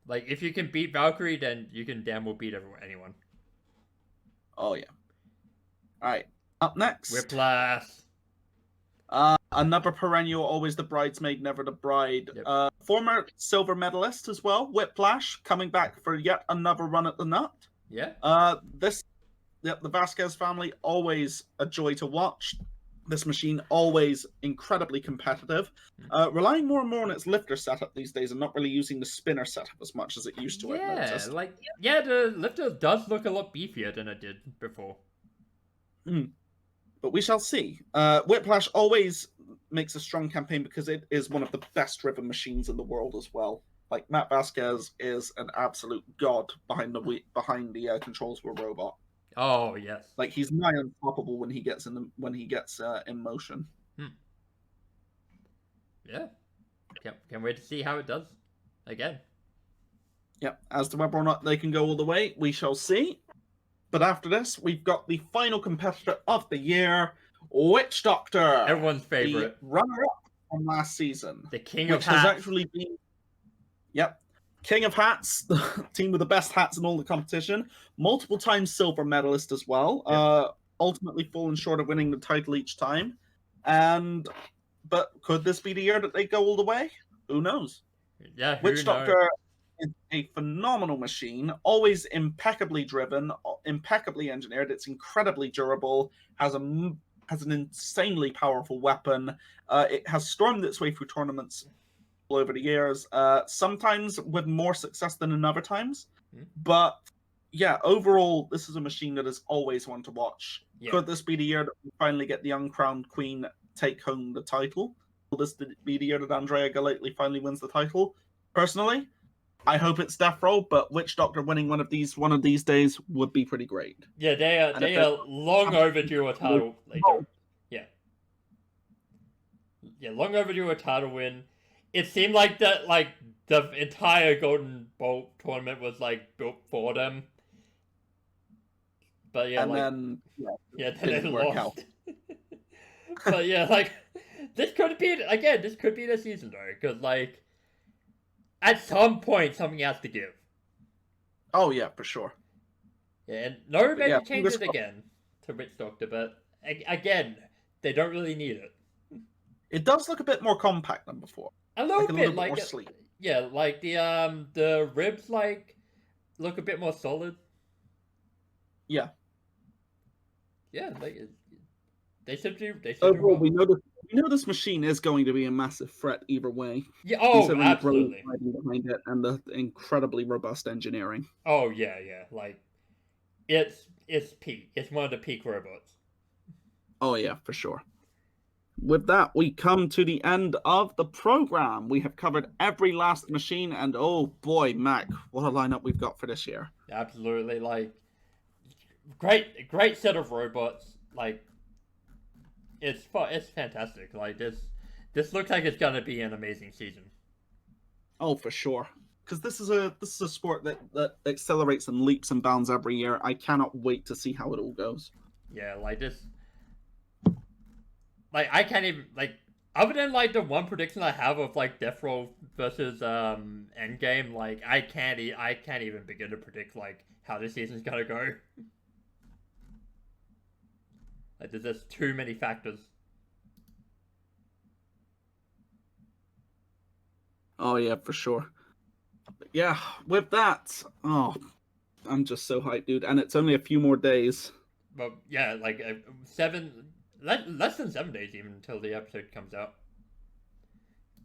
if you can beat Valkyrie, then you can damn well beat anyone.
Oh yeah. All right. Up next,
Whiplash.
Another perennial, always the bridesmaid, never the bride. Yep. Former silver medalist as well, Whiplash, coming back for yet another run at the nut.
Yeah.
The Vasquez family, always a joy to watch. This machine, always incredibly competitive. Relying more and more on its lifter setup these days and not really using the spinner setup as much as it used to.
Yeah, the lifter does look a lot beefier than it did before.
But we shall see. Whiplash always makes a strong campaign because it is one of the best driven machines in the world as well. Like, Matt Vasquez is an absolute god behind the controls of a robot.
Oh yes,
like he's nigh unstoppable when he gets in motion.
Yeah, can't wait to see how it does again.
Yeah, as to whether or not they can go all the way, we shall see. But after this, we've got the final competitor of the year, Witch Doctor.
Everyone's favorite.
The runner-up from last season.
The king of hats.
Has actually been... Yep. King of Hats, the team with the best hats in all the competition, multiple times silver medalist as well. Ultimately falling short of winning the title each time. But could this be the year that they go all the way? Who knows?
Yeah, who
Witch
knows?
Doctor is a phenomenal machine, always impeccably driven, impeccably engineered. It's incredibly durable, has an insanely powerful weapon. It has stormed its way through tournaments all over the years, sometimes with more success than in other times. But yeah, overall, this is a machine that is always one to watch.
Yeah.
Could this be the year that we finally get the uncrowned queen take home the title? Will this be the year that Andrea Gallately finally wins the title? Personally, I hope it's Death Roll, but Witch Doctor winning one of these days would be pretty great.
Yeah, they are long overdue a title. They don't. Yeah. Yeah, long overdue a title win. It seemed like that, like the entire Golden Bolt tournament was like built for them. But yeah,
and
like
then
then they lost. But yeah, like this could be the season though, because like at some point something has to give.
Oh yeah, for sure.
Yeah, and no maybe change it again to Witch Doctor, but again, they don't really need it.
It does look a bit more compact than before.
A little bit
more sleek.
Yeah, like the ribs like look a bit more solid.
Yeah.
Yeah, they should do.
Overall, we know this machine is going to be a massive threat either way.
Yeah. Oh, absolutely.
Behind it and the incredibly robust engineering.
Oh yeah. Like, it's peak. It's one of the peak robots.
Oh yeah, for sure. With that, we come to the end of the program. We have covered every last machine, and oh boy, Mac, what a lineup we've got for this year.
Absolutely, like great set of robots. Like, it's fantastic. Like this looks like it's gonna be an amazing season.
Oh, for sure. Because this is a sport that accelerates and leaps and bounds every year. I cannot wait to see how it all goes.
Yeah, like this. Like, I can't even, like, other than, like, the one prediction I have of, like, Death Roll versus, Endgame, like, I can't even begin to predict, like, how this season's gonna go. Like, there's just too many factors.
Oh, yeah, for sure. But yeah, with that, I'm just so hyped, dude. And it's only a few more days.
Well, yeah, like, less than 7 days even until the episode comes out.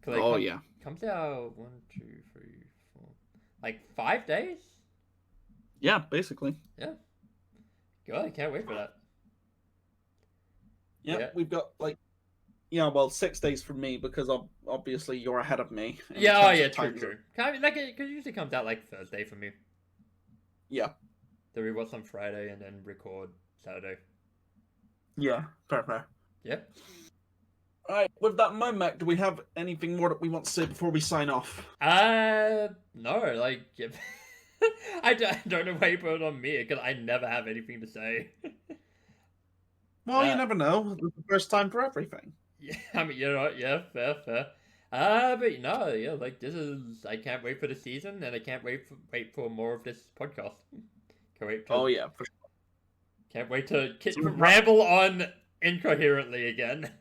Yeah.
Comes out 1, 2, 3, 4, like 5 days.
Yeah, basically.
Yeah. God, I can't wait for that.
Yeah, we've got 6 days for me because obviously you're ahead of me.
Yeah, true. Like, it usually comes out like Thursday for me.
Yeah.
Then we watch on Friday and then record Saturday.
Yeah, fair.
Yep.
Alright, with that in mind, Mac, do we have anything more that we want to say before we sign off?
No, like, I don't know why you put it on me, because I never have anything to say.
Well, you never know. It's the first time for everything.
Yeah, I mean, fair. But no, yeah, like, I can't wait for the season, and I can't wait for more of this podcast. Can't wait to...
Oh, yeah, for sure.
Can't wait to ramble on incoherently again.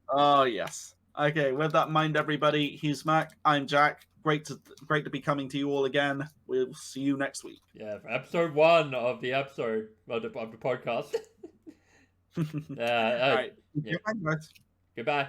Oh, yes. Okay, with that in mind, everybody, he's Mac, I'm Jack. Great to be coming to you all again. We'll see you next week.
Yeah, for episode 1 of the podcast.
All right.
Yeah.
Goodbye, guys.
Goodbye.